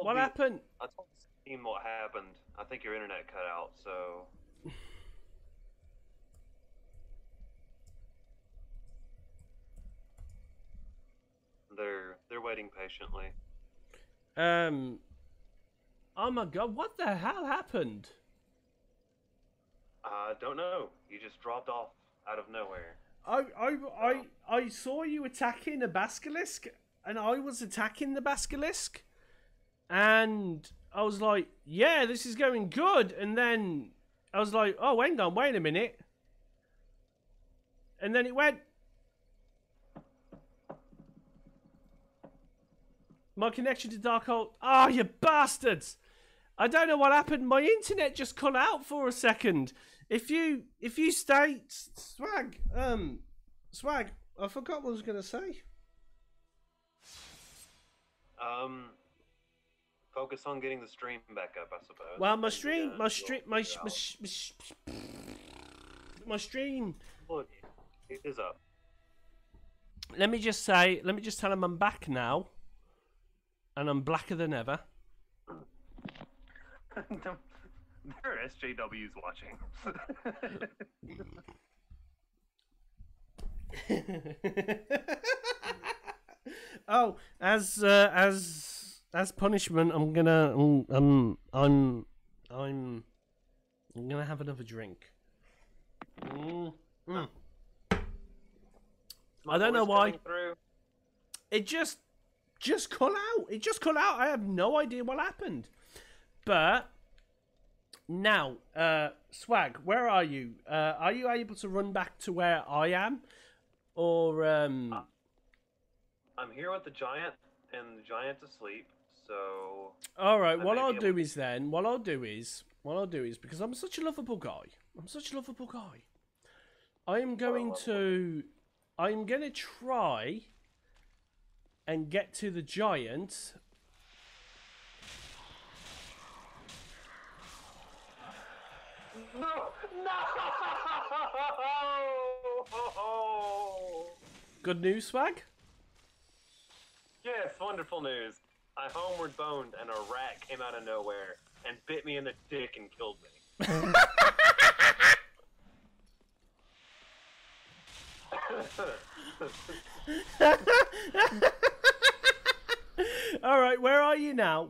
What happened? I told the team what happened. I think your internet cut out, so. They're waiting patiently. Oh my god, what the hell happened? Don't know. You just dropped off out of nowhere. I saw you attacking a basilisk, and I was attacking the basilisk, and I was like, yeah, this is going good, and then I was like, oh, hang on, wait a minute, and then it went. My connection to Darkhold. Ah, oh, you bastards! I don't know what happened. My internet just cut out for a second. If you stay, Swag, Swag, I forgot what I was gonna say. Focus on getting the stream back up, I suppose. Well, my stream. Look, it is up. Let me just tell him I'm back now, and I'm blacker than ever. There are SJWs watching. Oh, as punishment, I'm gonna have another drink. I don't know why. It just cut out. It just cut out. I have no idea what happened. But now, Swag, where are you? Are you able to run back to where I am, or I'm here with the giant, and the giant's asleep. So. All right. What I'll do is because I'm such a lovable guy. I'm going to try and get to the giant. No! Good news, Swag? Yes, wonderful news. I homeward boned and a rat came out of nowhere and bit me in the dick and killed me. All right, where are you now?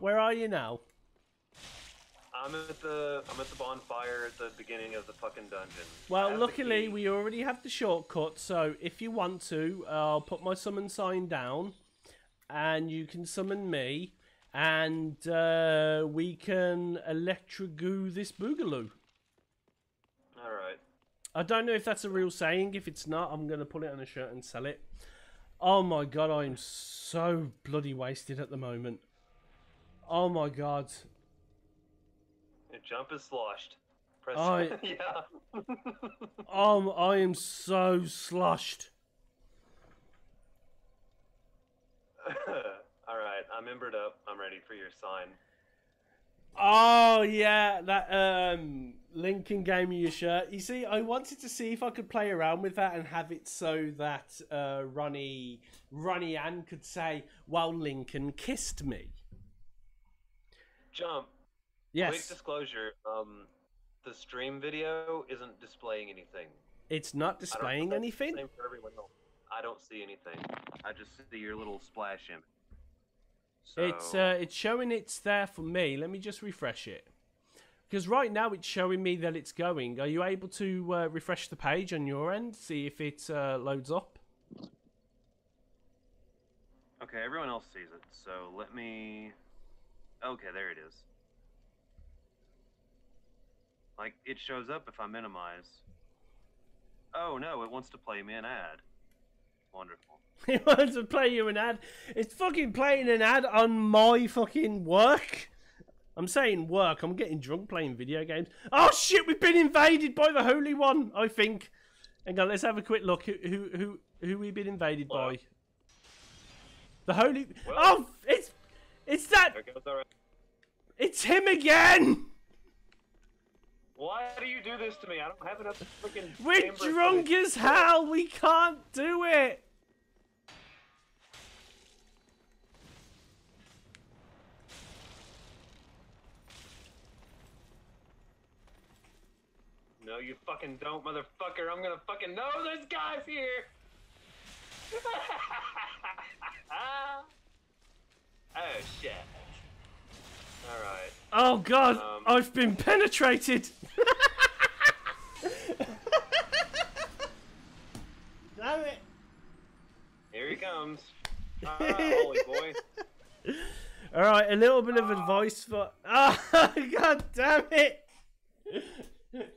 I'm at the bonfire at the beginning of the fucking dungeon. Well, luckily we already have the shortcut, so if you want to, I'll put my summon sign down, and you can summon me, and we can electrogoo this boogaloo. All right. I don't know if that's a real saying. If it's not, I'm gonna put it on a shirt and sell it. Oh my god, I'm so bloody wasted at the moment. Oh my god. Your jump is sloshed. Press yeah. I am so sloshed. All right, I'm embered up. I'm ready for your sign. Oh yeah, that Lincoln gave me your shirt. You see, I wanted to see if I could play around with that and have it so that Ronnie Ann could say, "Well, Lincoln kissed me." Jump. Yes. Quick disclosure. The stream video isn't displaying anything. It's not displaying anything? Same for everyone else. I don't see anything. I just see your little splash image. So... It's showing it's there for me. Let me just refresh it. Because right now it's showing me that it's going. Are you able to refresh the page on your end? See if it loads up? Okay, everyone else sees it. So let me... Okay, there it is. Like, it shows up if I minimize. Oh, no, it wants to play me an ad. Wonderful. It wants to play you an ad. It's fucking playing an ad on my fucking work. I'm saying work. I'm getting drunk playing video games. Oh, shit, we've been invaded by the Holy One, I think. Hang on, let's have a quick look. Who we've been invaded by? The Holy... Well, oh, it's that... There goes our... It's him again! Why do you do this to me? I don't have enough freaking... We're drunk as hell! We can't do it! No, you fucking don't, motherfucker. I'm gonna fucking know there's guys here. Oh shit. Alright. Oh god, I've been penetrated! Damn it! Here he comes. Holy boy. Alright, a little bit of advice for... Oh, god damn it!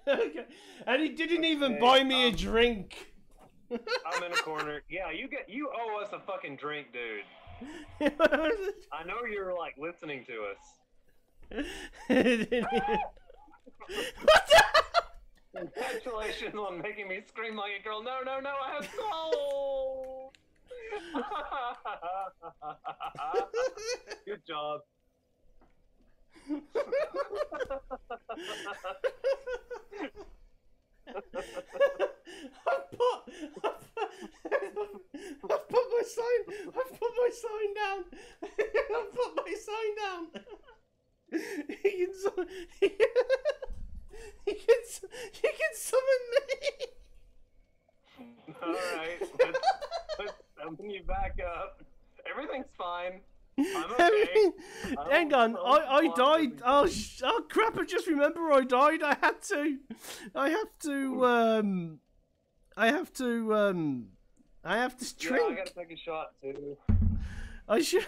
Okay. And he didn't even buy me a drink. I'm in a corner. Yeah, you owe us a fucking drink, dude. I know you're like listening to us. What the? Congratulations on making me scream like a girl. No, no, no, I have soul. Good job. I've put my sign down. I've put my sign down. He can summon me. Alright, let's summon you back up. Everything's fine. I'm okay. Hang on, I died. Oh crap! I just remember I died. I have to drink. Yeah, I gotta take a shot too. I should.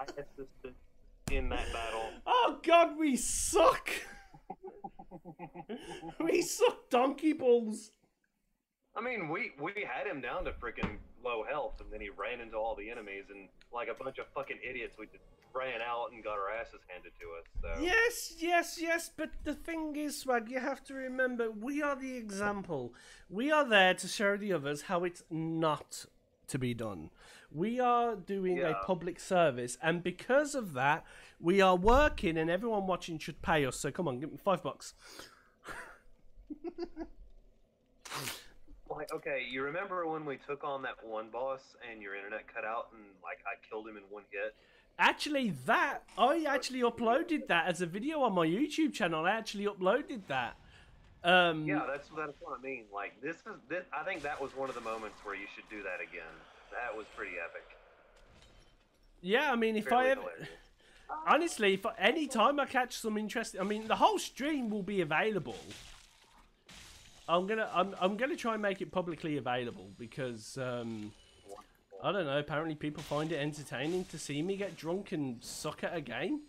I assisted in that battle. Oh god, we suck. We suck donkey balls. I mean, we had him down to freaking low health, and then he ran into all the enemies, and like a bunch of fucking idiots, we just ran out and got our asses handed to us. So. Yes, but the thing is, Swag, you have to remember, we are the example. We are there to show the others how it's not to be done. We are doing a public service, and because of that, we are working, and everyone watching should pay us. So come on, give me $5. Like, okay, you remember when we took on that one boss and your internet cut out and like I killed him in one hit? Actually, I actually uploaded that as a video on my YouTube channel. I actually uploaded that. Yeah, that's what I mean. Like this. I think that was one of the moments where you should do that again. That was pretty epic. Yeah, I mean, if I ever, honestly, if any time I catch some interesting, I mean, the whole stream will be available. I'm gonna try and make it publicly available because I don't know. Apparently, people find it entertaining to see me get drunk and suck at a game.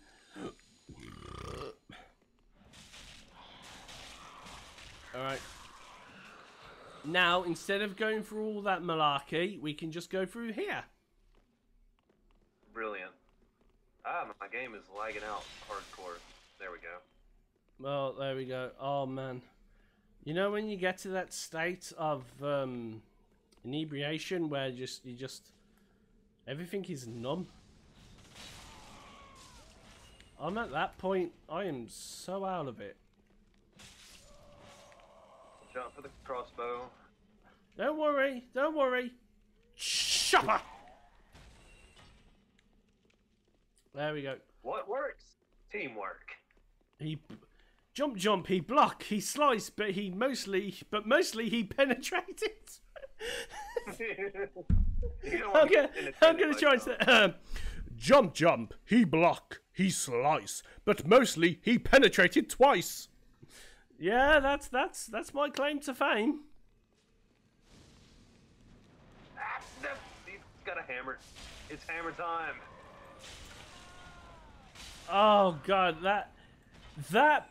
All right. Now, instead of going through all that malarkey, we can just go through here. Brilliant. My game is lagging out hardcore. There we go. Well, there we go. Oh man. You know when you get to that state of inebriation where you just everything is numb? I'm at that point. I am so out of it. Jump for the crossbow. Don't worry. Don't worry. Chopper! There we go. What works? Teamwork. Jump, he block, he slice, but mostly he penetrated. I'm gonna try and say, jump, he block, he slice, but mostly he penetrated twice. Yeah, that's my claim to fame. He's got a hammer. It's hammer time. Oh god, that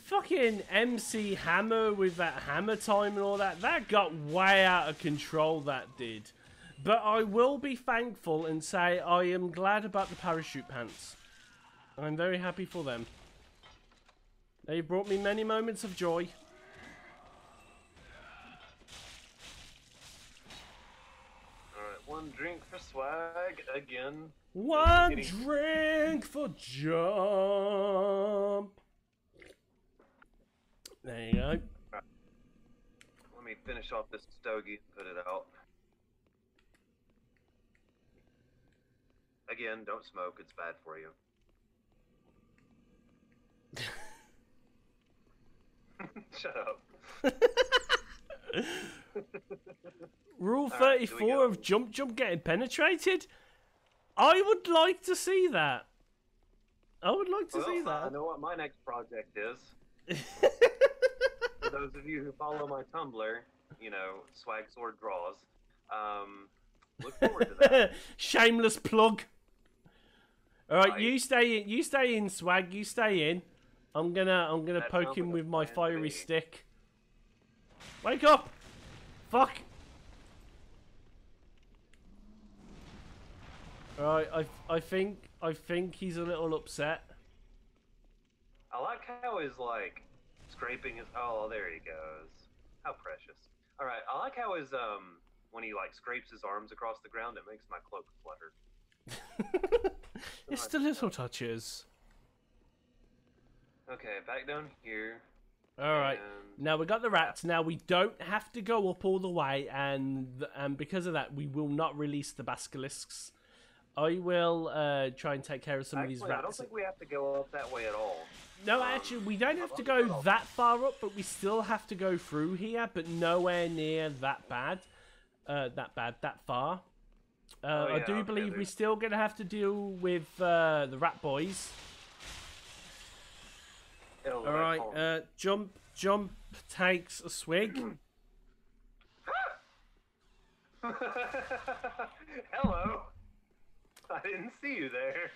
fucking MC Hammer with that hammer time and all that got way out of control, that did. But I will be thankful and say I am glad about the parachute pants. I'm very happy for them. They brought me many moments of joy. Alright, one drink for swag again. One drink for jump. There you go. Right. Let me finish off this stogie, put it out. Again, don't smoke, it's bad for you. Shut up. Rule Alright, here we 34 go. of jump getting penetrated? I would like to see that. I would like to see I that. know what my next project is. For those of you who follow my Tumblr, you know, Swag Sword Draws. Look forward to that. Shameless plug. Alright, Right. you stay in, Swag, you stay in. I'm gonna That poke sounds him like a with my plan to fiery me. stick. Wake up! Fuck! Alright, I think he's a little upset. I like how he's like scraping his. Oh, there he goes. How precious. All right, I like how his when he like scrapes his arms across the ground, it makes my cloak flutter. It's the little touches. Okay, back down here. Alright. And Now we got the rats. Now we don't have to go up all the way, and because of that, we will not release the basilisks. I will try and take care of some of these actually, I don't rats. think we have to go up that way at all. No, actually, we don't have to go that far up, but we still have to go through here, but nowhere near that bad. That far. I yeah, do okay, believe we're there's- still going to have to deal with the rat boys. It'll All right, jump takes a swig. Hello. I didn't see you there.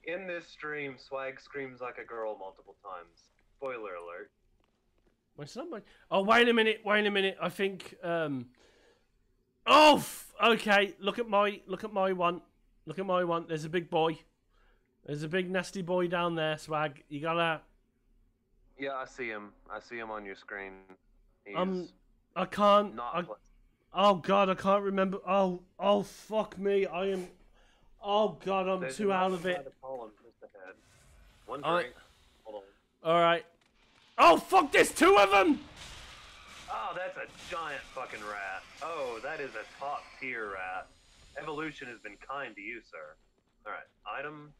In this stream, Swag screams like a girl multiple times. Spoiler alert. It's not my... Oh, wait a minute. I think. Okay. Look at my one. Look at my one. There's a big boy. There's a big nasty boy down there, Swag. You gotta. Yeah, I see him. I see him on your screen. He's I can't. not. Oh God, I can't remember. Oh fuck me. I am. Oh God, I'm There's too out another of guy it. to call him just ahead. One I- drink. Hold on. All right. Oh fuck! There's two of them. Oh, that's a giant fucking rat. Oh, that is a top tier rat. Evolution has been kind to you, sir. Alright, item,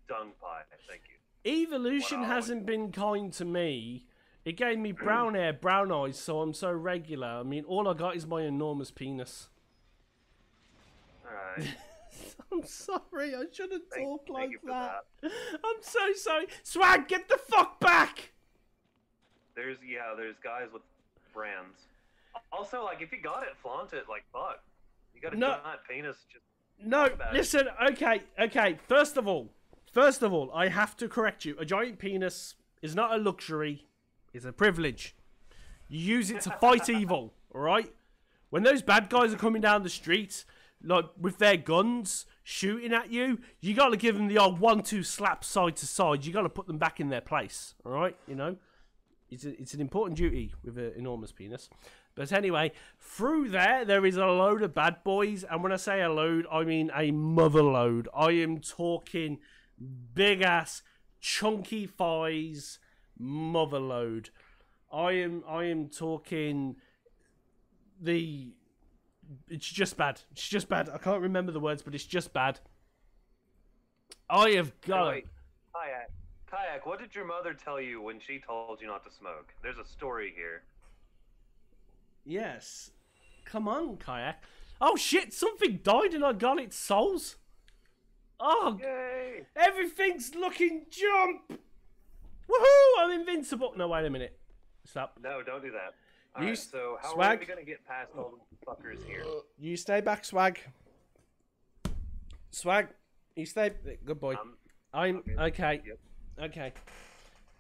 dung pie, thank you. Evolution Wow. hasn't been kind to me. It gave me brown hair, brown eyes, so I'm so regular. I mean, all I got is my enormous penis. Alright, I'm sorry, I shouldn't talk thank like you for that. I'm so sorry. Swag, get the fuck back! there's guys with brands. Also, like, if you got it, flaunt it, like, fuck. You got a No. giant penis, just... No, about it. listen, okay. First of all, I have to correct you. A giant penis is not a luxury, it's a privilege. You use it to fight evil, alright? When those bad guys are coming down the street, like, with their guns, shooting at you, you gotta give them the old 1-2 slap side to side. You gotta put them back in their place, alright? You know? It's an important duty with an enormous penis. But anyway, through there is a load of bad boys. And when I say a load, I mean a mother load. I am talking big ass, chunky thighs, mother load. I am talking the... It's just bad. It's just bad. I can't remember the words, but it's just bad. I have got... Wait, Kayak, what did your mother tell you when she told you not to smoke? There's a story here. Yes. Come on, Kayak. Oh shit, something died and I got its souls. Oh, Yay! everything's looking jump. Woohoo, I'm invincible. No, wait a minute. Stop. No, don't do that. You Alright, so how are Swag. we gonna get past all the fuckers here? You stay back, Swag. Swag, you stay. Good boy. I'm okay. Yep. Okay.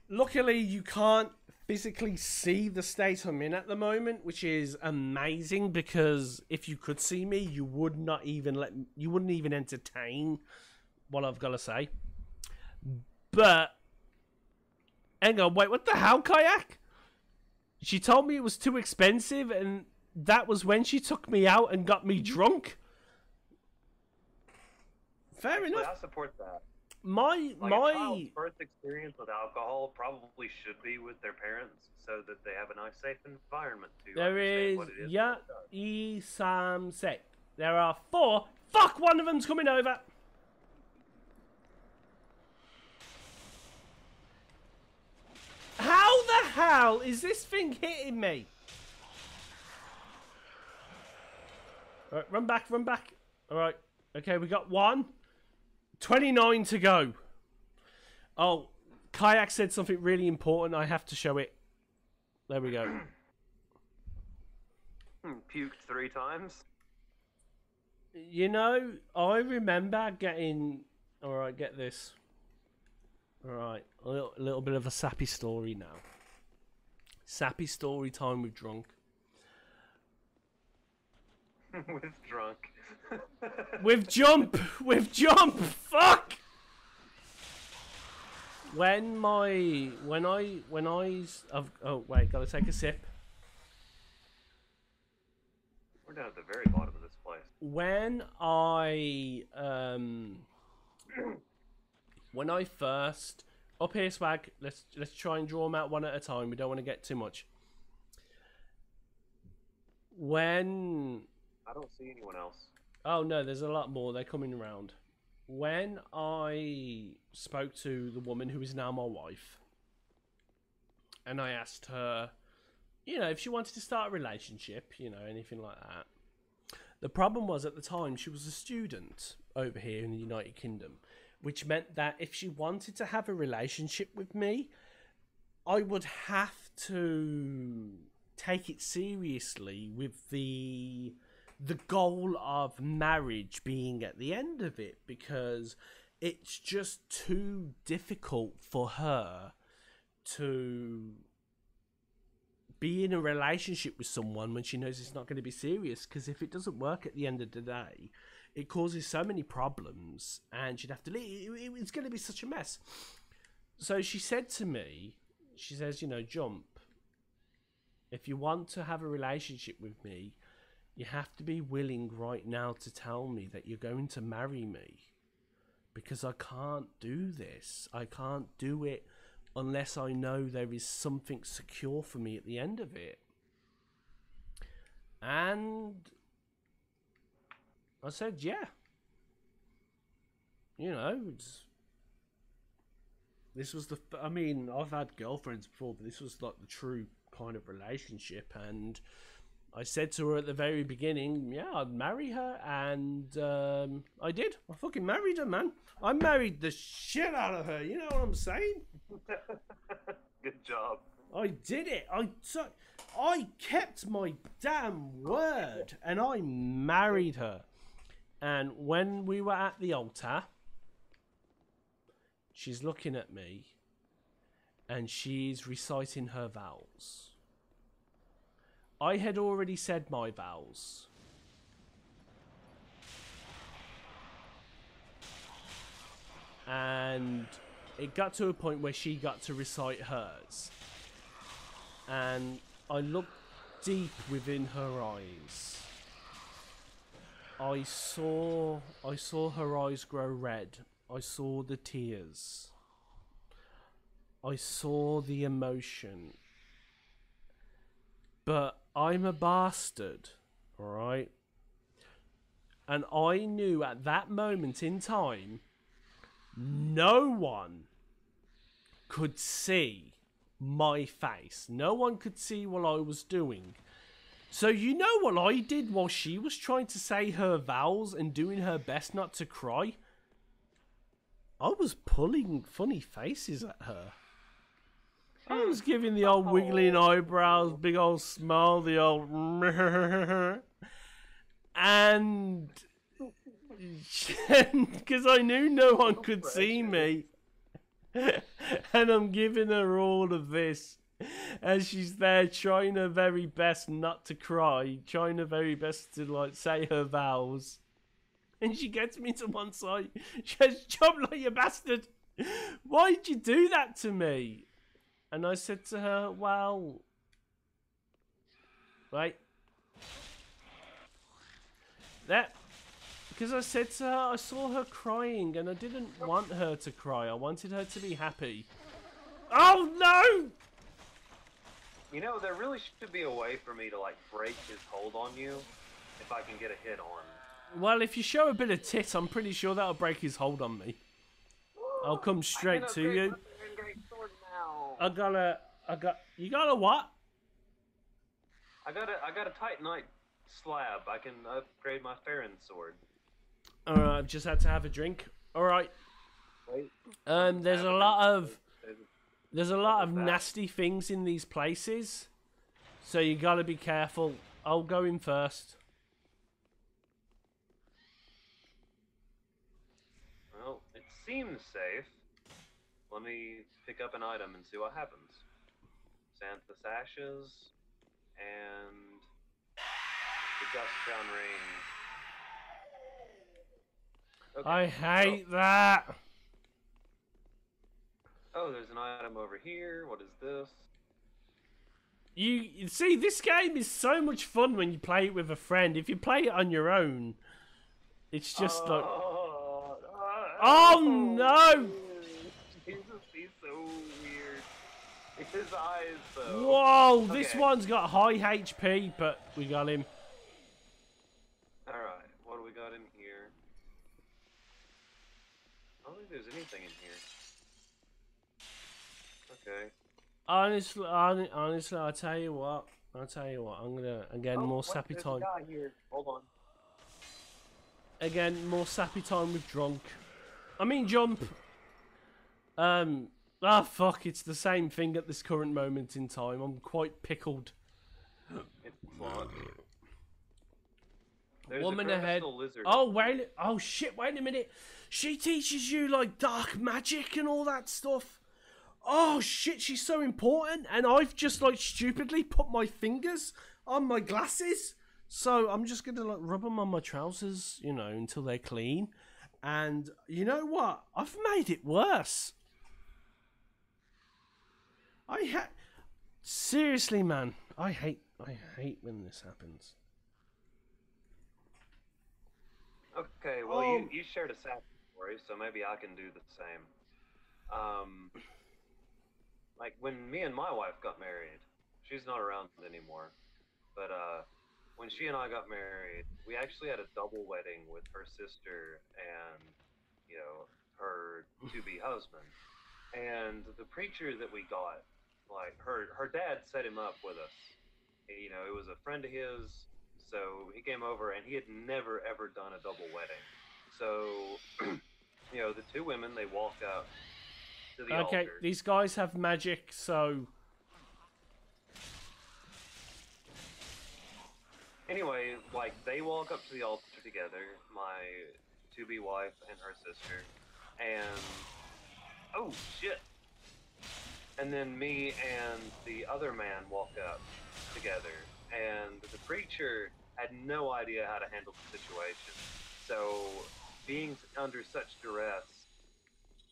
Luckily, you can't physically see the state I'm in at the moment, which is amazing because if you could see me, you wouldn't even entertain what I've got to say. But hang on, wait, what the hell, Kayak? She told me it was too expensive, and that was when she took me out and got me drunk. Fair Actually, enough. I support that. My Like, a child's first experience with alcohol probably should be with their parents, so that they have a nice, safe environment to There understand is what it is. Ya E Sam Sek. There are 4. Fuck, one of them's coming over. hell is this thing hitting me? Alright, run back, run back. Alright, okay, we got 29 to go. Oh, Kayak said something really important. I have to show it. There we go. Puked 3 times. You know, I remember getting... Alright, get this. Alright, a little bit of a sappy story now. Sappy story time with Drunk. With Drunk. With Jump! With Jump! Fuck! When I... Oh, wait, gotta take a sip. We're down at the very bottom of this place. When I first up here, Swag. Let's try and draw them out one at a time. We don't want to get too much. When I don't see anyone else. oh no, there's a lot more. They're coming around. When I spoke to the woman who is now my wife, and I asked her, you know, if she wanted to start a relationship, you know, anything like that. The problem was at the time she was a student over here in the United Kingdom, which meant that if she wanted to have a relationship with me, I would have to take it seriously with the goal of marriage being at the end of it, because it's just too difficult for her to be in a relationship with someone when she knows it's not going to be serious, because if it doesn't work at the end of the day, it causes so many problems and she'd have to leave. It's going to be such a mess. So she said to me, she says, you know, Jump, if you want to have a relationship with me, you have to be willing right now to tell me that you're going to marry me, because I can't do this. I can't do it unless I know there is something secure for me at the end of it. And I said, yeah. You know, this was I mean, I've had girlfriends before, but this was like the true kind of relationship. And I said to her at the very beginning, yeah, I'd marry her. And I did. I fucking married her, man. I married the shit out of her. You know what I'm saying? Good job. I did it. I kept my damn word, and I married her. And when we were at the altar, she's looking at me, and she's reciting her vows. I had already said my vows. And it got to a point where she got to recite hers. And I looked deep within her eyes. I saw her eyes grow red. I saw the tears. I saw the emotion. But I'm a bastard, alright? And I knew at that moment in time, no one could see my face. No one could see what I was doing. So you know what I did while she was trying to say her vows and doing her best not to cry? I was pulling funny faces at her. I was giving the old wiggling eyebrows, big old smile, the old and because I knew no one could see me. And I'm giving her all of this as she's there trying her very best not to cry, trying her very best to like say her vows. And she gets me to one side. She goes, "Jump like you bastard. Why'd you do that to me?" And I said to her, well, right. Because I said to her, I saw her crying and I didn't want her to cry. I wanted her to be happy. Oh, no! You know, there really should be a way for me to, like, break his hold on you if I can get a hit on. Well, if you show a bit of tit, I'm pretty sure that'll break his hold on me. I'll come straight to you. I You got a what? I got a Titanite slab. I can upgrade my Farron sword. Alright, I've just had to have a drink. Alright. Wait. There's a lot of nasty things in these places. So you gotta be careful. I'll go in first. Well, it seems safe. Let me pick up an item and see what happens. Xanthus Ashes and the Dust Crown Ring. Okay. I hate that. Oh, there's an item over here. What is this? You see, this game is so much fun when you play it with a friend. If you play it on your own, it's just like... Oh no! He's so weird. His eyes, though. Whoa, Okay. this one's got high HP, but we got him. Alright, what do we got in here? I don't think there's anything in here. Okay. Honestly, I'll tell you what. I'm gonna again more sappy there's time. A guy here. Hold on. Again, more sappy time with drunk. I mean jump. Ah fuck! It's the same thing at this current moment in time. I'm quite pickled. It's not. There's Woman a ahead. lizard. Oh wait! Oh shit! Wait a minute. She teaches you like dark magic and all that stuff. Oh shit! She's so important, and I've just like stupidly put my fingers on my glasses. So I'm just gonna like rub them on my trousers, you know, until they're clean. And you know what? I've made it worse. Seriously, man. I hate when this happens. Okay, well you shared a sad story, so maybe I can do the same. Like when me and my wife got married, she's not around anymore, but when she and I got married, we actually had a double wedding with her sister and, you know, her to-be husband. And the preacher that we got, like her dad set him up with us. You know, it was a friend of his, so he came over and he had never ever done a double wedding. So, you know, the two women, they walked up to the altar. Okay, these guys have magic, so... Anyway, like, they walk up to the altar together, my to-be wife and her sister, and... Oh, shit! And then me and the other man walk up together, and the preacher had no idea how to handle the situation. So, being under such duress,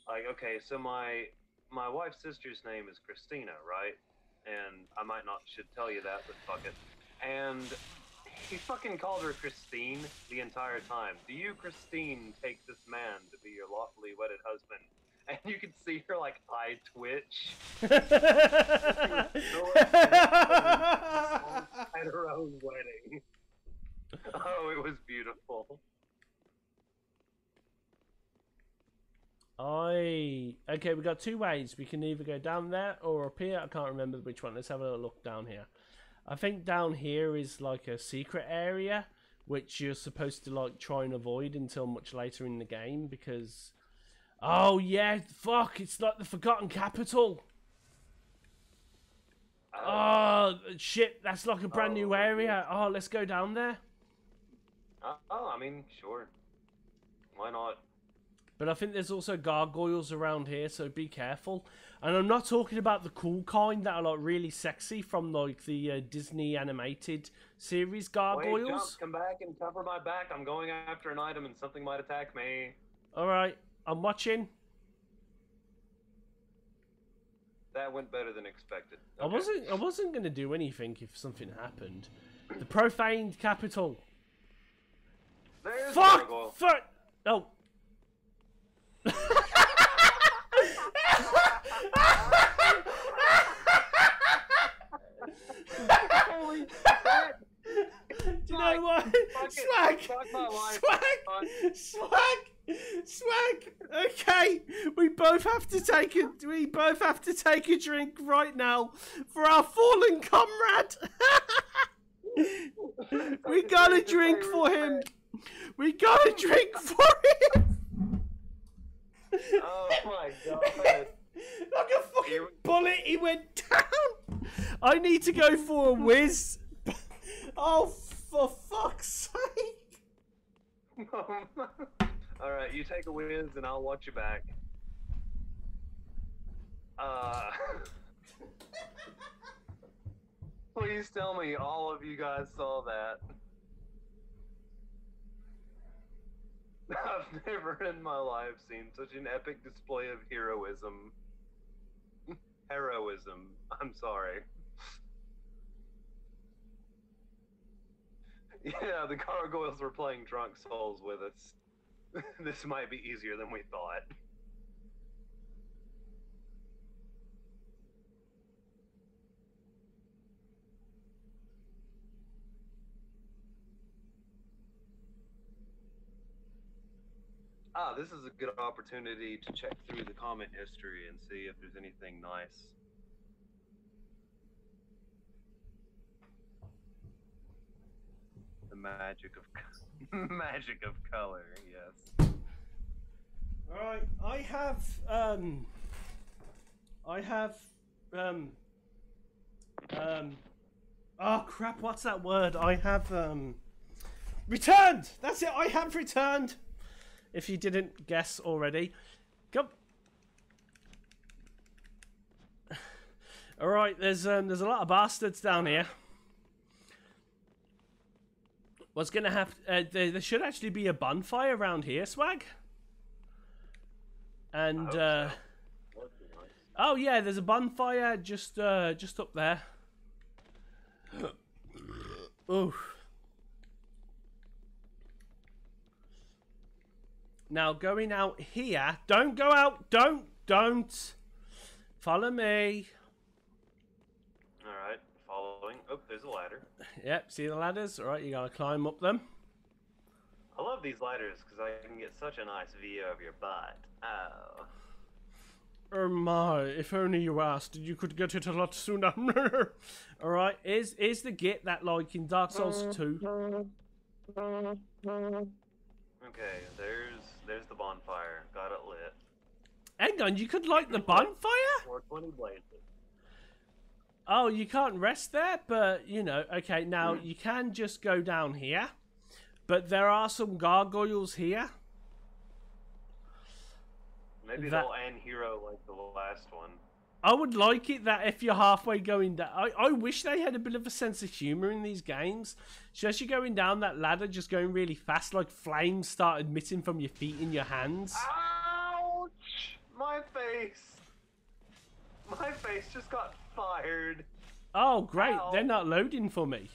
like, okay, so my wife's sister's name is Christina, right? And I might not should tell you that, but fuck it. And he fucking called her Christine the entire time. Do you, Christine, take this man to be your lawfully wedded husband? And you could see her, like, eye twitch. At her own wedding. Oh, it was beautiful. Okay, we got two ways. We can either go down there or up here. I can't remember which one. Let's have a little look down here. I think down here is like a secret area, which you're supposed to like try and avoid until much later in the game because... Oh yeah, fuck, it's like the Forgotten Capital. Oh, shit, that's like a brand new area. Oh, let's go down there. Oh, I mean, sure. Why not? But I think there's also gargoyles around here, so be careful. And I'm not talking about the cool kind that are like really sexy from like the Disney animated series gargoyles. Wait, jump, come back and cover my back. I'm going after an item and something might attack me. Alright, I'm watching. That went better than expected. Okay. I wasn't gonna do anything if something happened. The profaned capital. There's Fuck! gargoyle. Fuck! Oh. Holy shit! Do you know what? Swag! Fuck my life. Swag! Swag! Swag. Okay, we both have to take a drink right now for our fallen comrade. We got a drink for him. We got a drink for him. Oh my god. Like a fucking bullet, he went down. I need to go for a whiz. Oh, for fuck's sake. Alright, you take a whiz and I'll watch you back. Please tell me all of you guys saw that. I've never in my life seen such an epic display of heroism. Heroism. I'm sorry. Yeah, the gargoyles were playing Drunk Souls with us. This might be easier than we thought. Ah, this is a good opportunity to check through the comment history and see if there's anything nice. The magic of magic of color, yes. Alright, I have oh crap, what's that word? I have returned! That's it, I have returned! If you didn't guess already. Come. Alright, there's a lot of bastards down here. What's gonna happen? There should actually be a bonfire around here, Swag. And So. oh yeah, there's a bonfire just up there. Ooh. Now going out here. Don't go out. Don't. Follow me. Alright, following. Oh, there's a ladder. Yep, see the ladders? Alright, you gotta climb up them. I love these ladders because I can get such a nice view of your butt. Oh. Oh my, if only you asked, you could get it a lot sooner. Alright, is the git that like in Dark Souls 2? Okay, there's the bonfire. Got it lit. Hang on, you could light the bonfire? 420 blazes. Oh, you can't rest there, but you know, okay, now you can just go down here. But there are some gargoyles here. Maybe That- they'll end hero like the last one. I would like it that if you're halfway going down... I wish they had a bit of a sense of humour in these games. So as you're going down that ladder, just going really fast, like flames start emitting from your feet and your hands. Ouch! My face! My face just got fired. Oh, great. Ow. They're not loading for me.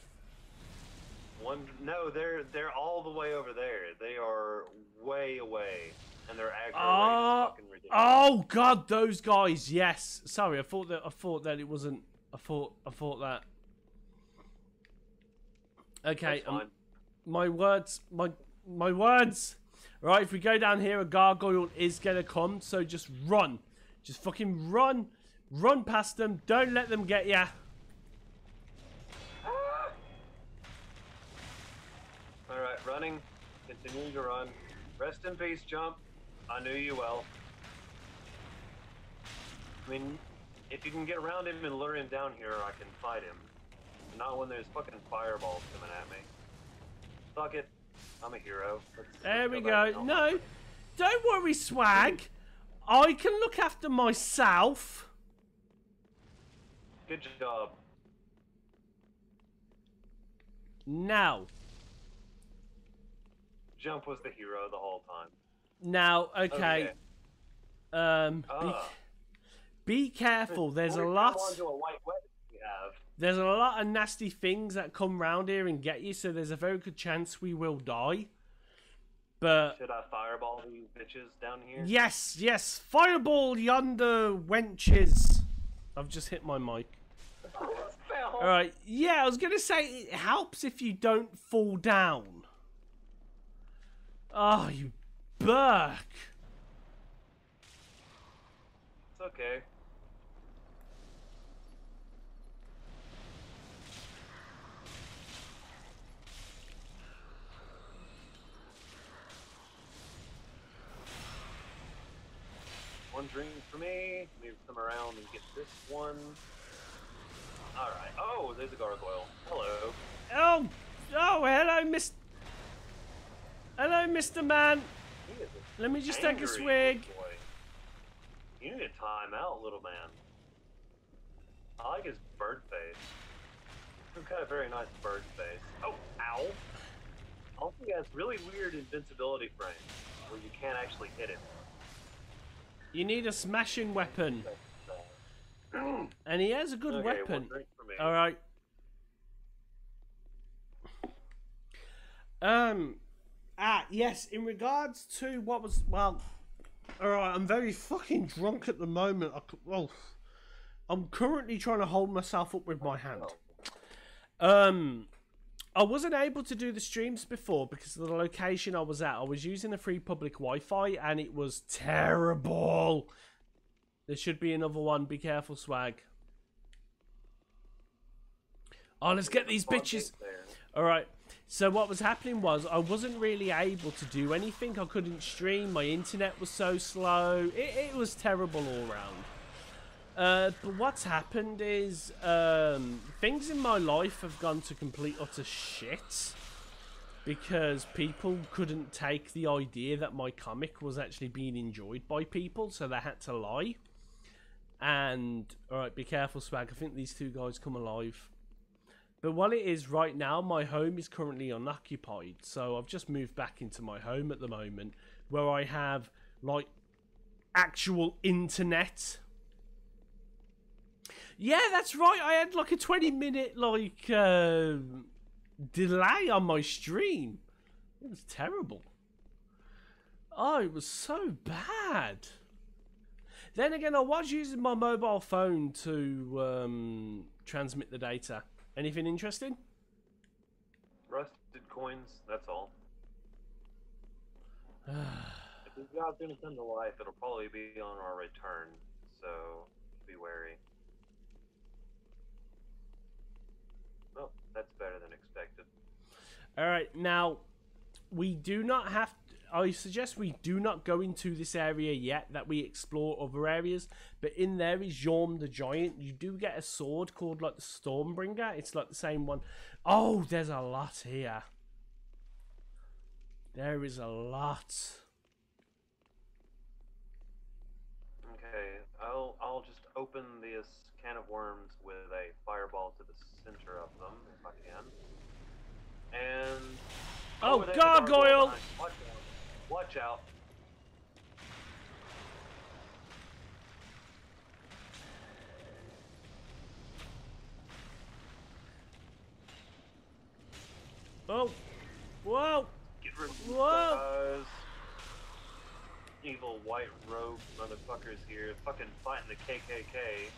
No, they're all the way over there. They are way away. And their aggro rate Oh, is fucking ridiculous. oh God, those guys. Yes. Sorry, I thought that it wasn't. I thought that. Okay. That's fine. My words. My words. Right. If we go down here, a gargoyle is gonna come. So just run. Just fucking run. Run past them. Don't let them get ya. Alright, running. Continuing to run. Rest in peace, Jump. I knew you well. I mean, if you can get around him and lure him down here, I can fight him. Not when there's fucking fireballs coming at me. Fuck it. I'm a hero. There let's we back go. and No, don't worry, Swag. I can look after myself. Good job. Now. Jump was the hero the whole time. Now, okay. Ah. Be careful. There's a Before we lot. come onto a white wedding we have. There's a lot of nasty things that come round here and get you, so there's a very good chance we will die. But Should I fireball these bitches down here? yes, fireball yonder wenches. I've just hit my mic. Fell. All right, yeah, I was gonna say it helps if you don't fall down. Oh, you Burke. It's okay. One dream for me. Move them around and get this one. Alright. Oh, there's a gargoyle. Hello. Oh, hello, Mr. Man. He is Let me just take a angry swig. boy. You need a time out, little man. I like his bird face. He's got a very nice bird face. Oh, ow. Also, he has really weird invincibility frames where you can't actually hit him. You need a smashing weapon. And he has a good Okay, weapon. one drink for me. Alright. Yes, in regards to what was, well, alright, I'm very fucking drunk at the moment. I'm currently trying to hold myself up with my hand. I wasn't able to do the streams before because of the location I was at. I was using a free public Wi-Fi and it was terrible. There should be another one. Be careful, Swag. Oh, let's get these bitches. Alright, so what was happening was I wasn't really able to do anything. I couldn't stream. My internet was so slow. It was terrible all round. But what's happened is things in my life have gone to complete utter shit because people couldn't take the idea that my comic was actually being enjoyed by people, so they had to lie. And alright, be careful, Swag. I think these two guys come alive. But what it is right now, my home is currently unoccupied, so I've just moved back into my home at the moment where I have like actual internet. Yeah, that's right. I had like a 20-minute like delay on my stream. It was terrible. Oh, it was so bad. Then again, I was using my mobile phone to transmit the data. Anything interesting? Rusted coins, that's all. If this guy's gonna come to life, it'll probably be on our return, so be wary. Well, that's better than expected. Alright, now, we do not have to, I suggest we do not go into this area yet, that we explore other areas, but in there is Yorm the Giant. You do get a sword called like the Stormbringer. It's like the same one. Oh, there's a lot here. There is a lot. Okay, I'll just open this can of worms with a fireball to the center of them, if I can. And... Oh, there's a gargoyle! behind. Watch out. Watch out. Oh, whoa! Get rid of these Whoa! guys. Evil white robe motherfuckers here, fucking fighting the KKK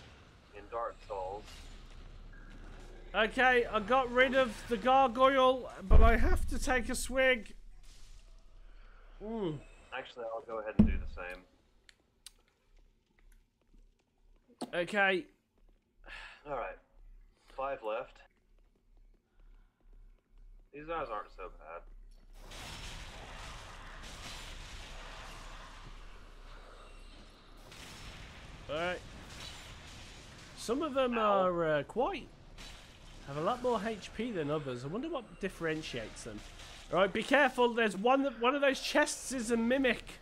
in Dark Souls. Okay, I got rid of the gargoyle, but I have to take a swig. Actually, I'll go ahead and do the same. Okay. Alright. 5 left. These guys aren't so bad. Alright. Some of them are have a lot more HP than others. I wonder what differentiates them. Alright, be careful. There's one of those chests is a mimic.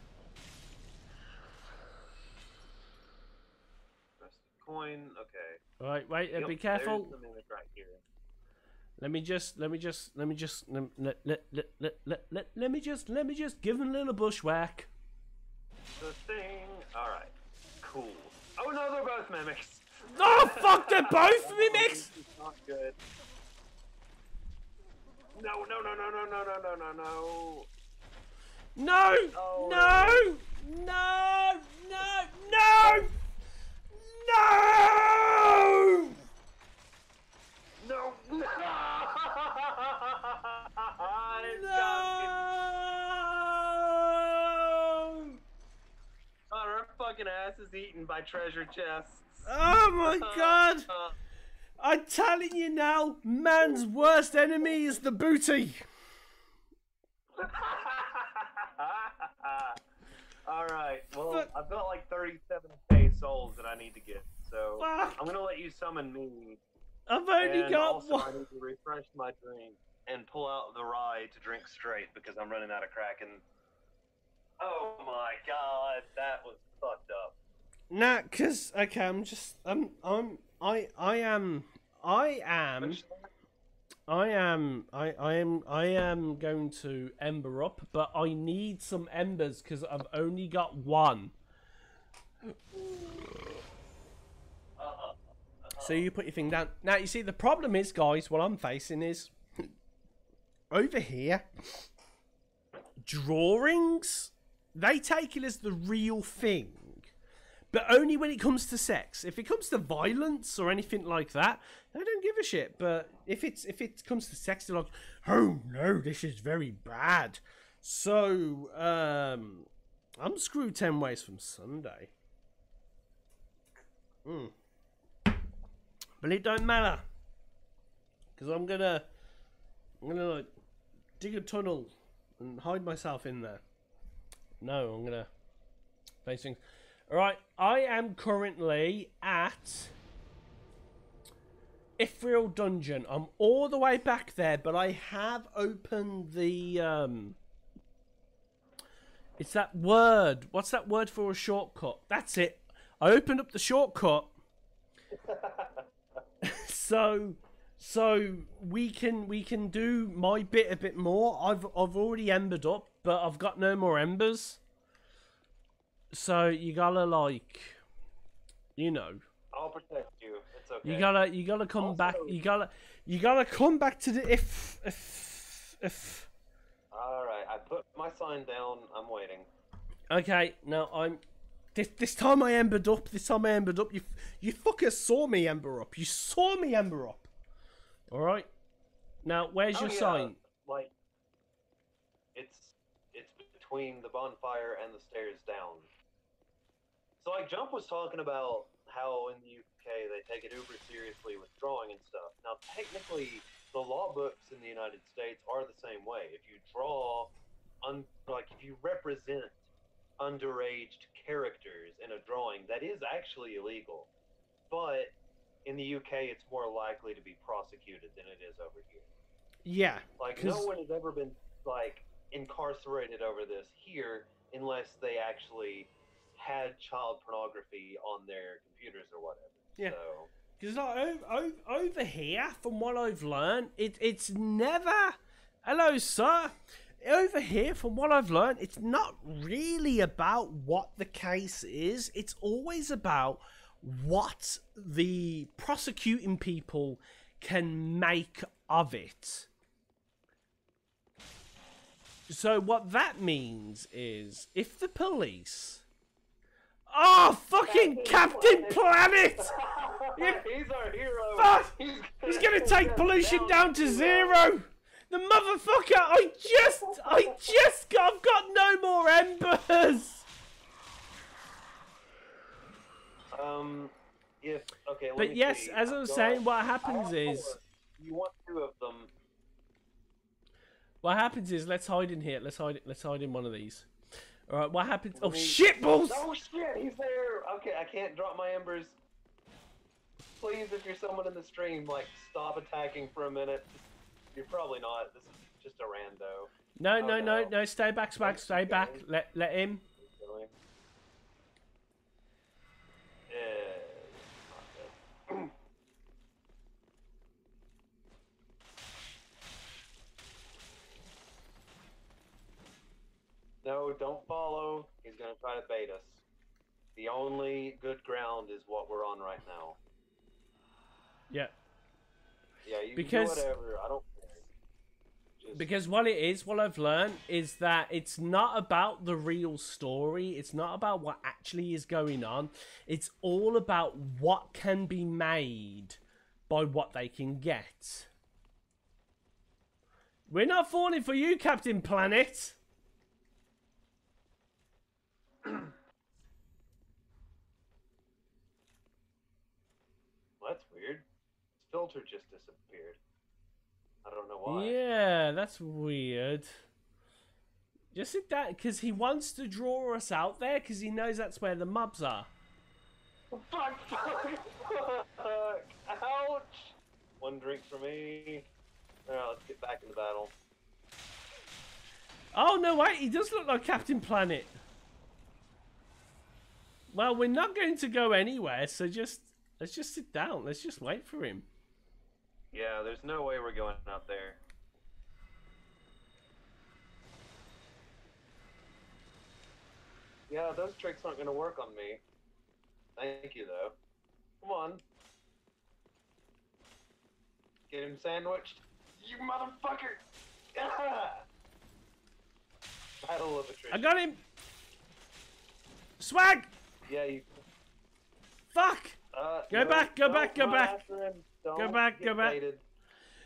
Coin, okay. Alright, wait, Yep, be careful. There's the mimic right here. Let me just give him a little bushwhack. The thing. Alright. Cool. Oh no, they're both mimics. Oh fuck, they're both mimics! This is not good. No, no, no, no, no, no, no, no, no, no. No! Oh. No! No! No! No! No! No! No! fucking ass is eaten by treasure chests. Oh my god! I'm telling you now, man's worst enemy is the booty. Alright, well, Fuck. I've got like 37k souls that I need to get, so Fuck. I'm gonna let you summon me. I've only And got also, one. I need to refresh my drink and pull out the rye to drink straight because I'm running out of Kraken. Oh my god, that was fucked up. Nah, cause okay, I am going to ember up, but I need some embers because I've only got one. So you put your thing down. Now you see the problem is, guys, what I'm facing is over here. Drawings, they take it as the real thing. But only when it comes to sex. If it comes to violence or anything like that, they don't give a shit. But if it comes to sex, they're like, oh no, this is very bad. So I'm screwed 10 ways from Sunday. But it don't matter. Because I'm gonna like dig a tunnel and hide myself in there. No, I'm gonna face things. Alright, I am currently at Ithril Dungeon. I'm all the way back there, but I have opened the it's that word. What's that word for a shortcut? That's it. I opened up the shortcut. So we can do my bit a bit more. I've already embered up, but I've got no more embers. So you gotta like, you know. I'll protect you. It's okay. You gotta come Also, back. You gotta come back to the if. All right, I put my sign down. I'm waiting. Okay, now I'm. This time I embered up. You fuckers saw me ember up. You saw me ember up. All right. Now where's your sign? Like, it's between the bonfire and the stairs down. So like Jump was talking about how in the UK they take it uber seriously with drawing and stuff. Now technically the law books in the United States are the same way. If you draw, if you represent underaged characters in a drawing, that is actually illegal. But in the UK it's more likely to be prosecuted than it is over here. Yeah. Like no one has ever been like incarcerated over this here unless they actually had child pornography on their computers or whatever. Yeah. So, because like, over here, from what I've learned, it's never. Hello, sir. Over here, from what I've learned, it's not really about what the case is. It's always about what the prosecuting people can make of it. So what that means is, if the police... Oh, fucking Captain Planet! he's our hero. Fuck! He's gonna take pollution down to zero! The motherfucker! I've got no more embers! But yes, as I was saying, what happens is... You want 2 of them. What happens is, let's hide in here. Let's hide in one of these. All right. What happens? Oh shit balls! Oh shit, he's there. Okay, I can't drop my embers. Please, if you're someone in the stream, like stop attacking for a minute. You're probably not. This is just a rando. No. Stay back. Stay back. Let him. No, don't follow. He's gonna try to bait us. The only good ground is what we're on right now. Yeah. Yeah, you can do whatever. I don't care. Because what I've learned is that it's not about the real story. It's not about what actually is going on. It's all about what can be made by what they can get. We're not falling for you, Captain Planet. that's weird. His filter just disappeared. I don't know why. Yeah, that's weird. Just sit that because he wants to draw us out there because he knows that's where the mobs are. Fuck! Ouch! One drink for me. Alright, let's get back into battle. Oh no, wait, he does look like Captain Planet. Well, we're not going to go anywhere, so let's just sit down. Let's just wait for him. Yeah, there's no way we're going out there. Yeah, those tricks aren't going to work on me. Thank you, though. Come on. Get him sandwiched. You motherfucker! Ah! Battle of attrition. I got him! Swag! Yeah, you... Fuck! Go back, go back, go back. Go back, go back. Baited.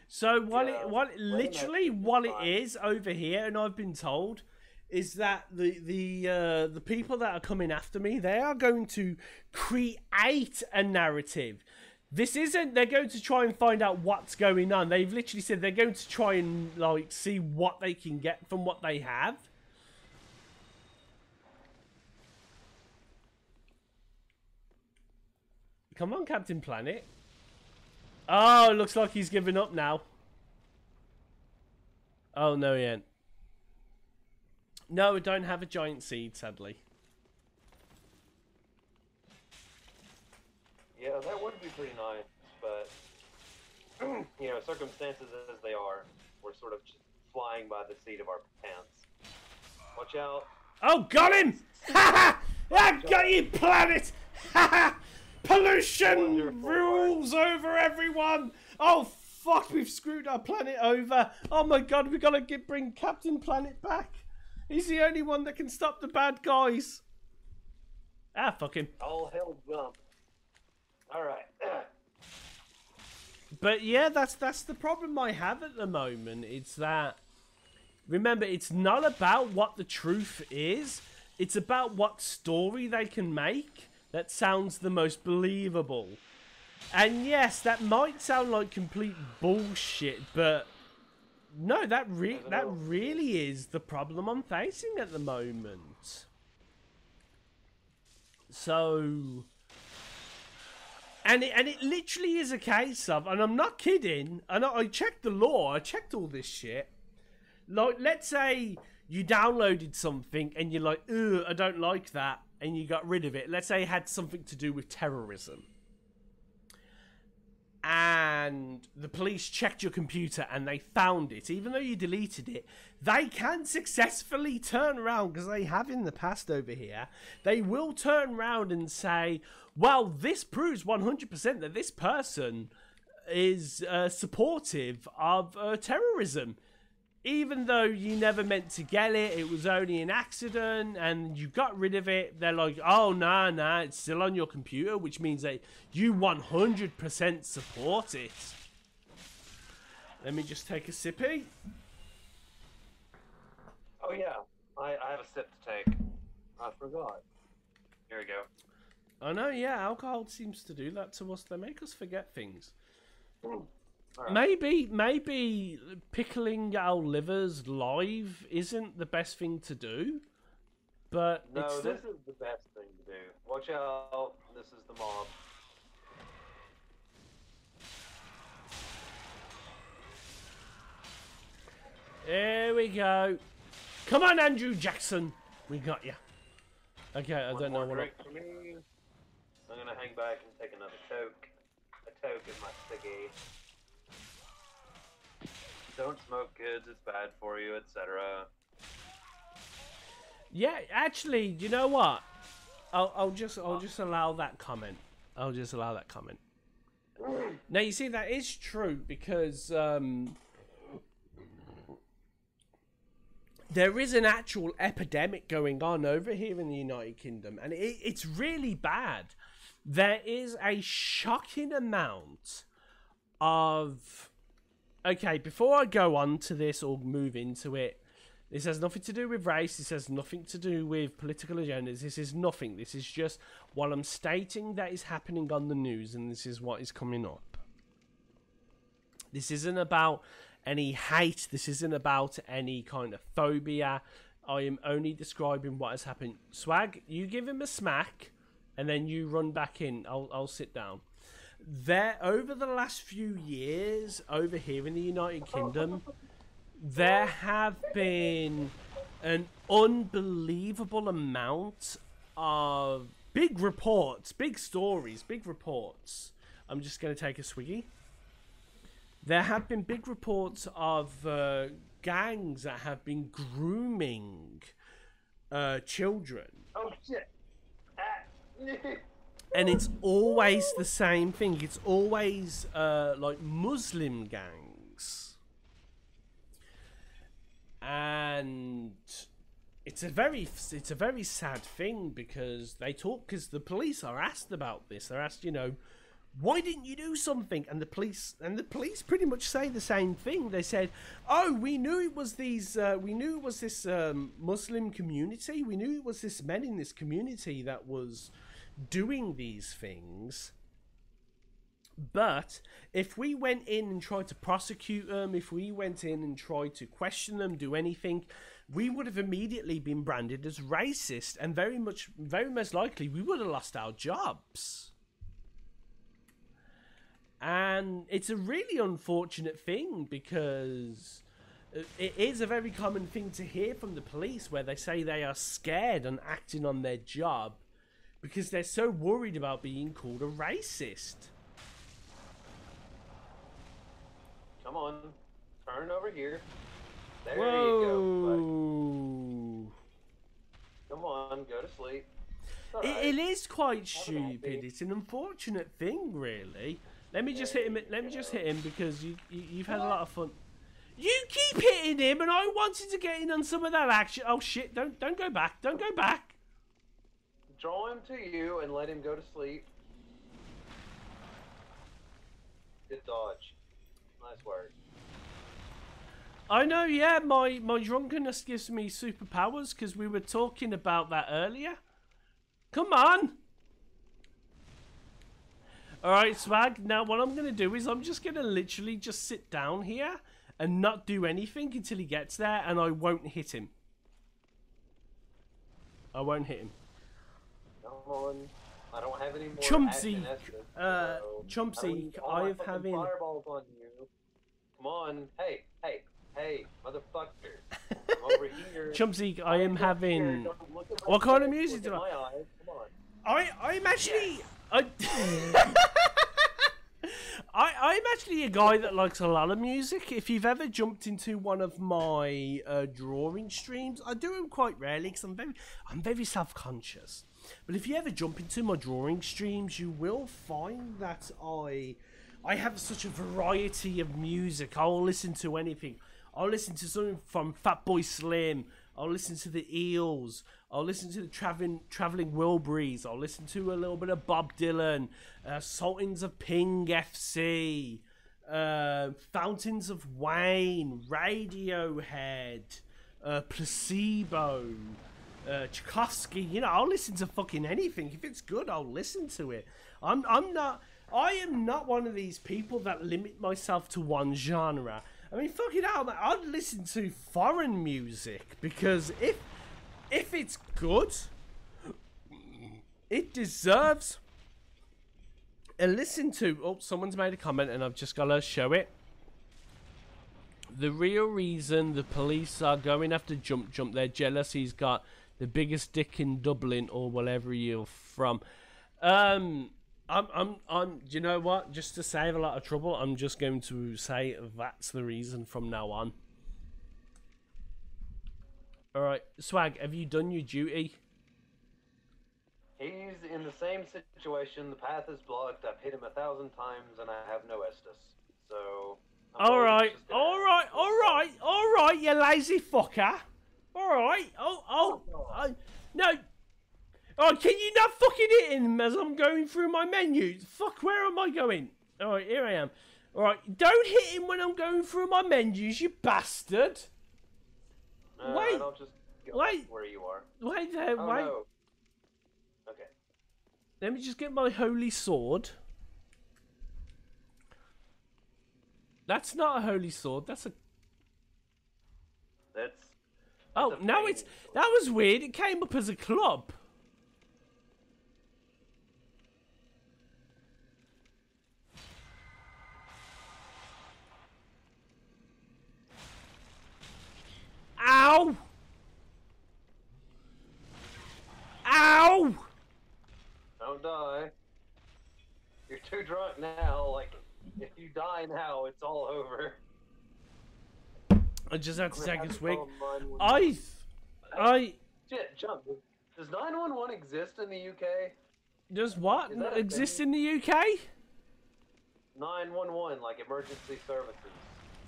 So what it is over here, and I've been told, is that the people that are coming after me, they are going to create a narrative. This isn't, they're going to try and find out what's going on. They've literally said they're going to try and like see what they can get from what they have. Come on, Captain Planet. Oh, looks like he's giving up now. Oh, no, he ain't. No, we don't have a giant seed, sadly. Yeah, that would be pretty nice, but, you know, circumstances as they are, we're sort of just flying by the seat of our pants. Watch out. Oh, got him! Ha ha! I got you, Planet! Ha ha! Pollution Wonderful rules over everyone! Oh, fuck, we've screwed our planet over. Oh my god, we gotta bring Captain Planet back. He's the only one that can stop the bad guys. Ah, fuck him. All hell jump. Alright. But yeah, that's the problem I have at the moment. It's that, remember, it's not about what the truth is. It's about what story they can make that sounds the most believable. And yes, that might sound like complete bullshit, but no, that really is the problem I'm facing at the moment. So, and it literally is a case of, and I'm not kidding, and I checked the law, I checked all this shit. Like, let's say you downloaded something and you're like, ugh, I don't like that, and you got rid of it. Let's say it had something to do with terrorism. And the police checked your computer and they found it, even though you deleted it, they can successfully turn around, because they have in the past over here, they will turn around and say, well, this proves 100% that this person is supportive of terrorism. Even though you never meant to get it, it was only an accident, and you got rid of it, they're like, oh, nah, it's still on your computer, which means that you 100% support it. Let me just take a sippy. Oh yeah, I have a sip to take. I forgot. Here we go. I know, yeah, alcohol seems to do that to us. They make us forget things. Right. Maybe pickling our livers live isn't the best thing to do, but no, this is the best thing to do. Watch out, this is the mob. There we go. Come on, Andrew Jackson, we got you. Okay, I don't know what. Drink for me. I'm gonna hang back and take another toke. A toke is my ciggy. Don't smoke, kids, it's bad for you, etc. Yeah, actually, do you know what? I'll just allow that comment. I'll just allow that comment. Now, you see, that is true, because there is an actual epidemic going on over here in the United Kingdom, and it's really bad. There is a shocking amount of... Okay, before I go on to this or move into it, This has nothing to do with race. This has nothing to do with political agendas. This is nothing. This is just what I'm stating that is happening on the news, and this is what is coming up. This isn't about any hate. This isn't about any kind of phobia. I am only describing what has happened. Swag, you give him a smack, and then you run back in. I'll sit down. There, over the last few years, over here in the United Kingdom, there have been an unbelievable amount of big reports, big stories, big reports. I'm just going to take a swiggy. There have been big reports of gangs that have been grooming children. Oh shit! And it's always the same thing. It's always like Muslim gangs. And it's a very sad thing because the police are asked about this. They're asked, you know, why didn't you do something? And the police pretty much say the same thing. They said, "Oh, we knew it was this Muslim community. We knew it was this men in this community that was doing these things. But if we went in and tried to prosecute them, if we went in and tried to question them, do anything, we would have immediately been branded as racist, and very most likely we would have lost our jobs." And it's a really unfortunate thing because it is a very common thing to hear from the police where they say they are scared and acting on their job because they're so worried about being called a racist. Come on, turn over here. There Whoa. you go, buddy. Come on, go to sleep. It is quite stupid. It's an unfortunate thing, really. Let me just hit him. Let me just hit him because you've had a lot of fun. You keep hitting him, and I wanted to get in on some of that action. Oh shit! Don't go back! Don't go back! Draw him to you and let him go to sleep. Good dodge. Nice work. I know, yeah. My drunkenness gives me superpowers because we were talking about that earlier. Come on! Alright, Swag, now what I'm going to do is I'm just going to literally just sit down here and not do anything until he gets there, and I won't hit him. I won't hit him. Come on. I don't have any more Chumsy, Chumsy, I've having... fireballs on you. Come on. Hey, motherfucker. I'm over here. Chumsy, I am having... What kind of music do I... Come on. I'm actually... I'm actually a guy that likes a lot of music. If you've ever jumped into one of my drawing streams, I do them quite rarely because I'm very self-conscious. But if you ever jump into my drawing streams, you will find that I have such a variety of music. I'll listen to anything. I'll listen to something from Fatboy Slim. I'll listen to the Eels. I'll listen to the Traveling Wilburys. I'll listen to a little bit of Bob Dylan, Sultans of Ping FC, Fountains of Wayne, Radiohead, Placebo, Tchaikovsky. You know, I'll listen to fucking anything. If it's good, I'll listen to it. I am not one of these people that limit myself to one genre. I mean, fucking hell, man, I'd listen to foreign music because if it's good, it deserves a listen to. Oh, someone's made a comment and I've just got to show it. The real reason the police are going after Jump, they're jealous he's got the biggest dick in Dublin or wherever you're from. You know what? Just to save a lot of trouble, I'm just going to say that's the reason from now on. Alright, Swag, have you done your duty? He's in the same situation. The path is blocked. I've hit him 1,000 times and I have no Estus. So... Alright, alright, you lazy fucker. Alright, no. Oh, can you not fucking hit him as I'm going through my menu? Fuck, where am I going? Alright, here I am. Alright, don't hit him when I'm going through my menus, you bastard. Wait. I'll just go Wait. where you are. Wait there, Oh, wait. no. Okay. Let me just get my holy sword. That's not a holy sword. That's a. That's. Oh, a now flaming it's. sword. That was weird. It came up as a club. Ow! Ow! Don't die. You're too drunk now. Like, if you die now, it's all over. I just had to take a swig. Call 911. I. Shit, jump. Does 911 exist in the UK? Does what Is that a exist thing? in the UK? 911, like emergency services.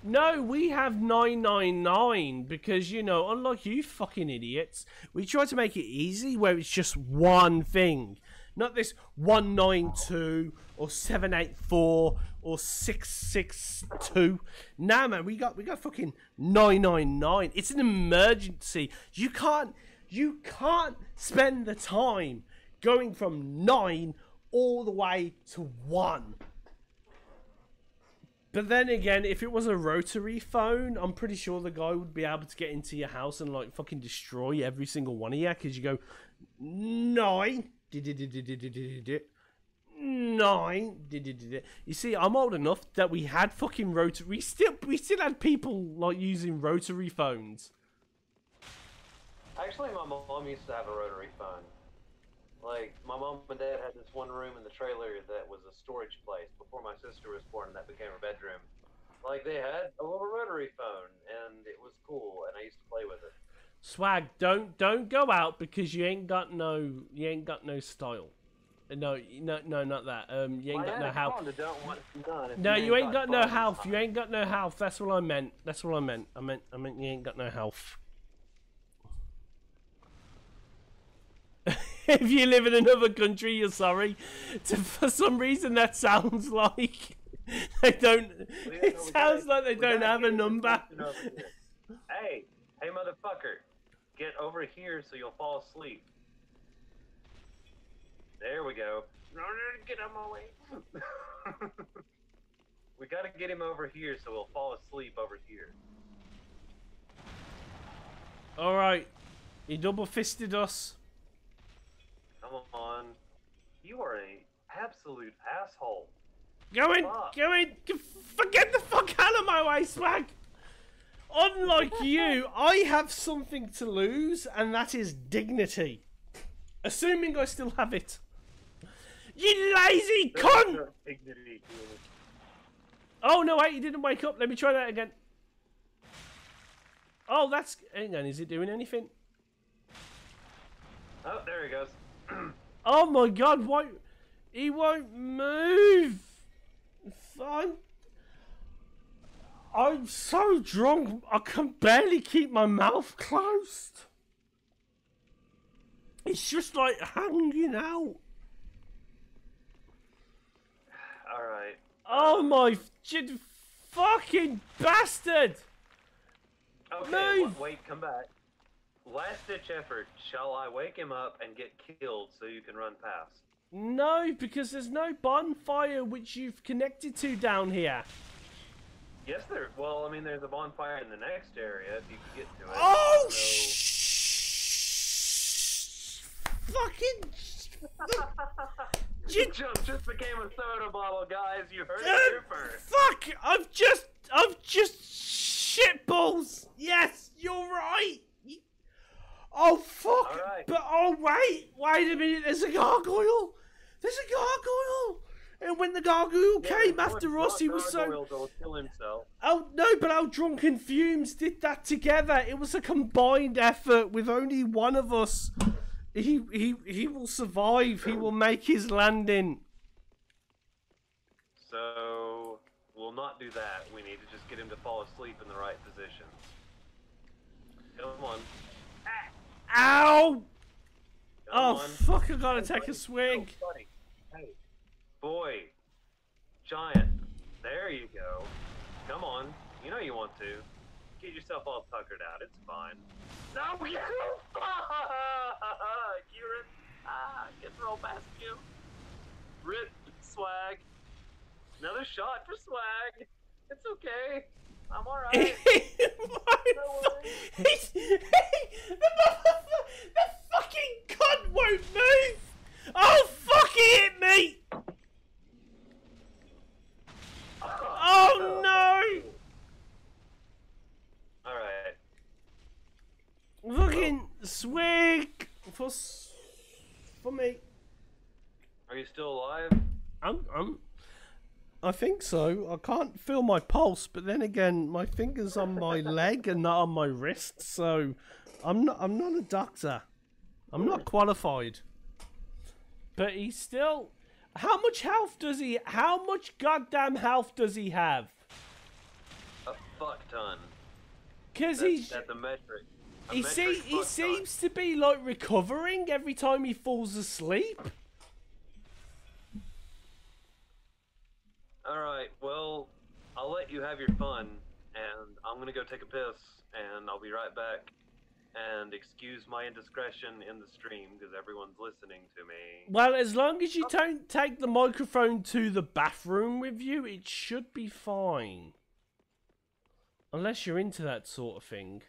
No, we have 999 because, you know, unlike you fucking idiots, we try to make it easy where it's just one thing. Not this 192 or 784 or 662. Nah, man, we got fucking 999. It's an emergency. You can't spend the time going from 9 all the way to 1. But then again, if it was a rotary phone, I'm pretty sure the guy would be able to get into your house and like fucking destroy every single one of you because you go 9. 9. You see, I'm old enough that we had fucking rotary. We still had people like using rotary phones. Actually, my mom used to have a rotary phone. Like, my mom and dad had this one room in the trailer that was a storage place before my sister was born, and that became her bedroom. Like, they had a little rotary phone, and it was cool, and I used to play with it. Swag, don't go out because you ain't got no style. No, not that. You ain't got no health. No, you ain't got no health. You ain't got no health. That's what I meant. That's what I meant. I meant you ain't got no health. If you live in another country, you're sorry. For some reason, that sounds like they don't. It sounds like they don't have a number. Hey, motherfucker, get over here so you'll fall asleep. There we go. No, get him away. We gotta get him over here so he'll fall asleep over here. All right, he double fisted us. Come on. You are a absolute asshole. Go in. Get the fuck out of my way, Swag. Unlike you, I have something to lose, and that is dignity. Assuming I still have it. You lazy cunt! Oh, no, wait, he didn't wake up. Let me try that again. Oh, that's... Hang on, is it doing anything? Oh, there he goes. Oh, my God, why... He won't move. I'm so drunk, I can barely keep my mouth closed. It's just like hanging out. Alright. Oh my fucking bastard! Okay, Move! wait, come back. Last ditch effort. Shall I wake him up and get killed so you can run past? No, because there's no bonfire which you've connected to down here. Yes, there. Well, I mean, there's a bonfire in the next area if you can get to it. Oh, So- fucking... You just became a soda bottle, guys. You heard it here first. Fuck! I've just shitballs. Yes, you're right. Oh fuck! All right. But oh wait a minute. There's a gargoyle. There's a gargoyle. And when the gargoyle came after us, he was so. Go kill himself. Oh no! But our drunken fumes did that together. It was a combined effort with only one of us. He will survive. He will make his landing. So we'll not do that. We need to just get him to fall asleep in the right position. Come on. Ow! Come Oh on. fuck! I gotta take buddy. a swig. Oh, buddy. Hey, boy, giant. There you go. Come on. You know you want to. Get yourself all tuckered out. It's fine. No, you! Kieran! Get roll past you. Rip, swag. Another shot for swag. It's okay. I'm alright. The fucking cunt won't move! Oh, fuck, he hit me! Oh, no! Alright. Fucking swig for me. Are you still alive? I think so. I can't feel my pulse, but then again, my finger's on my leg and not on my wrist, so I'm not a doctor. I'm not qualified. But he's still. How much health does he? How much goddamn health does he have? A fuck ton. Cause he's. That's a metric. He seems to be like recovering every time he falls asleep. Alright, well, I'll let you have your fun, and I'm gonna go take a piss, and I'll be right back. And excuse my indiscretion in the stream, because everyone's listening to me. Well, as long as you don't take the microphone to the bathroom with you, it should be fine. Unless you're into that sort of thing.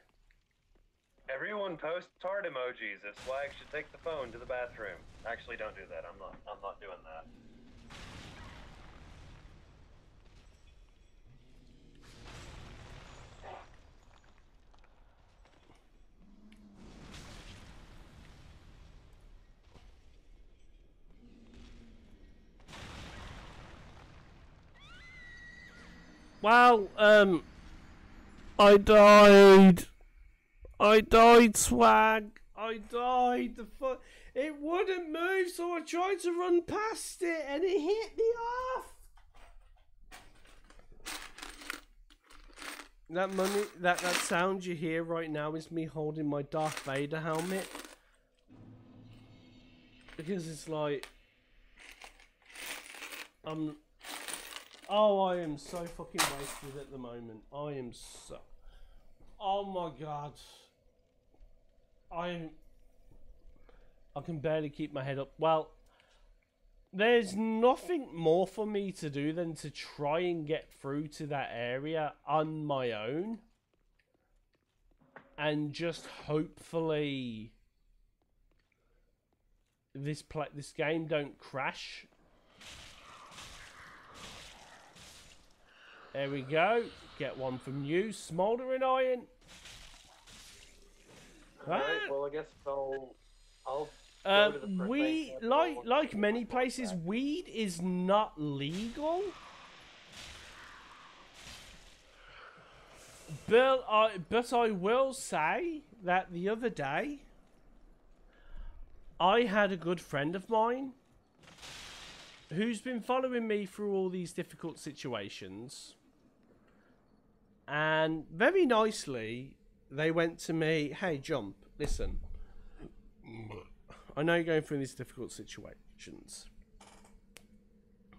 Everyone post heart emojis if Swag should take the phone to the bathroom. Actually, don't do that. I'm not doing that. Well, I died. I died, Swag. I died. It wouldn't move, so I tried to run past it, and it hit me off. That sound you hear right now is me holding my Darth Vader helmet, because it's like Oh, I am so fucking wasted at the moment. I am so. Oh my god. I can barely keep my head up. Well, there's nothing more for me to do than to try and get through to that area on my own. And just hopefully this game don't crash. There we go. Get one from you, Smouldering Iron. Alright, well, I guess I'll go to the we like many places, weed is not legal. But I will say that the other day I had a good friend of mine who's been following me through all these difficult situations. And very nicely, they went to me, hey, Jump, listen. I know you're going through these difficult situations.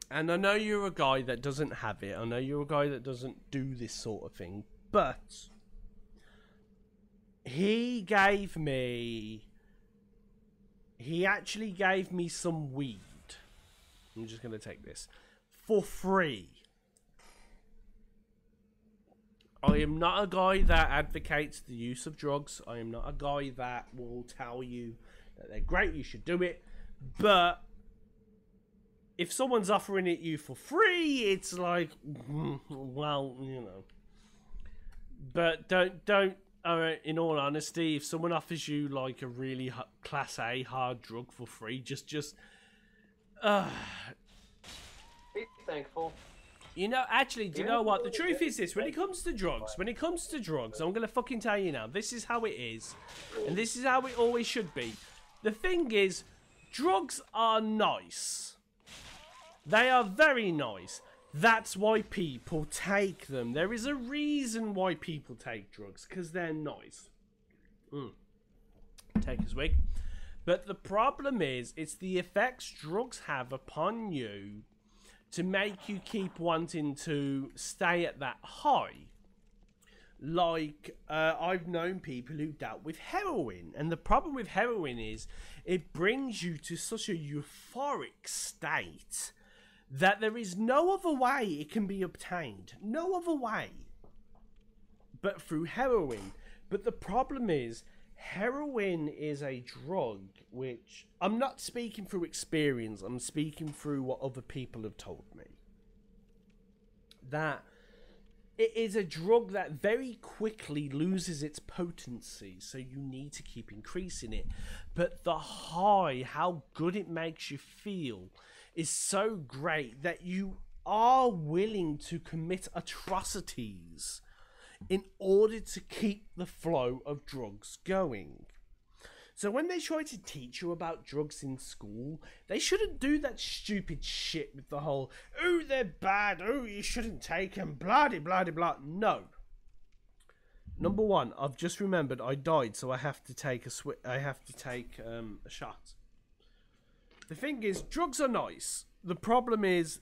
And I know you're a guy that doesn't have it. I know you're a guy that doesn't do this sort of thing. But he actually gave me some weed. I'm just going to take this. For free. I am not a guy that advocates the use of drugs. I am not a guy that will tell you that they're great, you should do it. But if someone's offering it you for free, it's like, well, you know. But don't. In all honesty, if someone offers you like a really class A hard drug for free, just be thankful. You know, actually, do you know what? The truth is this, when it comes to drugs, I'm going to fucking tell you now, this is how it is. And this is how it always should be. The thing is, drugs are nice. They are very nice. That's why people take them. There is a reason why people take drugs, because they're nice. Take a swig. But the problem is, it's the effects drugs have upon you to make you keep wanting to stay at that high. Like, I've known people who dealt with heroin, and the problem with heroin is it brings you to such a euphoric state that there is no other way it can be obtained. No other way but through heroin. But the problem is, heroin is a drug which, I'm not speaking through experience, I'm speaking through what other people have told me. That it is a drug that very quickly loses its potency, so you need to keep increasing it. But the high, how good it makes you feel, is so great that you are willing to commit atrocities in order to keep the flow of drugs going. So when they try to teach you about drugs in school, they shouldn't do that stupid shit with the whole, oh, they're bad, oh, you shouldn't take them, blah, blah, blah. No. Number one, I've just remembered I died, so I have to take a shot. The thing is, drugs are nice. The problem is,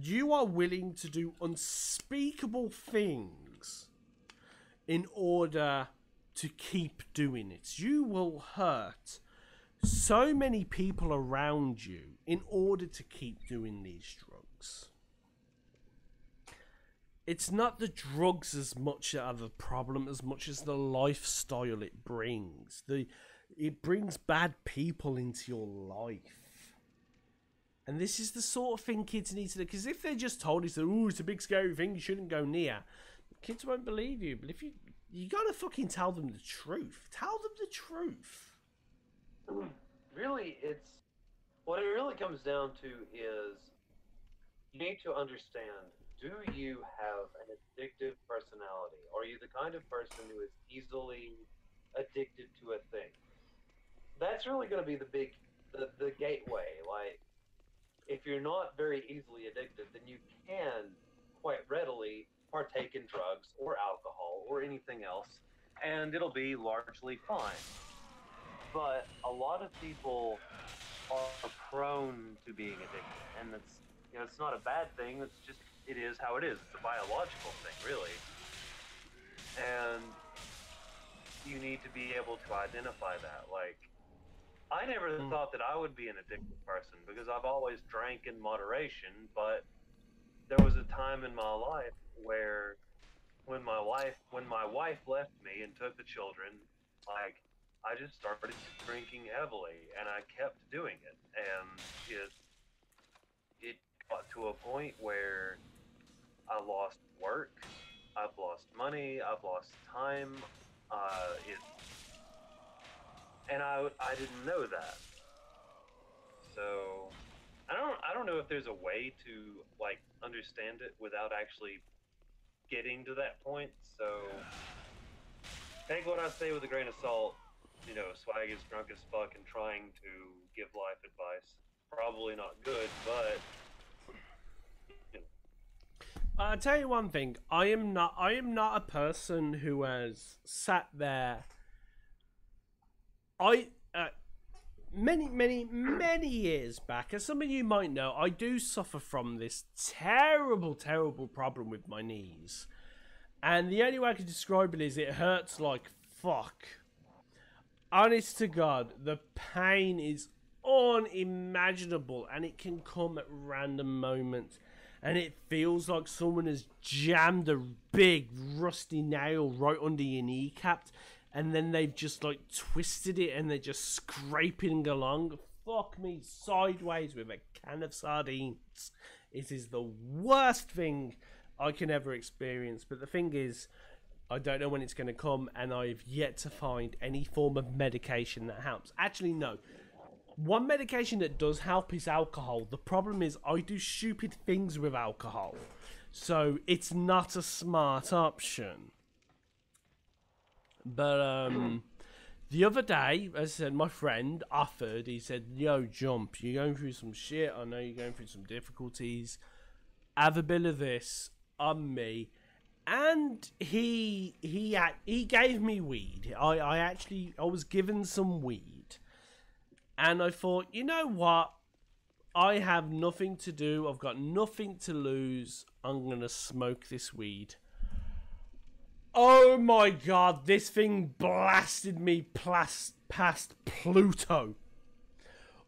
you are willing to do unspeakable things in order to keep doing it. You will hurt so many people around you in order to keep doing these drugs. It's not the drugs as much that are the problem as much as the lifestyle it brings. It brings bad people into your life. And this is the sort of thing kids need to do. Because if they're just told it's a big scary thing you shouldn't go near, kids won't believe you. But if you gotta fucking tell them the truth. Tell them the truth. Really, what it really comes down to is you need to understand, do you have an addictive personality? Are you the kind of person who is easily addicted to a thing? That's really going to be the gateway. Like, if you're not very easily addicted, then you can quite readily partake in drugs or alcohol or anything else, and it'll be largely fine. But a lot of people are prone to being addicted, and it's not a bad thing. It's just, it is how it is. It's a biological thing, really. And you need to be able to identify that. Like, I never thought that I would be an addicted person because I've always drank in moderation, but there was a time in my life where when my wife left me and took the children, like, I just started drinking heavily, and I kept doing it, and it got to a point where I lost work, I've lost money, I've lost time, and I didn't know that. So I don't know if there's a way to, like, understand it without actually getting to that point. So take what I say with a grain of salt. You know, Swag is drunk as fuck and trying to give life advice. Probably not good, but you know. I'll tell you one thing. I am not a person who has sat there. Many years back, as some of you might know, I do suffer from this terrible problem with my knees. And the only way I can describe it is it hurts like fuck. Honest to God, the pain is unimaginable, and it can come at random moments. And it feels like someone has jammed a big rusty nail right under your kneecap, and then they've just like twisted it and they're just scraping along. Fuck me sideways with a can of sardines. It is the worst thing I can ever experience. But the thing is, I don't know when it's going to come, and I've yet to find any form of medication that helps. Actually, no. One medication that does help is alcohol. The problem is I do stupid things with alcohol, so it's not a smart option. But the other day, as I said, my friend offered. He said, "Yo, Jump, you're going through some shit. I know you're going through some difficulties. Have a bit of this on me." And he gave me weed. I was given some weed, and I thought, you know what? I have nothing to do. I've got nothing to lose. I'm gonna smoke this weed. Oh my god, this thing blasted me past Pluto.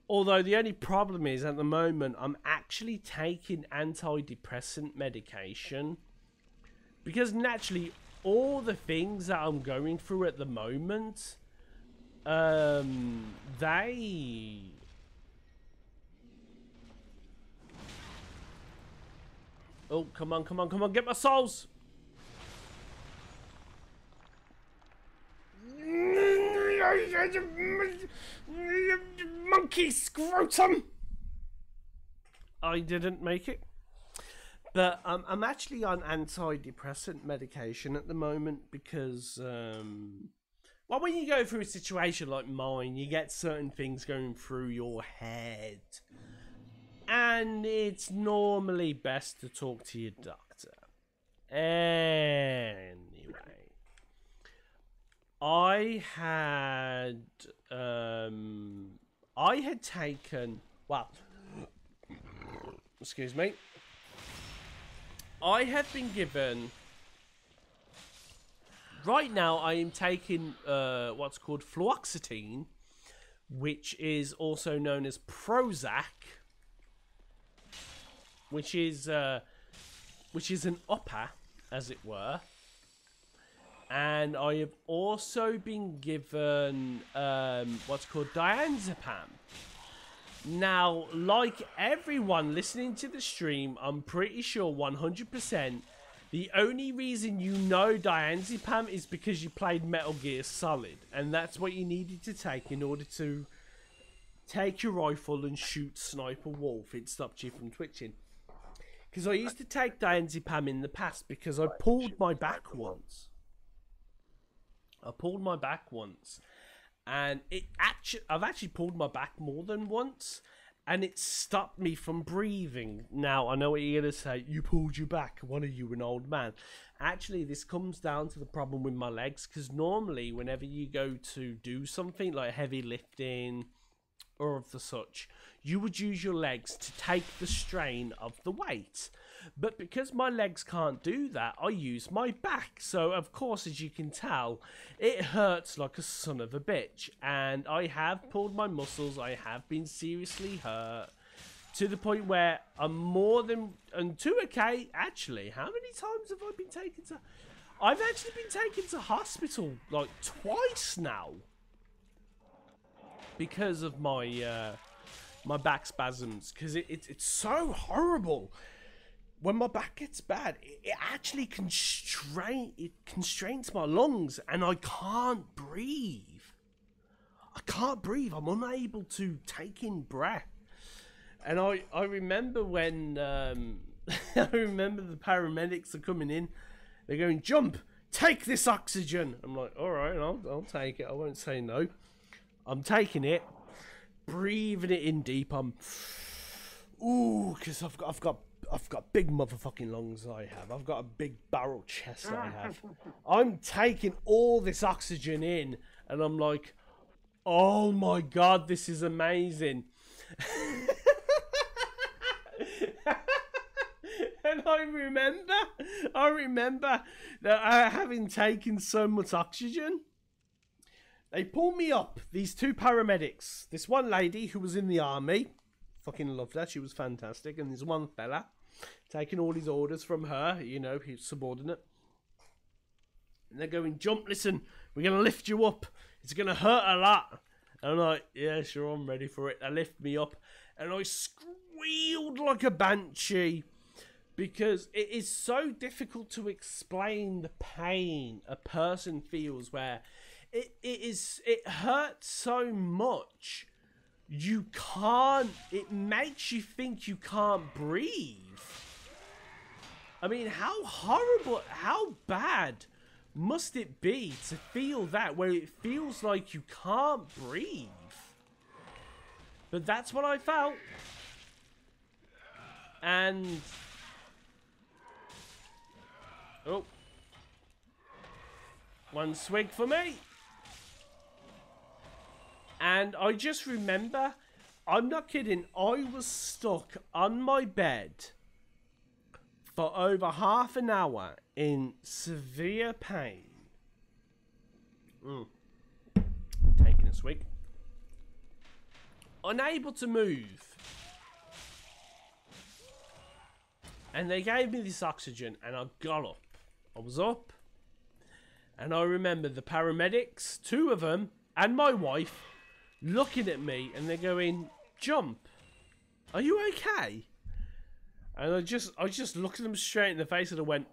Although the only problem is, at the moment, I'm actually taking antidepressant medication. Because naturally, all the things that I'm going through at the moment, they... Oh, come on, come on, come on, get my souls! Monkey scrotum! I didn't make it. But I'm actually on antidepressant medication at the moment because, well, when you go through a situation like mine, you get certain things going through your head. And it's normally best to talk to your doctor. Anyway. I had taken, well, excuse me. I have been given, right now I am taking what's called fluoxetine, which is also known as Prozac, which is an upper, as it were. And I have also been given what's called diazepam. Now, like everyone listening to the stream, I'm pretty sure 100% the only reason you know diazepam is because you played Metal Gear Solid. And that's what you needed to take in order to take your rifle and shoot Sniper Wolf. It stopped you from twitching. Because I used to take diazepam in the past because I pulled my back once. And I've actually pulled my back more than once, and it stopped me from breathing. Now, I know what you're going to say. You pulled your back. What are you, an old man? Actually, this comes down to the problem with my legs, because normally, whenever you go to do something like heavy lifting or of the such, you would use your legs to take the strain of the weight. But because my legs can't do that, I use my back. So, of course, as you can tell, it hurts like a son of a bitch. And I have pulled my muscles. I have been seriously hurt. To the point where I'm more than... And to a K, actually, how many times have I been taken to... I've actually been taken to hospital, like, twice now. Because of my... my back spasms, because it's so horrible. When my back gets bad, it actually constrains my lungs, and I can't breathe. I'm unable to take in breath. And I remember when I remember the paramedics are coming in. They're going, "Jump, take this oxygen." I'm like, all right, I'll take it. I won't say no. I'm taking it. Breathing it in deep. Because I've got big motherfucking lungs. I've got a big barrel chest. I have. I'm taking all this oxygen in, and I'm like, oh my god, this is amazing. And I remember that having taken so much oxygen. They pulled me up, these two paramedics. This one lady who was in the army. Fucking loved her, she was fantastic. And this one fella, taking all his orders from her, you know, he's subordinate. And they're going, "Jump, listen, we're going to lift you up. It's going to hurt a lot." And I'm like, yeah, sure, I'm ready for it. They lift me up. And I squealed like a banshee. Because it is so difficult to explain the pain a person feels where... It hurts so much you can't, it makes you think you can't breathe. I mean, how horrible, how bad must it be to feel that, where it feels like you can't breathe? But that's what I felt. And oh, one swig for me. And I just remember, I'm not kidding, I was stuck on my bed for over half an hour in severe pain. Taking a swig. Unable to move. And they gave me this oxygen and I got up. I was up. And I remember the paramedics, 2 of them, and my wife, looking at me and they're going, "Jump. Are you okay?" And I just looked at them straight in the face and I went,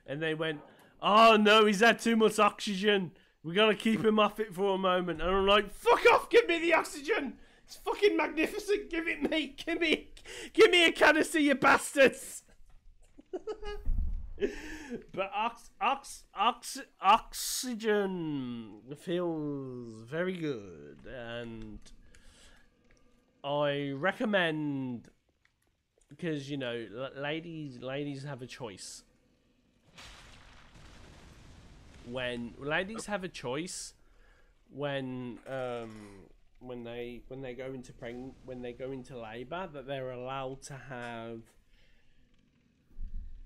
and they went, "Oh no, he's had too much oxygen. We gotta keep him off it for a moment." And I'm like, "Fuck off, give me the oxygen. It's fucking magnificent. Give it me. Give me a canister, you bastards." But oxygen feels very good, and I recommend, because you know, ladies have a choice. When ladies have a choice, when they go into labor, that they're allowed to have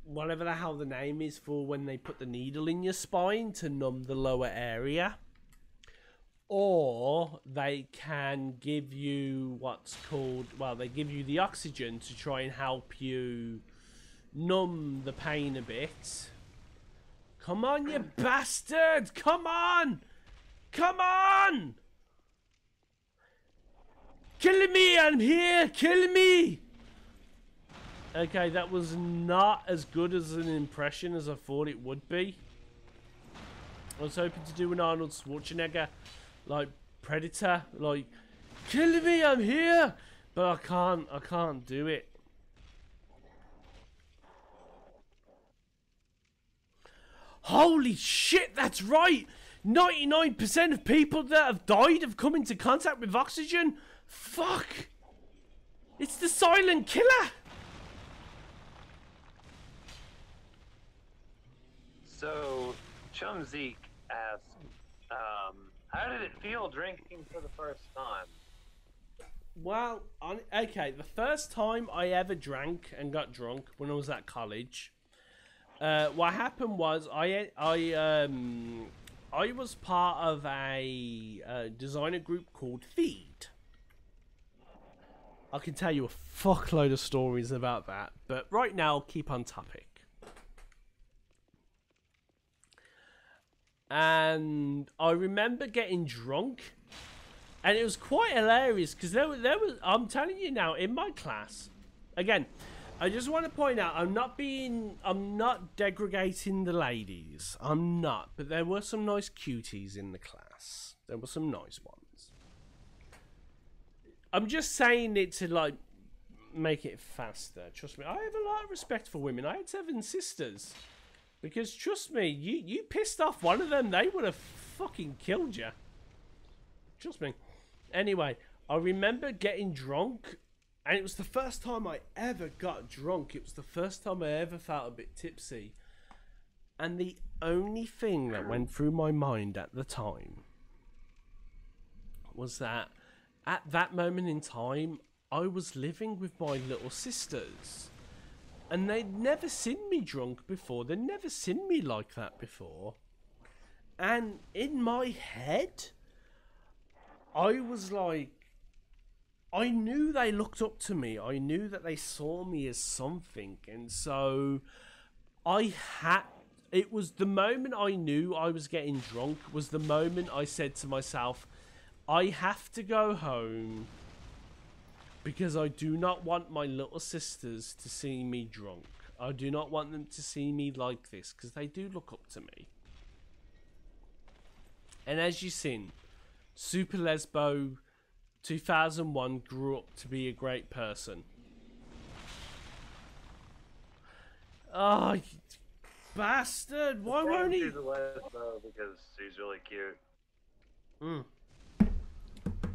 whatever the hell the name is for when they put the needle in your spine to numb the lower area, or they can give you what's called, well, they give you the oxygen to try and help you numb the pain a bit. Come on, you bastard! Come on! Come on! Killing me! I'm here! Killing me! Okay, that was not as good as an impression as I thought it would be. I was hoping to do an Arnold Schwarzenegger, like, Predator, like, "Killing me, I'm here!" But I can't do it. Holy shit, that's right! 99% of people that have died have come into contact with oxygen? Fuck! It's the silent killer! So, Chum Zeke asked, how did it feel drinking for the first time? Well, okay, the first time I ever drank and got drunk when I was at college, what happened was I was part of a designer group called Feed. I can tell you a fuckload of stories about that, but right now, I'll keep on topic. And I remember getting drunk, and it was quite hilarious because there was. I'm telling you now, in my class, again, I just want to point out, I'm not degrading the ladies. I'm not, but there were some nice cuties in the class. There were some nice ones. I'm just saying it to like make it faster. Trust me, I have a lot of respect for women. I had 7 sisters. Because, trust me, you pissed off one of them, they would have fucking killed you. Trust me. Anyway, I remember getting drunk, and it was the first time I ever got drunk. It was the first time I ever felt a bit tipsy. And the only thing that went through my mind at the time was that at that moment in time, I was living with my little sisters. And they'd never seen me drunk before. They'd never seen me like that before. And in my head, I was like, I knew they looked up to me. I knew that they saw me as something. And so it was the moment I knew I was getting drunk, was the moment I said to myself, I have to go home. Because I do not want my little sisters to see me drunk. I do not want them to see me like this, because they do look up to me. And as you've seen, Super Lesbo 2001 grew up to be a great person. Oh, you bastard! Why won't he? She's a lesbo because she's really cute.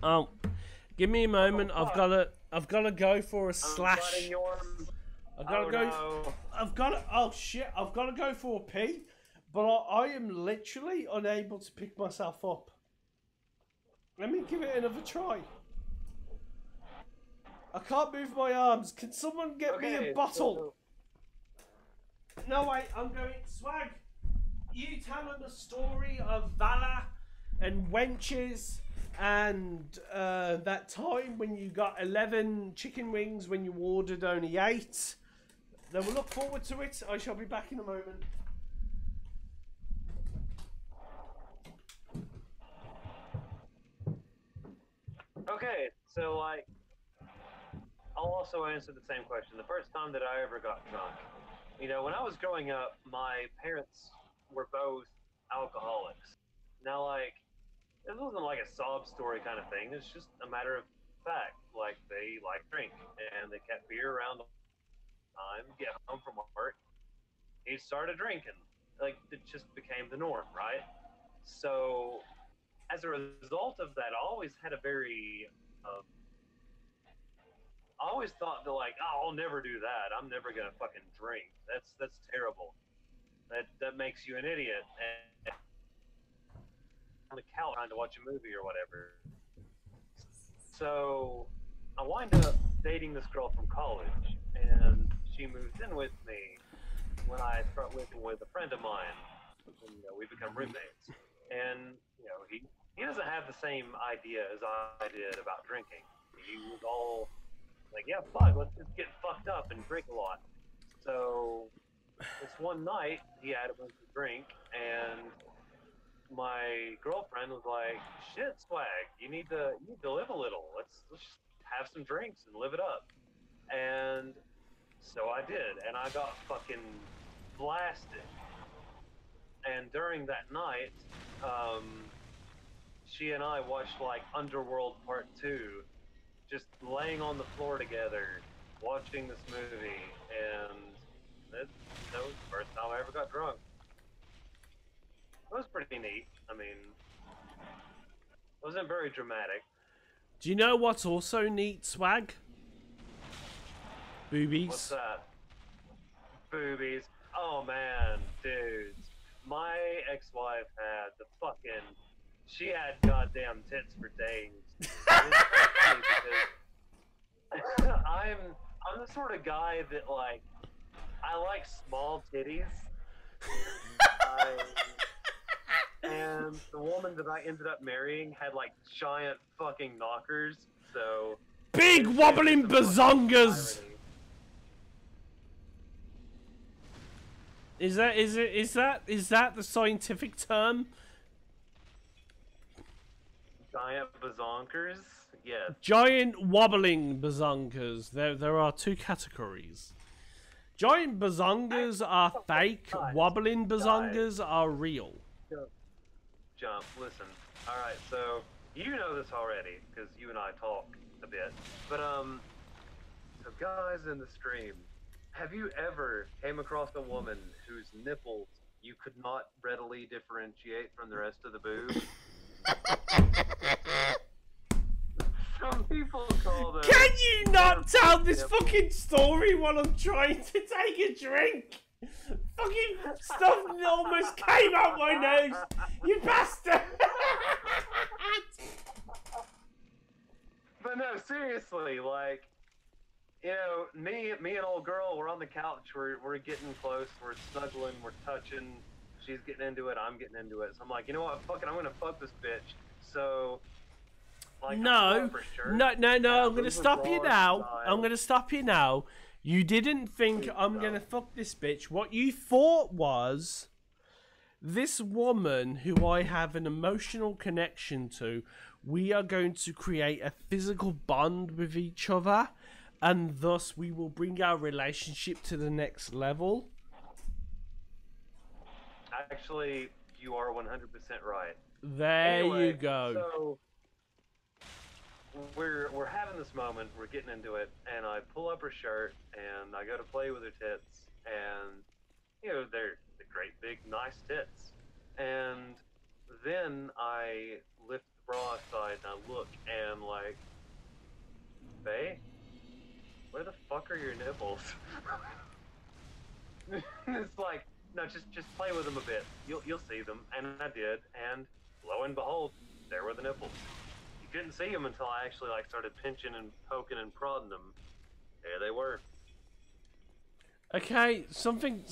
Oh. Give me a moment. I've got to go for a slash. I've got to go. No. Oh shit! I've got to go for a pee, but I am literally unable to pick myself up. Let me give it another try. I can't move my arms. Can someone get me a bottle? No, wait, I'm going. Swag, you tell them the story of Valor and wenches and that time when you got 11 chicken wings when you ordered only 8. Then we'll look forward to it. I shall be back in a moment. Okay, so like, I'll also answer the same question. The first time that I ever got drunk, you know, when I was growing up, my parents were both alcoholics. Now, like, it wasn't like a sob story kind of thing. It's just a matter of fact. Like, they like drink, and they kept beer around all the time. Get home from work, he started drinking. Like, it just became the norm, right? So, as a result of that, I always had a very I always thought that like, oh, I'll never do that. I'm never gonna fucking drink. That's terrible. That makes you an idiot. And on the couch trying to watch a movie or whatever. So I wind up dating this girl from college, and she moves in with me when I start living with a friend of mine. And, you know, we become roommates. And you know, he doesn't have the same idea as I did about drinking. He was all like, yeah, fuck, let's just get fucked up and drink a lot. So this one night, he had a bunch to drink, and my girlfriend was like, shit, Swag, you need to live a little. Let's just have some drinks and live it up. And so I did, and I got fucking blasted. And during that night, she and I watched like Underworld Part 2, just laying on the floor together, watching this movie, and that was the first time I ever got drunk. It was pretty neat. I mean, it wasn't very dramatic. Do you know what's also neat, Swag? Boobies. What's that? Boobies. Oh man, dudes. My ex-wife had the fucking... She had goddamn tits for days. Because I'm the sort of guy that like, I like small titties. And the woman that I ended up marrying had like giant fucking knockers, so big wobbling bazongas. Is that the scientific term? Giant bazonkers? Yes. Giant wobbling bazongas. There are 2 categories. Giant bazongas are fake. Wobbling bazongas are real. Jump. Listen. All right. So you know this already because you and I talk a bit. But so guys in the stream, have you ever came across a woman whose nipples you could not readily differentiate from the rest of the boob? Some people call them... Can you not tell this fucking story while I'm trying to take a drink? Fucking stuff almost came out my nose. You bastard! But no, seriously, like, you know, me and old girl, we're on the couch, we're getting close, we're snuggling, we're touching. She's getting into it, I'm getting into it. So I'm like, you know what, fuck it, I'm gonna fuck this bitch. So, like, no, I'm gonna stop you now. I'm gonna stop you now. You didn't think I'm gonna fuck this bitch. What you thought was, this woman who I have an emotional connection to, we are going to create a physical bond with each other, and thus we will bring our relationship to the next level. Actually, you are 100% right. There anyway, you go. So we're having this moment, we're getting into it, and I pull up her shirt and I go to play with her tits, and you know, they're great big nice tits. And then I lift the bra aside and I look and like, bae, where the fuck are your nipples? It's like, no, just play with them a bit. You'll see them, and I did, and lo and behold, there were the nipples. You couldn't see them until I actually like started pinching and poking and prodding them. There they were. Okay, something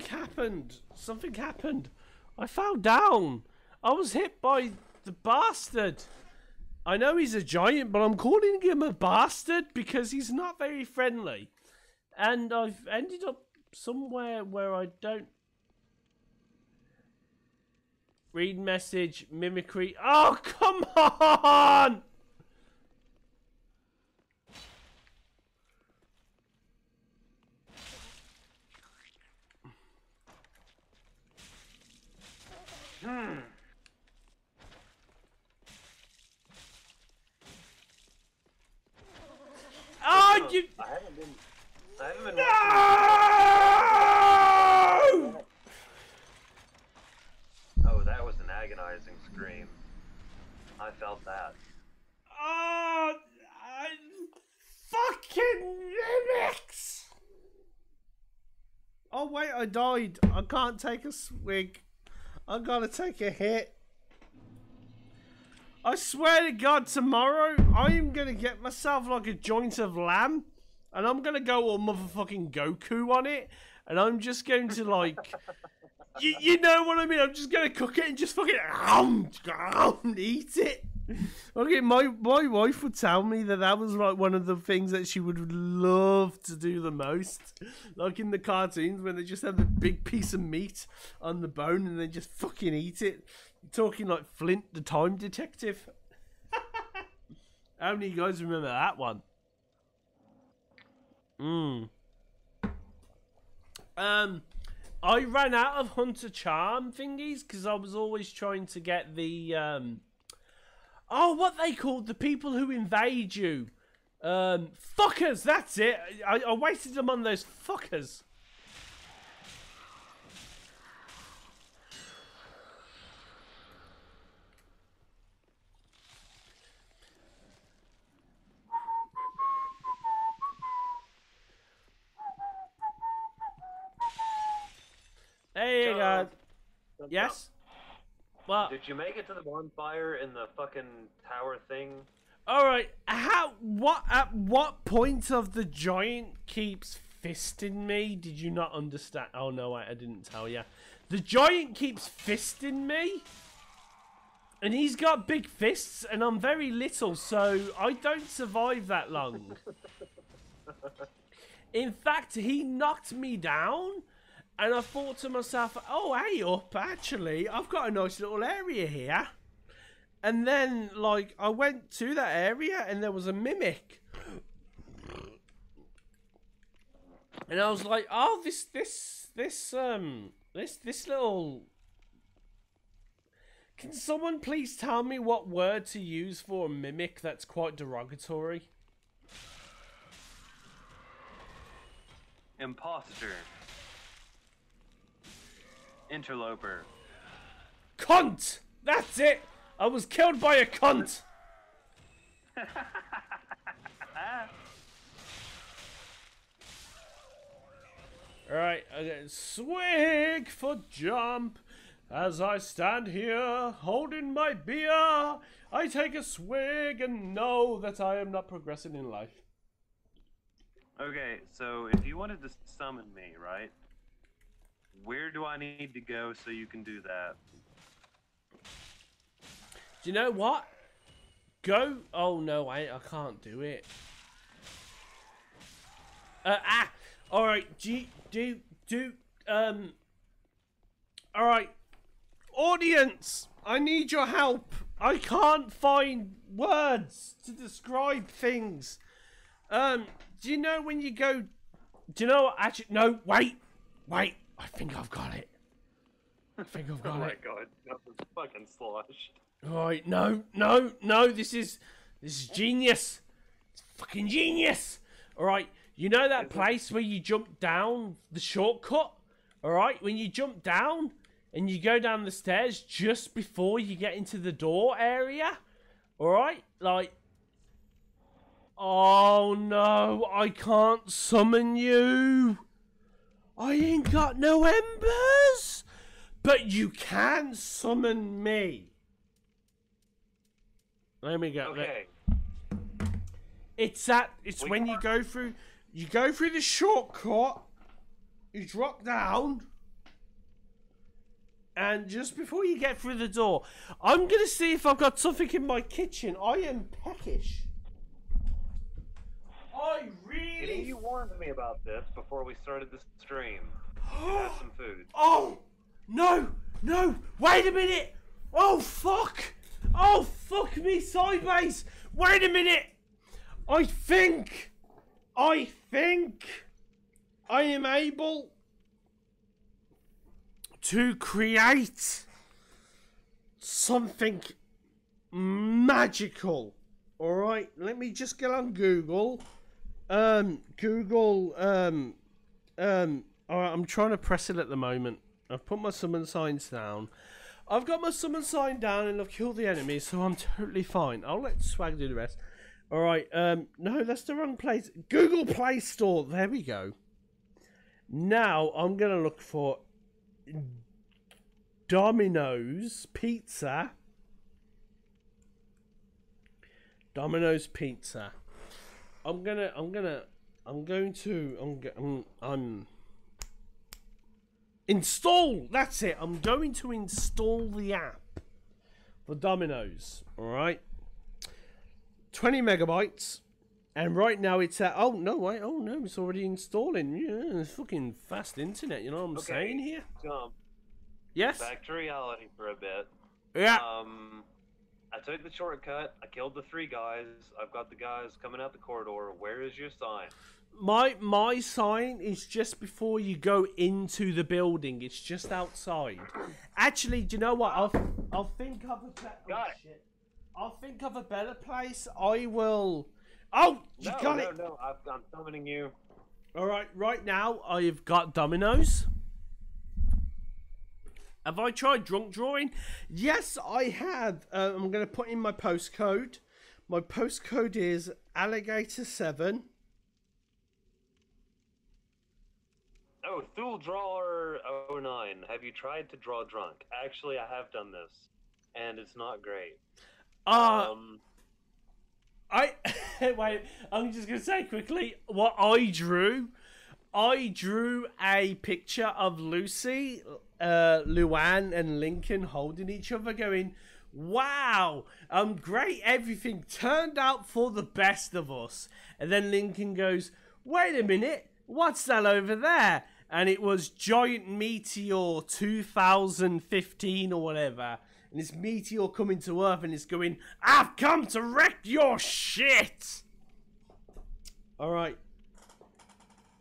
happened. Something happened. I fell down. I was hit by the bastard. I know he's a giant, but I'm calling him a bastard because he's not very friendly. And I've ended up somewhere where I don't... Read message, mimicry. Oh, come on! Oh, you... I haven't been No! Oh, that was an agonizing scream. I felt that. Oh, fucking mimics! Oh wait, I died. I can't take a swig. I gotta take a hit. I swear to God, tomorrow I am gonna get myself like a joint of lamb, and I'm gonna go all motherfucking Goku on it, and I'm just going to like, you know what I mean? I'm just gonna cook it and just fucking eat it. Okay, my wife would tell me that was like one of the things that she would love to do the most, like in the cartoons when they just have the big piece of meat on the bone and they just fucking eat it. Talking like Flint the Time Detective. How many of you guys remember that one? I ran out of Hunter Charm thingies because I was always trying to get the oh, what they called the people who invade you. Fuckers, that's it. I wasted them on those fuckers. There you go. Yes? What? Did you make it to the bonfire in the fucking tower thing? Alright, at what point of the giant keeps fisting me did you not understand? Oh no, I didn't tell you. The giant keeps fisting me, and he's got big fists, and I'm very little, so I don't survive that long. In fact, he knocked me down, and I thought to myself, oh, hey up, actually, I've got a nice little area here. And then, like, I went to that area, and there was a mimic. And I was like, oh, this little... Can someone please tell me what word to use for a mimic that's quite derogatory? Imposter. Interloper. Cunt! That's it! I was killed by a cunt! Alright, okay. Swig for jump. As I stand here, holding my beer, I take a swig and know that I am not progressing in life. Okay, so if you wanted to summon me, right? Where do I need to go so you can do that? Do you know what? Go. Oh no, I can't do it. All right. All right. Audience, I need your help. I can't find words to describe things. Do you know when you go? Do you know? Actually, no. Wait. I think I've got it. I think I've got it. Oh my god, that was fucking sloshed. Alright, no, this is genius. It's fucking genius. Alright, you know that place where you jump down the shortcut? Alright, when you jump down and you go down the stairs just before you get into the door area? Alright, like... Oh no, I can't summon you. I ain't got no embers. But you can summon me. Let me go. Okay. It's when you go through the shortcut, you drop down, and just before you get through the door, I'm gonna see if I've got something in my kitchen. I am peckish. I really. You warned me about this before we started the stream. Have some food. Oh no! Wait a minute! Oh fuck! Oh fuck me sideways! Wait a minute! I think I am able to create something magical. All right, let me just get on Google. All right, I'm trying to press it at the moment. I've put my summon signs down. I've got my summon sign down and I've killed the enemy, so I'm totally fine. I'll let Swag do the rest. Alright, no, that's the wrong place. Google Play Store, there we go. Now, I'm going to look for Domino's Pizza. Domino's Pizza. I'm install, that's it. I'm going to install the app for Domino's, alright? 20 megabytes, and right now it's at it's already installing. Yeah, it's fucking fast internet, you know what I'm saying here? Yes? Back to reality for a bit. Yeah. I took the shortcut, I killed the 3 guys, I've got the guys coming out the corridor. Where is your sign? My sign is just before you go into the building. It's just outside. Actually, do you know what? I'll think of a better. I'll think of a better place. I will. Oh, you got it. No, I'm summoning you. All right, right now I've got Domino's. Have I tried drunk drawing? Yes, I have. I'm going to put in my postcode. My postcode is Alligator7. Oh, Thule Drawer 09. Have you tried to draw drunk? Actually, I have done this, and it's not great. Wait, I'm just going to say quickly what I drew. I drew a picture of Lucy, Luann, and Lincoln holding each other going, wow, great, everything turned out for the best of us. And then Lincoln goes, wait a minute, what's that over there? And it was Giant Meteor 2015 or whatever. And this meteor coming to Earth and it's going, I've come to wreck your shit! Alright.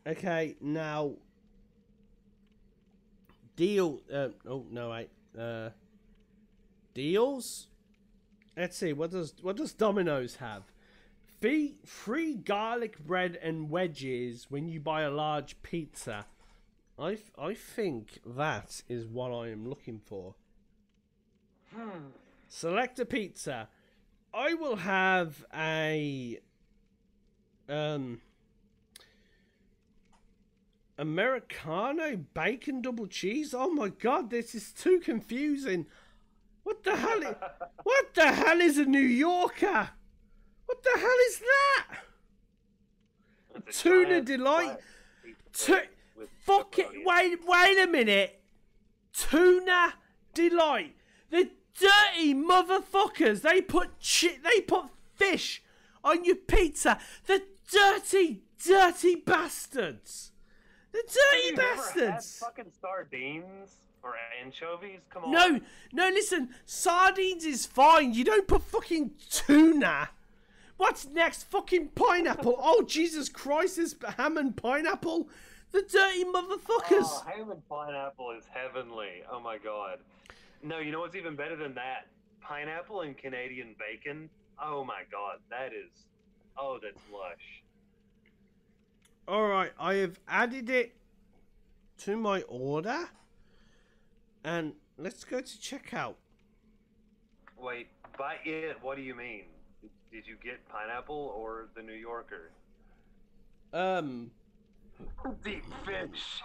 Okay, now... Deals? Let's see, what does Domino's have? Free garlic bread and wedges when you buy a large pizza. I think that is what I am looking for. Select a pizza. I will have a Americano bacon double cheese. Oh my god, this is too confusing. What the hell is a New Yorker? What the hell is that? Tuna delight. Fuck it. Wait a minute. Tuna delight. The dirty motherfuckers. They put fish on your pizza. The dirty bastards. The dirty bastards. Never had fucking sardines or anchovies? Come on. No, listen. Sardines is fine. You don't put fucking tuna. What's next? Fucking pineapple. Oh, Jesus Christ, this ham and pineapple. The dirty motherfuckers. Oh, ham and pineapple is heavenly. Oh my god. No, you know what's even better than that? Pineapple and Canadian bacon. Oh my god, that is... Oh, that's lush. Alright, I have added it to my order. And let's go to checkout. Wait, by it, what do you mean? Did you get pineapple or the New Yorker? Deep fish.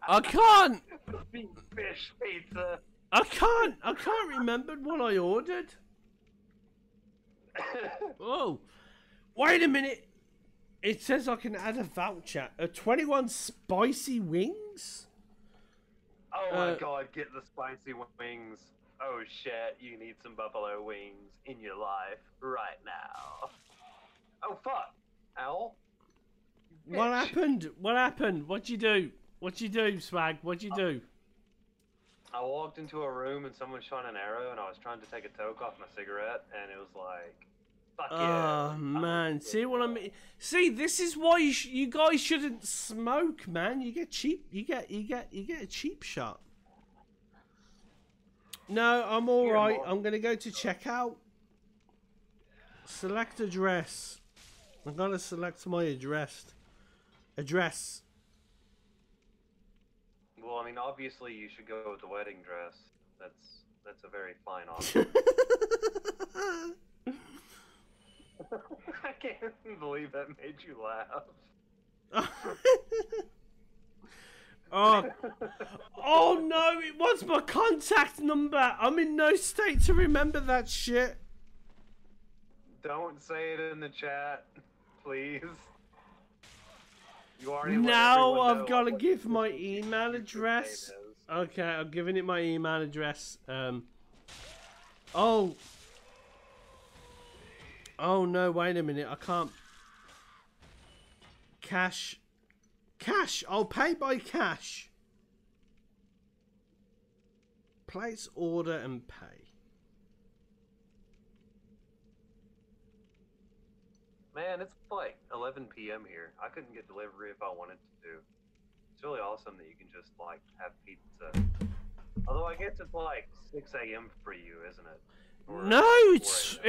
I can't. Deep fish pizza. I can't remember what I ordered. Oh, wait a minute. It says I can add a voucher. 21 spicy wings? Oh my god, get the spicy wings. Oh shit, you need some buffalo wings in your life right now. Oh fuck, Owl. What happened? What happened? What'd you do? What'd you do, Swag? What'd you do? I walked into a room and someone shot an arrow and I was trying to take a toke off my cigarette and it was like, fuck yeah. Oh man, see what I mean? See, this is why you guys shouldn't smoke, man. You get cheap. You get a cheap shot. No, I'm all right. I'm gonna go to checkout. Select address. I'm gonna select my address. Well, I mean, obviously you should go with the wedding dress. That's a very fine option. I can't believe that made you laugh. Oh no, it was my contact number. I'm in no state to remember that shit. Don't say it in the chat, please. You already now I've got to give my email address. Okay, I'm giving it my email address. Oh no, wait a minute. I can't. Cash. I'll pay by cash. Place order and pay. Man, it's like 11 p.m. here. I couldn't get delivery if I wanted to. It's really awesome that you can just like have pizza. Although I guess it's like 6 a.m. for you, isn't it? Or no, it's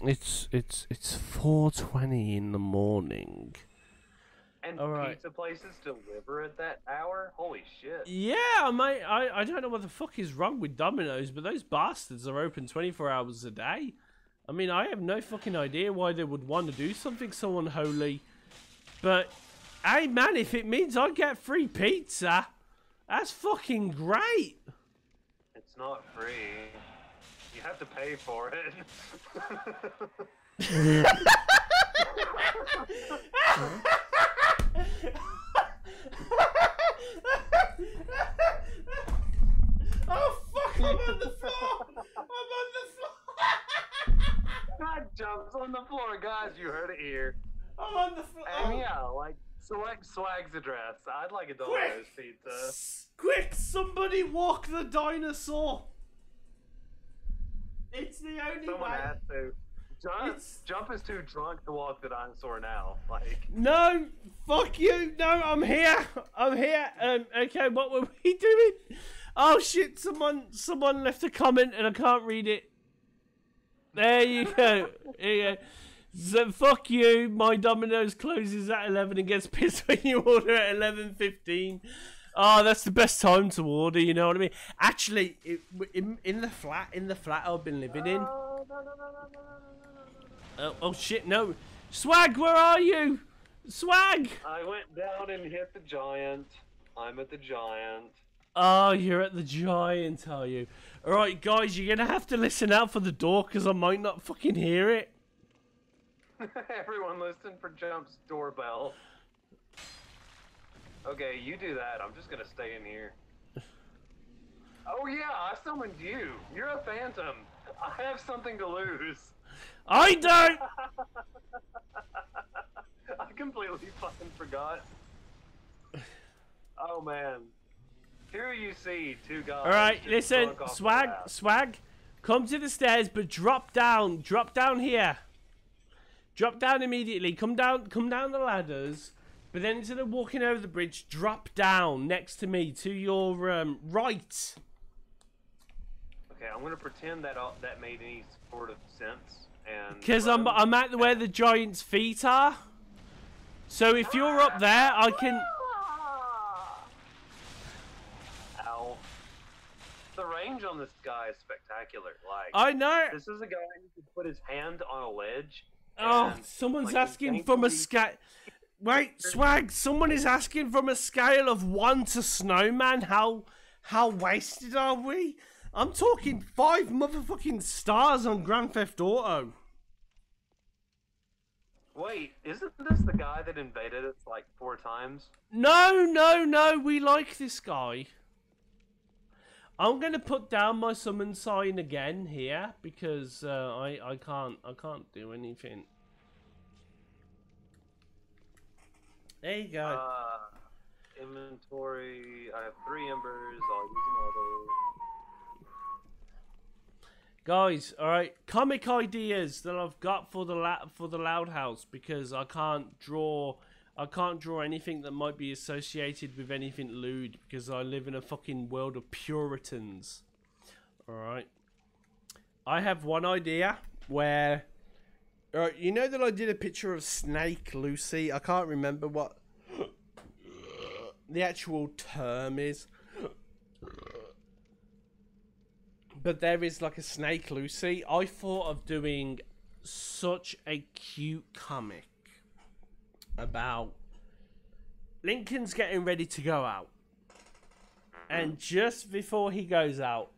4:20 in the morning. And right. Pizza places deliver at that hour? Holy shit. Yeah, mate. I don't know what the fuck is wrong with Domino's, but those bastards are open 24 hours a day. I mean, I have no fucking idea why they would want to do something so unholy. But, hey, man, if it means I get free pizza, that's fucking great. It's not free. You have to pay for it. Oh, fuck, I'm on the floor. I'm on the floor. God jumps on the floor, guys. You heard it here. I'm on the floor. And yeah, like, select Swag's address. I'd like a Domino's pizza. Quick, somebody walk the dinosaur. It's the only Someone way. has to. Jump is too drunk to walk the dinosaur now. Like. No, fuck you. No, I'm here. I'm here. Okay, what were we doing? Oh shit! Someone left a comment and I can't read it. There you go. There you go. So fuck you. My Domino's closes at 11 and gets pissed when you order at 11:15. Oh, that's the best time to order. You know what I mean? Actually, in the flat I've been living in. Oh shit! No, Swag, where are you? Swag. I went down and hit the giant. I'm at the giant. Oh, you're at the giant, are you? Alright, guys, you're gonna have to listen out for the door because I might not fucking hear it. Everyone listen for Jump's doorbell. Okay, you do that. I'm just gonna stay in here. Oh yeah, I summoned you. You're a phantom. I have something to lose. I don't! I completely fucking forgot. Oh man. Here you see two guys. Alright, listen, Swag, come to the stairs, but drop down here. Drop down immediately, come down the ladders, but then instead of walking over the bridge, drop down next to me, to your right. Okay, I'm gonna pretend that that made any sort of sense, and because I'm at where the giant's feet are. So if you're up there, I can. Ow! The range on this guy is spectacular. Like I know. This is a guy who can put his hand on a ledge. Oh, someone's asking from a scale. Wait, Swag. Someone is asking from a scale of 1 to Snowman. How wasted are we? I'm talking 5 motherfucking stars on Grand Theft Auto. Wait, isn't this the guy that invaded us like 4 times? No, we like this guy. I'm gonna put down my summon sign again here because I can't do anything. There you go. Inventory. I have 3 embers. I'll use another. Guys, all right, comic ideas that I've got for the Loud House because I can't draw anything that might be associated with anything lewd because I live in a fucking world of Puritans. All right, I have one idea where, you know that I did a picture of Snake Lucy. I can't remember what the actual term is. But there is like a Snake Lucy. I thought of doing such a cute comic about Lincoln's getting ready to go out. And just before he goes out,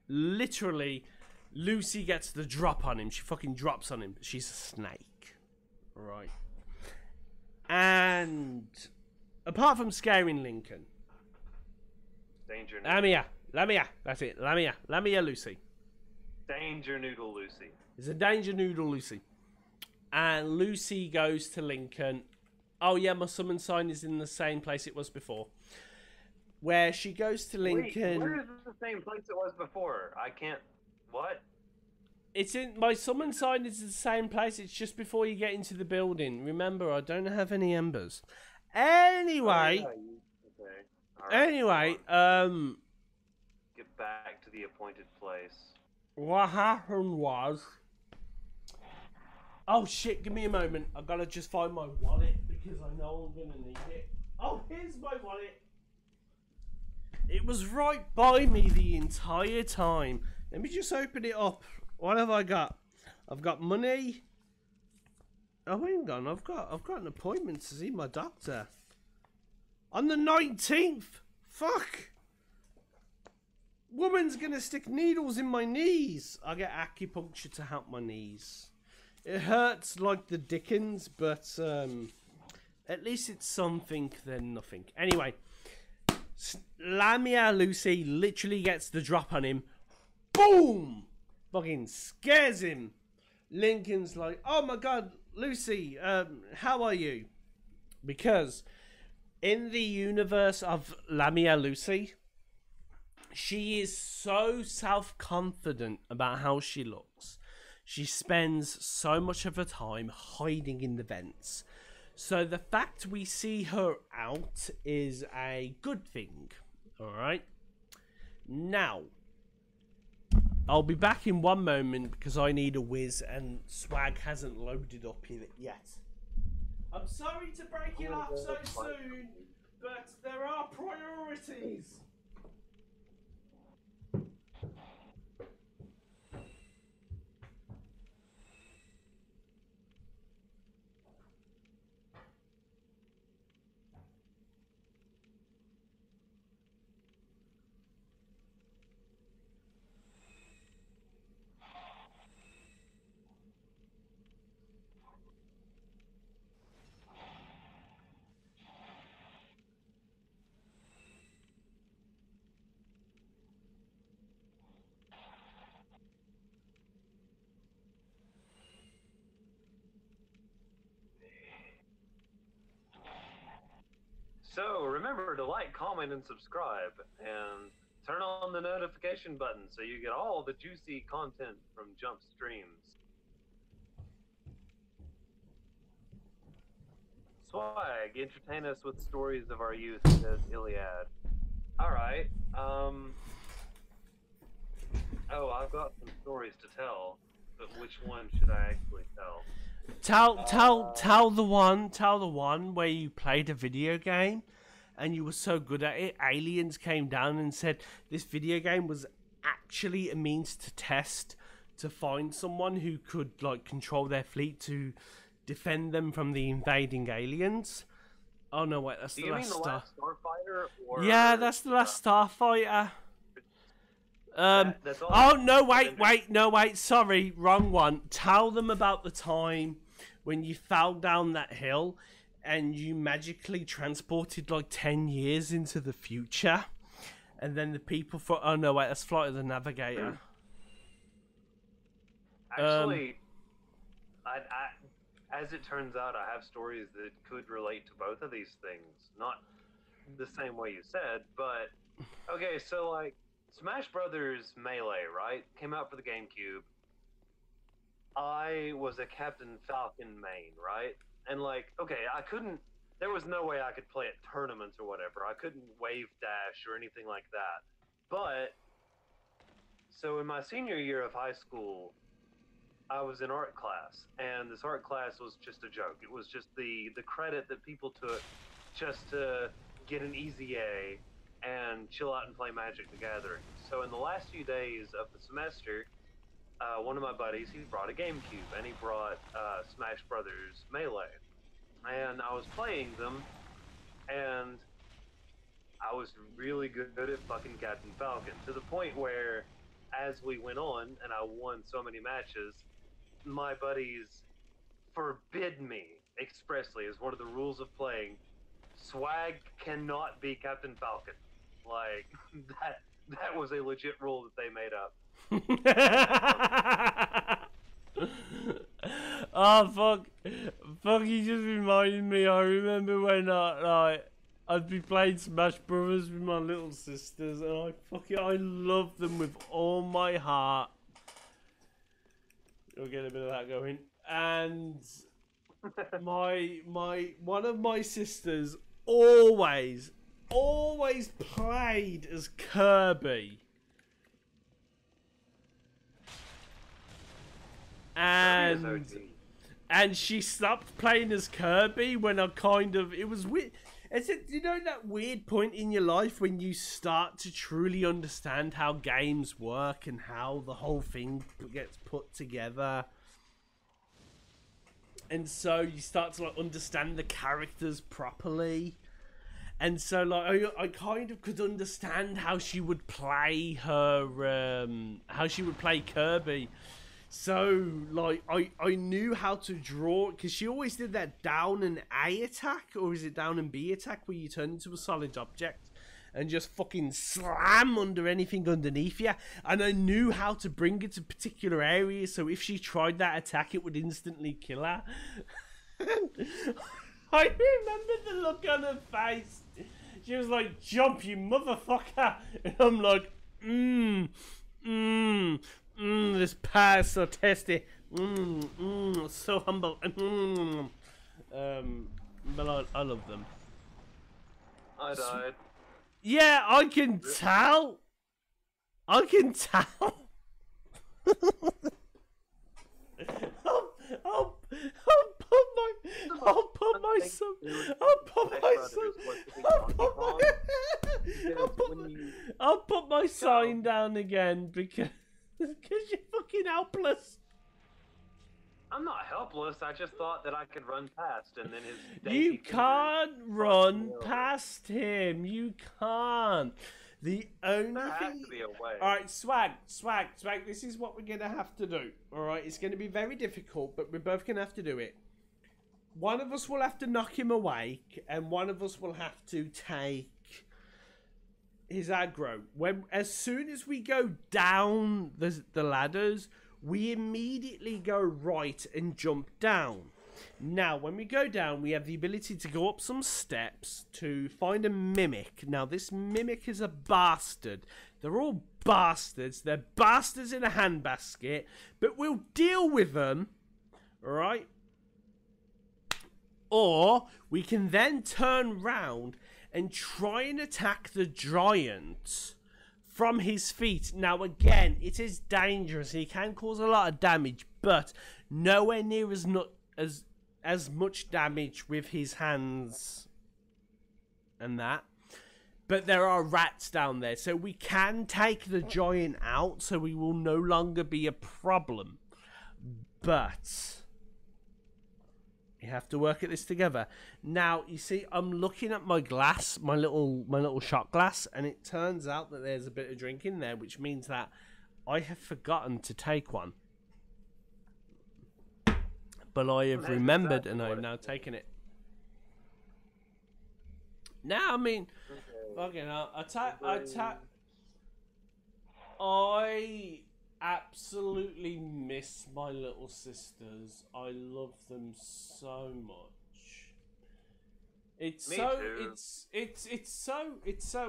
literally, Lucy gets the drop on him. She fucking drops on him. She's a snake. Right. And apart from scaring Lincoln. Danger Lamia. That's it. Lamia Lucy. Danger Noodle Lucy. It's a Danger Noodle Lucy. And Lucy goes to Lincoln. Oh yeah, my summon sign is in the same place it was before. Where she goes to Lincoln. Wait, where is the same place it was before? I can't. What? It's in my summon sign is the same place. It's just before you get into the building. Remember, I don't have any embers. Anyway. Oh, yeah, okay. All right, Anyway, get back to the appointed place. what happened was. Oh shit! Give me a moment. I gotta just find my wallet because I know I'm gonna need it. Oh, here's my wallet. It was right by me the entire time. Let me just open it up. What have I got? I've got money. Oh, hang on. I've got an appointment to see my doctor on the 19th. Fuck. Woman's gonna stick needles in my knees. I get acupuncture to help my knees. It hurts like the dickens, but at least it's something than nothing. Anyway, Lamia Lucy literally gets the drop on him. Boom! Fucking scares him. Lincoln's like, oh my god, Lucy, how are you? Because in the universe of Lamia Lucy, she is so self-confident about how she looks. She spends so much of her time hiding in the vents. So the fact we see her out is a good thing. Alright? Now, I'll be back in one moment because I need a whiz and Swag hasn't loaded up yet. I'm sorry to break it off so soon, but there are priorities. So remember to like, comment, and subscribe, and turn on the notification button so you get all the juicy content from Jump Streams. Swag, entertain us with stories of our youth, says Iliad. Alright, oh, I've got some stories to tell, but which one should I actually tell? Tell the one where you played a video game and you were so good at it, aliens came down and said this video game was actually a means to test to find someone who could like control their fleet to defend them from the invading aliens. Oh no, wait, that's the last Starfighter? Or yeah, that's the last Starfighter. That's all. Oh, no, wait, sorry, wrong one. Tell them about the time when you fell down that hill and you magically transported like 10 years into the future. And then the people thought, oh no, wait, that's Flight of the Navigator. Actually, as it turns out, I have stories that could relate to both of these things. Not the same way you said, but okay, so like Smash Brothers Melee, right? Came out for the GameCube. I was a Captain Falcon main, right? And like, okay, there was no way I could play at tournaments or whatever. I couldn't wave dash or anything like that. But, so in my senior year of high school, I was in art class, and this art class was just a joke. It was just the credit that people took just to get an easy A and chill out and play Magic the Gathering. So in the last few days of the semester, one of my buddies, he brought a GameCube, and he brought Smash Brothers Melee. And I was playing them, and I was really good at fucking Captain Falcon, to the point where, as we went on, and I won so many matches, my buddies forbid me expressly, as one of the rules of playing, Swag cannot be Captain Falcon. Like, that was a legit rule that they made up. Oh fuck, you just reminded me. I remember when I'd be playing Smash Brothers with my little sisters, and I love them with all my heart. We'll get a bit of that going. And one of my sisters always played as Kirby. And she stopped playing as Kirby when it was weird. Is it, you know, that weird point in your life when you start to truly understand how games work and how the whole thing gets put together? And so you start to like understand the characters properly. And so like I kind of could understand how she would play how she would play Kirby. So, like, I knew how to draw, because she always did that down and A attack, or is it down and B attack, where you turn into a solid object and just fucking slam under anything underneath you. And I knew how to bring it to particular areas, so if she tried that attack, it would instantly kill her. I remember the look on her face. She was like, jump, you motherfucker. And I'm like, this pie is so tasty. So humble. But I love them. I died. Yeah, I can tell. I'll put my sign down again because you're fucking helpless. I'm not helpless. I just thought that I could run past, and then his. You can't run past him. You can't. The only There has thing. to be a way. All right, swag. This is what we're gonna have to do. All right, it's gonna be very difficult, but we're both gonna have to do it. One of us will have to knock him awake, and one of us will have to take his aggro. As soon as we go down the ladders, we immediately go right and jump down. Now, when we go down, we have the ability to go up some steps to find a mimic. Now, this mimic is a bastard. They're all bastards. They're bastards in a handbasket, but we'll deal with them, all right? Or we can then turn round and try and attack the giant from his feet. Now, again, it is dangerous. He can cause a lot of damage, but nowhere near as much damage with his hands and that. But there are rats down there, so we can take the giant out, so we will no longer be a problem. But You have to work at this together. Now, you see, I'm looking at my glass, my little shot glass, and it turns out that there's a bit of drink in there, which means that I have forgotten to take one. But I have remembered, and I've now taken it. Now, I mean, fucking hell, I absolutely miss my little sisters. I love them so much. It's so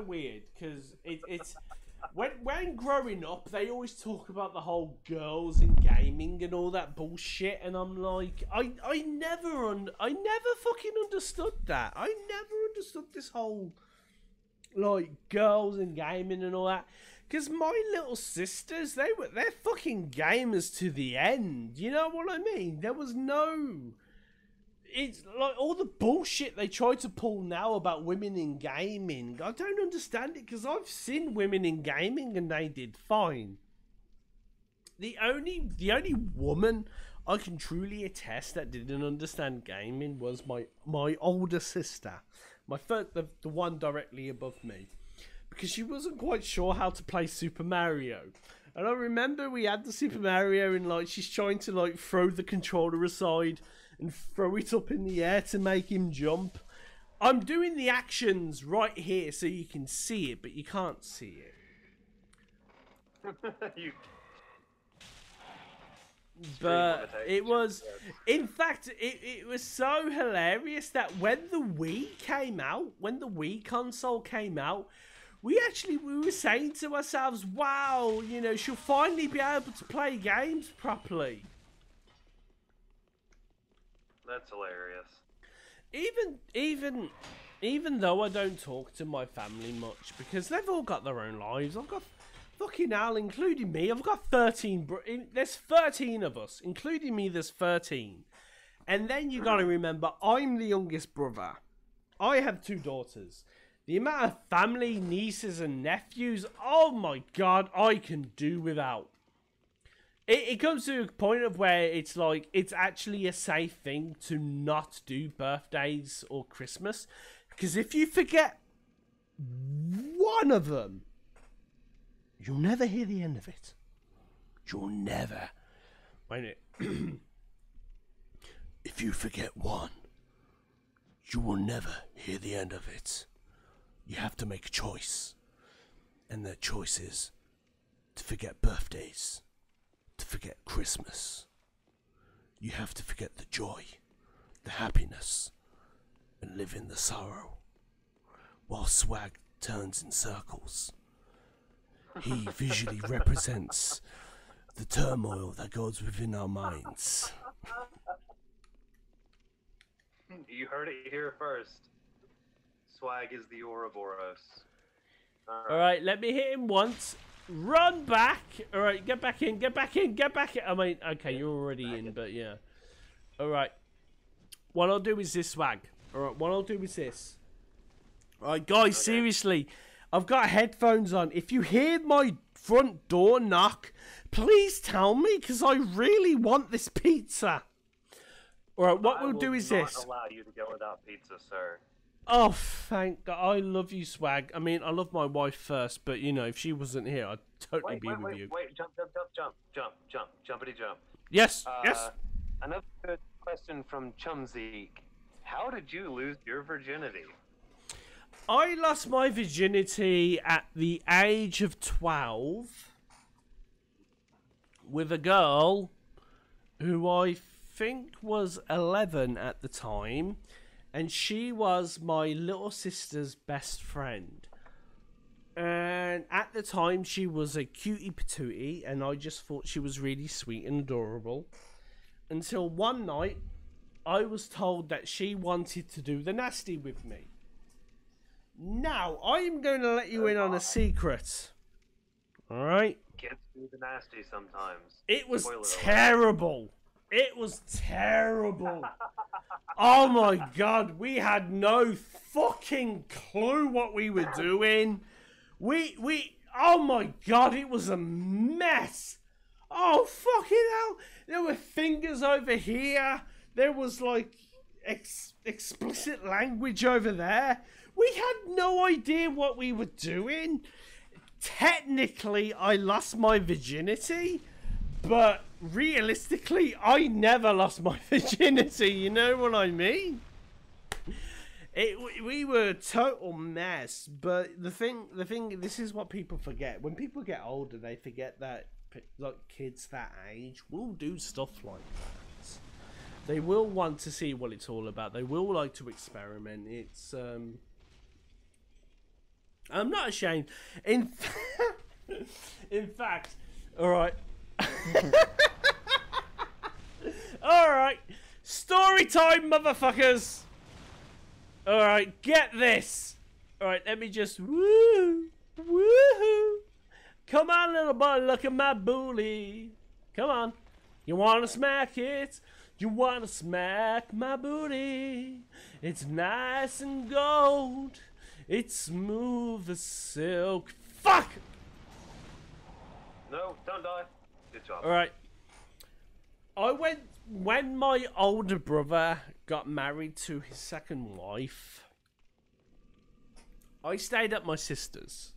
weird because it's when growing up they always talk about the whole girls in gaming and all that bullshit, and I'm like, I never fucking understood that. I never understood this whole like girls in gaming and all that. Because my little sisters, they're fucking gamers to the end. You know what I mean? There was no... It's like all the bullshit they try to pull now about women in gaming. I don't understand it because I've seen women in gaming and they did fine. The only woman I can truly attest that didn't understand gaming was my older sister. The one directly above me. Because she wasn't quite sure how to play Super Mario. And I remember we had the Super Mario and like she's trying to like throw the controller aside and throw it up in the air to make him jump. I'm doing the actions right here so you can see it, but you can't see it. But it was, in fact, it was so hilarious that when the Wii came out, when the Wii console came out, we were saying to ourselves, wow, you know, she'll finally be able to play games properly. That's hilarious. Even though I don't talk to my family much, because they've all got their own lives. I've got fucking hell, including me. I've got 13. There's 13 of us, including me. There's 13. And then you got to remember, I'm the youngest brother. I have 2 daughters. The amount of family, nieces and nephews, oh my god, I can do without. It comes to a point of where it's like, it's actually a safe thing to not do birthdays or Christmas. Because if you forget one of them, you'll never hear the end of it. You'll never. Wait a minute. If you forget one, you will never hear the end of it. You have to make a choice. And that choice is to forget birthdays, to forget Christmas. You have to forget the joy, the happiness, and live in the sorrow. While Swag turns in circles, he visually represents the turmoil that goes within our minds. You heard it here first. Swag is the Ouroboros. Alright, let me hit him once. Run back! Alright, get back in, get back in, get back in. I mean, okay, you're already in, but yeah. Alright. What I'll do is this, Swag. Alright, what I'll do is this. Alright, guys, seriously. I've got headphones on. If you hear my front door knock, please tell me, because I really want this pizza. Alright, what we'll do is this. I will not allow you to go without pizza, sir. Oh, thank God. I love you, Swag. I mean, I love my wife first, but, you know, if she wasn't here, I'd totally be with you. Wait, jump, jumpity jump. Yes, yes. Another good question from Chumzik. How did you lose your virginity? I lost my virginity at the age of 12 with a girl who I think was 11 at the time. And she was my little sister's best friend. And at the time, she was a cutie patootie, and I just thought she was really sweet and adorable. Until one night, I was told that she wanted to do the nasty with me. Now, I'm going to let you in on a secret. Alright? Kids do the nasty sometimes. It was terrible. It was terrible. Oh my god, we had no fucking clue what we were doing. Oh my god, it was a mess. Oh fucking hell. There were fingers over here. There was like, explicit language over there. We had no idea what we were doing. Technically, I lost my virginity, but realistically, I never lost my virginity. You know what I mean? We were a total mess. But the thing, this is what people forget. When people get older, they forget that like kids that age will do stuff like that. They will want to see what it's all about. They will like to experiment. It's I'm not ashamed. In fact, all right. All right. Story time, motherfuckers. All right, get this. All right, let me just woohoo. Come on, little boy, look at my booty. Come on. You wanna smack it? You wanna smack my booty? It's nice and gold. It's smooth as silk. Fuck! No, don't die. Good job. Alright. When my older brother got married to his second wife, I stayed at my sister's.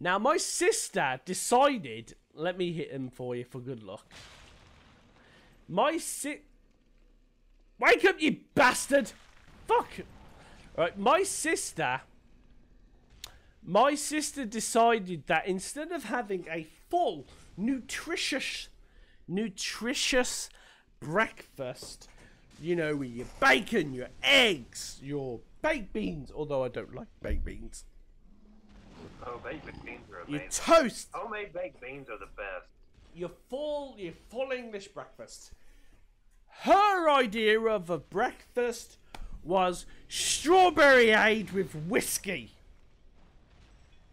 Now, my sister decided, let me hit him for you for good luck. Wake up, you bastard! Fuck! Right, my sister decided that instead of having a full, nutritious breakfast, you know, with your bacon, your eggs, your baked beans, although I don't like baked beans. Oh, baked beans are amazing. Your toast. Homemade baked beans are the best. Your full English breakfast. Her idea of a breakfast was strawberry-ade with whiskey.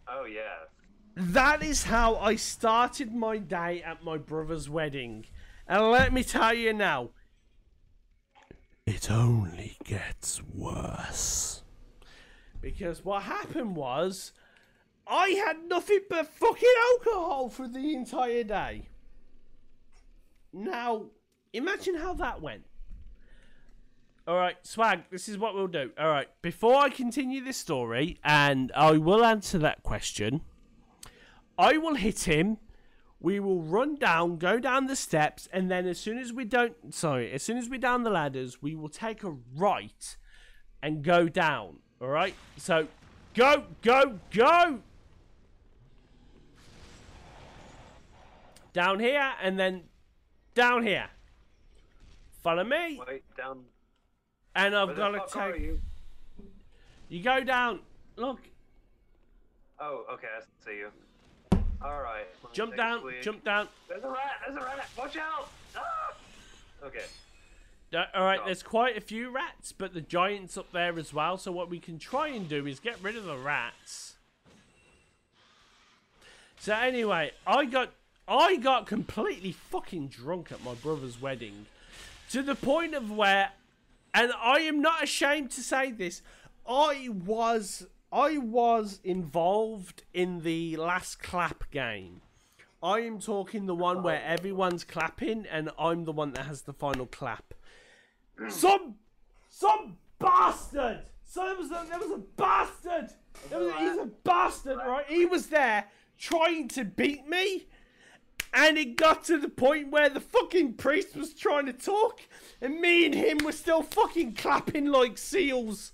Oh, yeah. That is how I started my day at my brother's wedding. And let me tell you now, it only gets worse. Because what happened was, I had nothing but fucking alcohol for the entire day. Now, imagine how that went. Alright, Swag, this is what we'll do. Alright, before I continue this story, and I will answer that question, I will hit him, we will run down, go down the steps, and then as soon as we're down the ladders, we will take a right and go down. Alright, so, go! Down here, and then down here. Follow me. Wait, down. And I've got to take. You go down. Look. Oh, okay, I see you. All right. Jump down. Jump down. There's a rat. Watch out. Ah! Okay. All right. There's quite a few rats, but the giant's up there as well. So what we can try and do is get rid of the rats. So anyway, I got completely fucking drunk at my brother's wedding, to the point of where. And I am not ashamed to say this. I was involved in the last clap game. I am talking the one where everyone's clapping and I'm the one that has the final clap. Some bastard. There was a bastard. He's a bastard, right? He was there trying to beat me. And it got to the point where the fucking priest was trying to talk, and me and him were still fucking clapping like seals.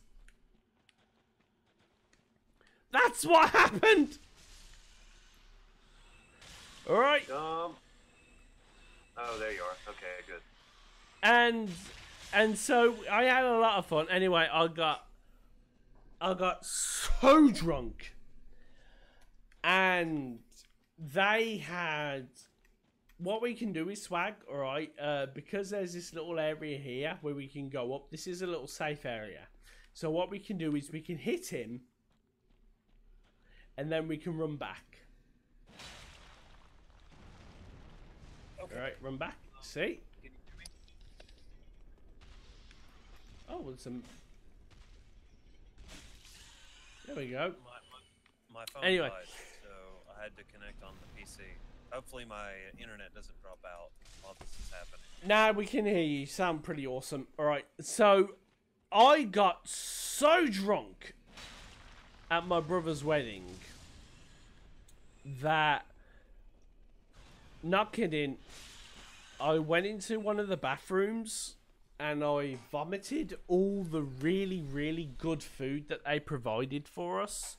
That's what happened. All right. Oh, there you are. Okay, good. And so I had a lot of fun. Anyway, I got so drunk, and they had. What we can do is, Swag, alright, because there's this little area here where we can go up. This is a little safe area. So what we can do is we can hit him, and then we can run back. Okay. Alright, run back. See? Oh, well, some... There we go. My phone Anyway. died, so I had to connect on the PC. Hopefully my internet doesn't drop out while this is happening. Nah, we can hear you. You sound pretty awesome. Alright, so I got so drunk at my brother's wedding that, not kidding, I went into one of the bathrooms and I vomited all the really, really good food that they provided for us.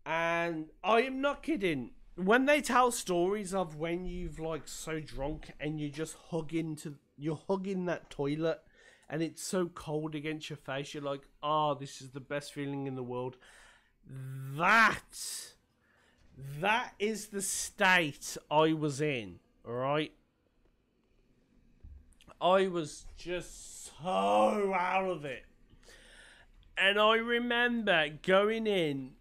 And I am not kidding. When they tell stories of when you've like so drunk and you're hugging that toilet and it's so cold against your face, you're like, oh, this is the best feeling in the world. That is the state I was in, alright? I was just so out of it. And I remember going in.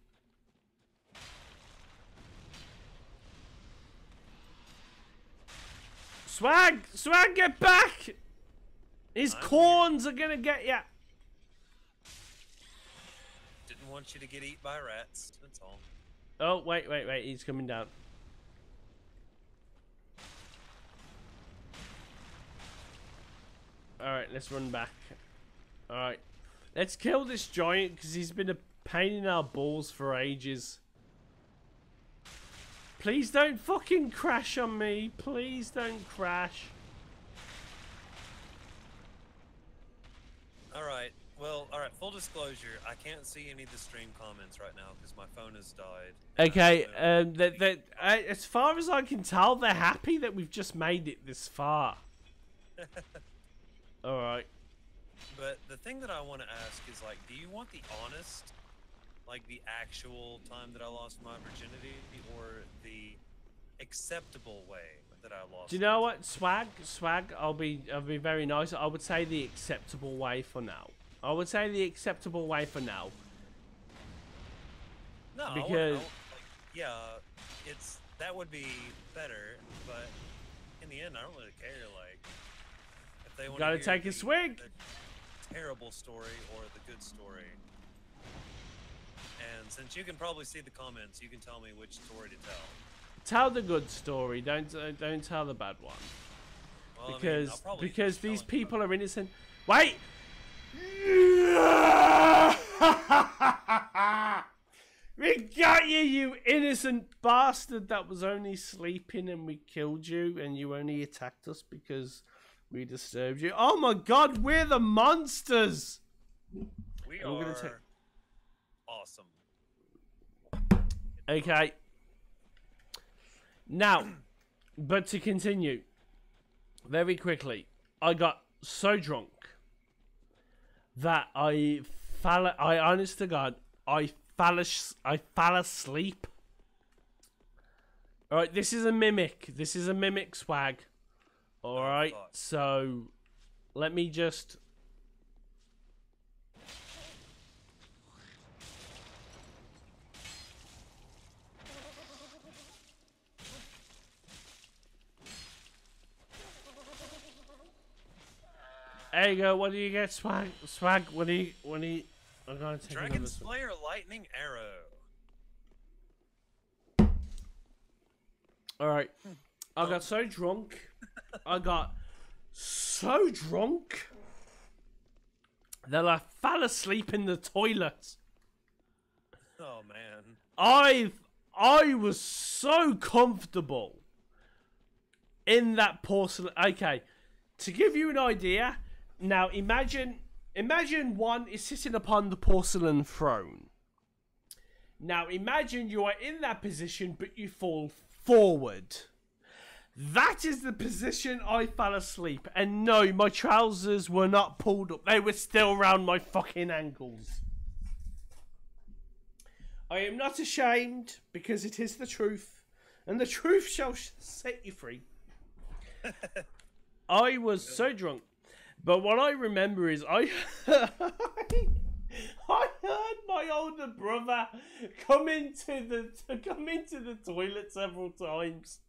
Swag, get back! His corns are gonna get ya. Didn't want you to get eaten by rats, that's all. Oh, wait, he's coming down. Alright, let's run back. Alright. Let's kill this giant, because he's been a pain in our balls for ages. Please don't fucking crash on me. Please don't crash. Alright, well, alright, full disclosure, I can't see any of the stream comments right now because my phone has died. Okay, as far as I can tell, they're happy that we've just made it this far. Alright. But the thing that I want to ask is, like, do you want the honest, like, the actual time that I lost my virginity, or the acceptable way that I lost? Do you know what, Swag? I'll be very nice. I would say the acceptable way for now. No, because yeah, that would be better, but in the end, I don't really care. Like, if they want gotta take a swig. The terrible story or the good story. And since you can probably see the comments, you can tell me which story to tell. Tell the good story. Don't tell the bad one. Well, because these people are innocent. Wait. We got you, you innocent bastard that was only sleeping, and we killed you, and you only attacked us because we disturbed you. Oh my god, we're the monsters! We are awesome. Okay. Now, but to continue, very quickly, I got so drunk that I honest to God, I fell asleep. Alright, this is a mimic. This is a mimic, Swag. Alright, so let me just... There you go. What do you get, Swag? Swag, what do you... I'm gonna take Dragon Slayer Lightning Arrow. Alright. I got so drunk. That I fell asleep in the toilet. Oh man. I was so comfortable in that porcelain. Okay, to give you an idea, now imagine one is sitting upon the porcelain throne. Now imagine you are in that position, but you fall forward. That is the position I fell asleep. And no, my trousers were not pulled up. They were still around my fucking ankles. I am not ashamed, because it is the truth. And the truth shall set you free. I was so drunk. But what I remember is I heard my older brother come into the toilet several times.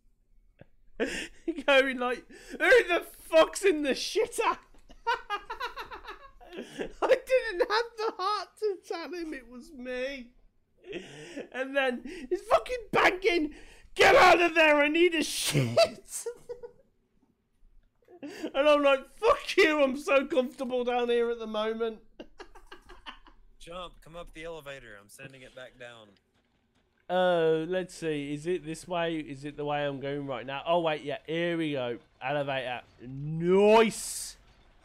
Going like, who the fuck's in the shitter? I didn't have the heart to tell him it was me. And then he's fucking banging get out of there, I need a shit. And I'm like, fuck you, I'm so comfortable down here at the moment. Jump, come up the elevator. I'm sending it back down. Let's see, is it this way? Is it the way I'm going right now? Oh wait, yeah, here we go. Elevator. Nice.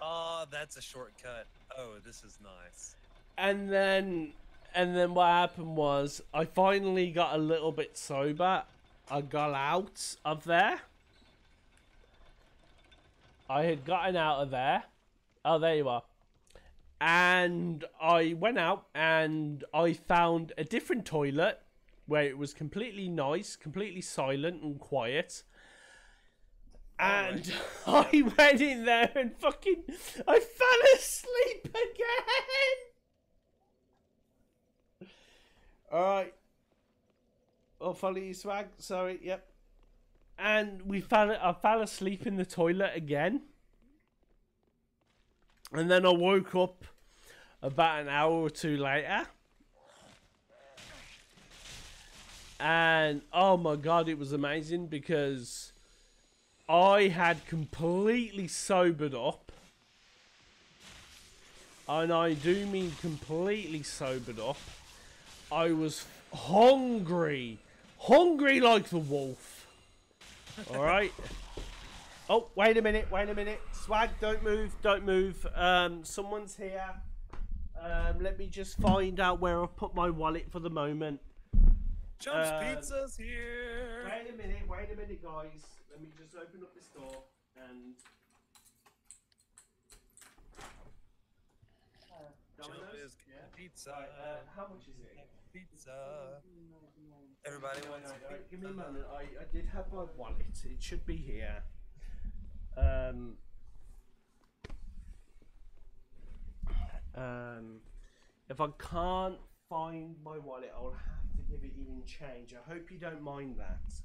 Oh, that's a shortcut. Oh, this is nice. And then what happened was I finally got a little bit sober. I got out of there. I had gotten out of there. Oh, there you are. And I went out and I found a different toilet where it was completely nice, completely silent and quiet. And I went in there and fucking, I fell asleep again. Alright. I'll follow you, Swag. Sorry, yep. And I fell asleep in the toilet again. And then I woke up about an hour or two later. And oh my god, it was amazing because I had completely sobered up. And I do mean completely sobered up. I was hungry. Hungry like the wolf. Alright. Oh, wait a minute, wait a minute. Swag, don't move, don't move. Someone's here. Let me just find out where I've put my wallet for the moment. Chump's Pizza's here. Wait a minute, guys. Let me just open up this door and... Chump is pizza. How much is it? Pizza. Everybody wants pizza. Give me a moment. I did have my wallet. It should be here. If I can't find my wallet, I'll have to give it you in change. I hope you don't mind that.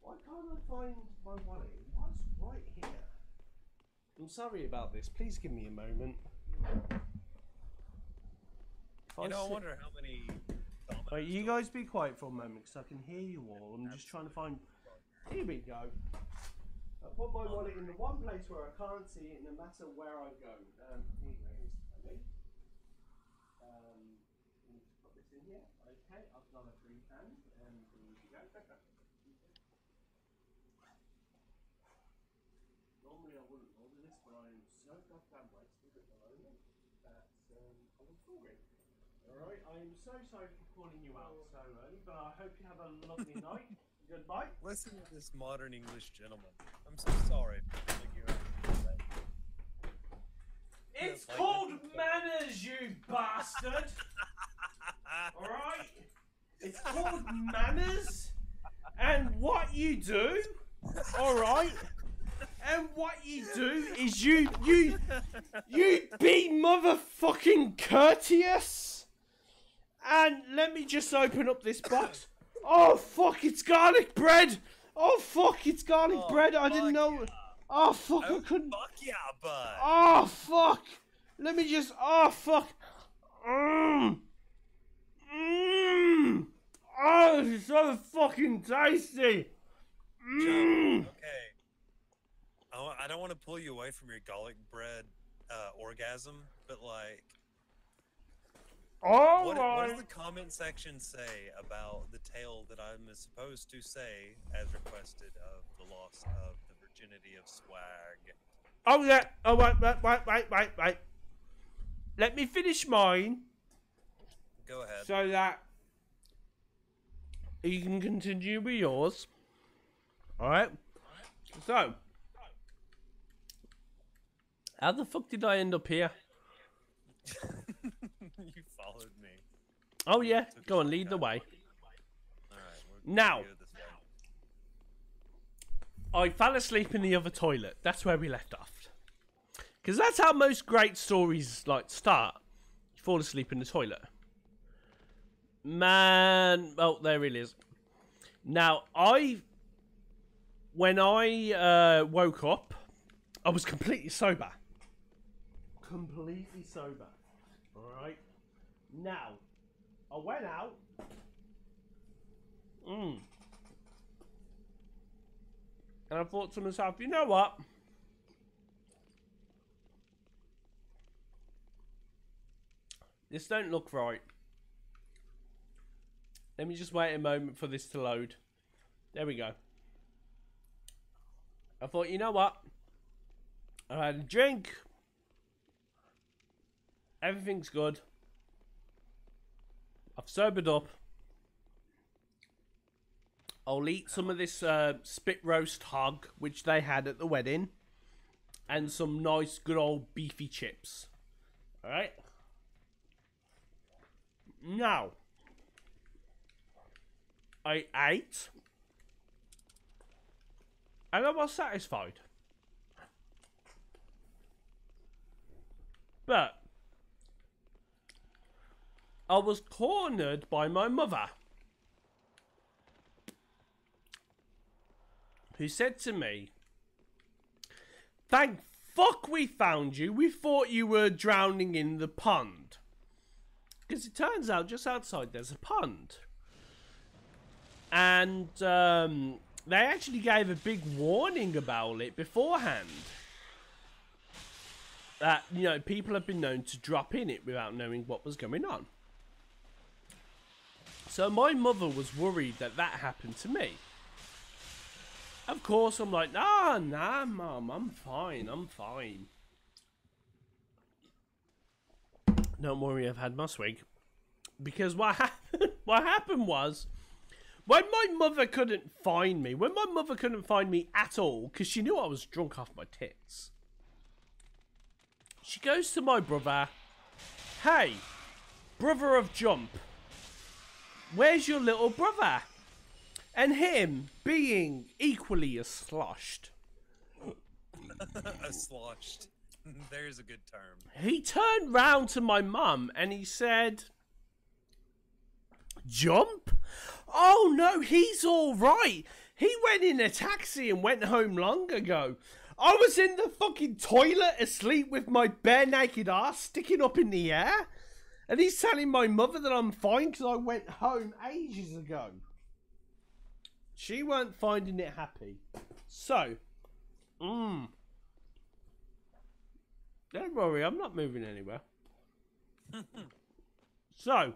Why can't I find my wallet? It was right here. I'm sorry about this. Please give me a moment. You know, I wonder how many... Wait, you guys be quiet for a moment because I can hear you all. I'm just trying to find... Here we go. I put my wallet in the one place where I can't see it no matter where I go. Here you go. Put this in here. Okay, I've got a free hand. And here we go. Normally I wouldn't order this, but I'm so goddamn wasted at the moment that I'm hungry. Alright, I am so sorry for calling you out so early, but I hope you have a lovely night. Goodbye. Listen to this modern English gentleman. I'm so sorry for calling you out. It's called manners, you bastard! Alright? It's called manners, and what you do, alright? And what you do is you be motherfucking courteous. And let me just open up this box. Oh fuck, it's garlic bread. Oh fuck, it's garlic bread. I didn't know. Yeah. Oh fuck, I couldn't. Fuck yeah, bud. Oh fuck. Let me just. Oh fuck. Oh, it's so fucking tasty. Okay. I don't want to pull you away from your garlic bread orgasm, but like, what does the comment section say about the tale that I'm supposed to say, as requested, of the loss of the virginity of Swag? Oh yeah. Oh wait. Let me finish mine. Go ahead. So that you can continue with yours. Alright? So, how the fuck did I end up here? You followed me. Oh yeah, go on, lead the way. Alright, Now, go this way. I fell asleep in the other toilet. That's where we left off. Because that's how most great stories like start. You fall asleep in the toilet. Man, oh, there it is. Now, when I woke up, I was completely sober. Completely sober. Alright? Now, I went out. And I thought to myself, you know what? This don't look right. Let me just wait a moment for this to load. There we go. I thought, you know what? I had a drink. Everything's good. I've sobered up. I'll eat some of this spit roast hog, which they had at the wedding. And some nice, good old beefy chips. Alright? Now, I ate. And I was satisfied. But I was cornered by my mother, who said to me, "Thank fuck we found you. We thought you were drowning in the pond." Because it turns out just outside there's a pond. And they actually gave a big warning about it beforehand. That, you know, people have been known to drop in it without knowing what was going on. So my mother was worried that that happened to me. Of course, I'm like, nah, Mum, I'm fine. Don't worry, I've had my swig. Because what happened was, when my mother couldn't find me, at all, because she knew I was drunk off my tits, she goes to my brother, "Hey, brother of Jump, where's your little brother?" And him, being equally as sloshed, Sloshed. There's a good term. he turned round to my mum and he said, "Jump? Oh no, he's all right. He went in a taxi and went home long ago. I was in the fucking toilet asleep with my bare naked ass sticking up in the air. And he's telling my mother that I'm fine because I went home ages ago." She weren't finding it happy. So, don't worry, I'm not moving anywhere. So,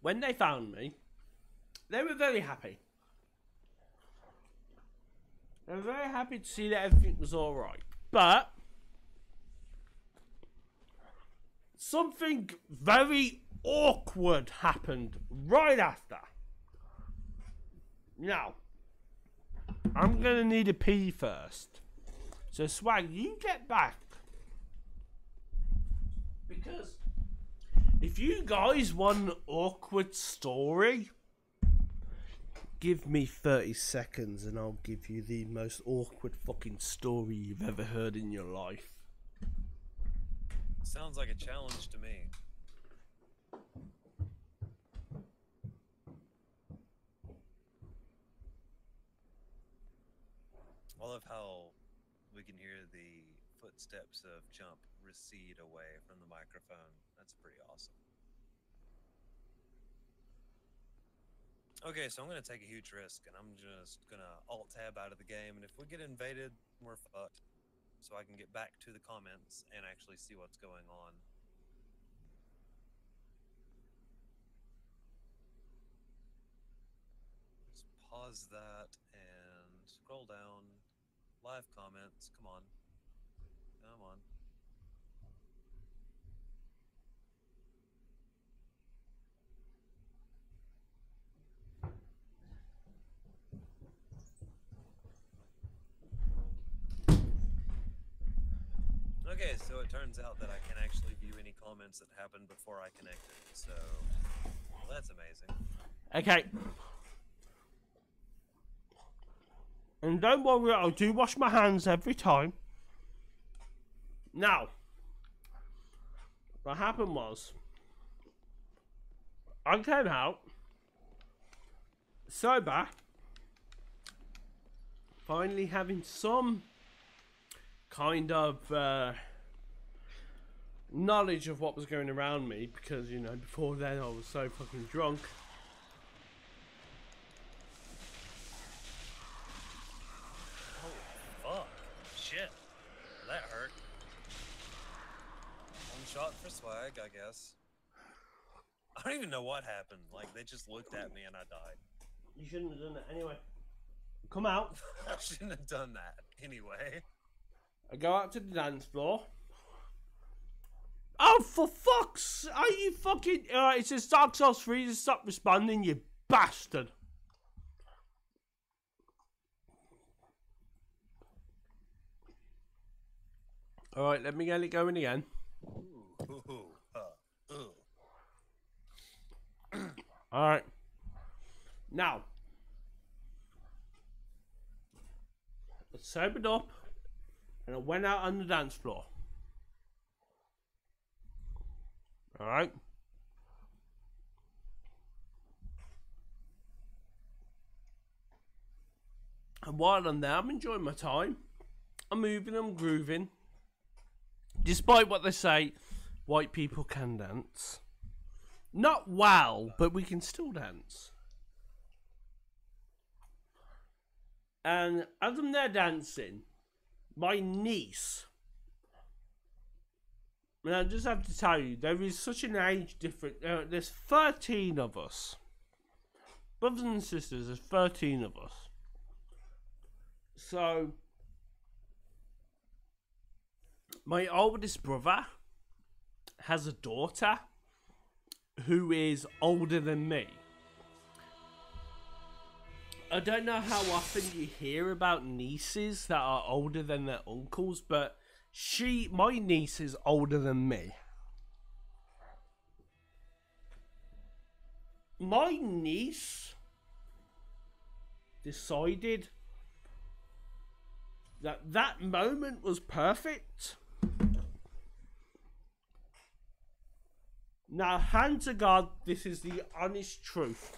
when they found me, they were very happy. They were very happy to see that everything was alright. But something very awkward happened right after. Now, I'm going to need a pee first. So, Swag, you get back. Because if you guys want an awkward story, give me 30 seconds and I'll give you the most awkward fucking story you've ever heard in your life. Sounds like a challenge to me. I love how we can hear the footsteps of Jump recede away from the microphone. That's pretty awesome. Okay, so I'm going to take a huge risk, and I'm just going to alt-tab out of the game, and if we get invaded, we're fucked. So I can get back to the comments and actually see what's going on. Just pause that and scroll down. Live comments, come on. Come on. Okay, so it turns out that I can actually view any comments that happened before I connected, so well, that's amazing. Okay. And don't worry, I do wash my hands every time. Now, what happened was, I came out sober, finally having some kind of knowledge of what was going around me, because, you know, before then I was so fucking drunk. Oh, fuck. Shit. That hurt. One shot for swag, I guess. I don't even know what happened. Like, they just looked at me and I died. You shouldn't have done it anyway. Come out. I shouldn't have done that anyway. I go out to the dance floor. Oh, for fuck's... Are you fucking... it says Dark Souls 3 to stop responding, you bastard. Alright, let me get it going again. Alright. Now. I sobered up. And I went out on the dance floor. Alright. And while I'm there, I'm enjoying my time. I'm moving, I'm grooving. Despite what they say, white people can dance. Not well, but we can still dance. And as I'm there dancing, my niece, and I just have to tell you, there is such an age difference. There's 13 of us. Brothers and sisters, there's 13 of us. So, my oldest brother has a daughter who is older than me. I don't know how often you hear about nieces that are older than their uncles, but my niece is older than me. My niece decided that moment was perfect. Now, hand to God, this is the honest truth.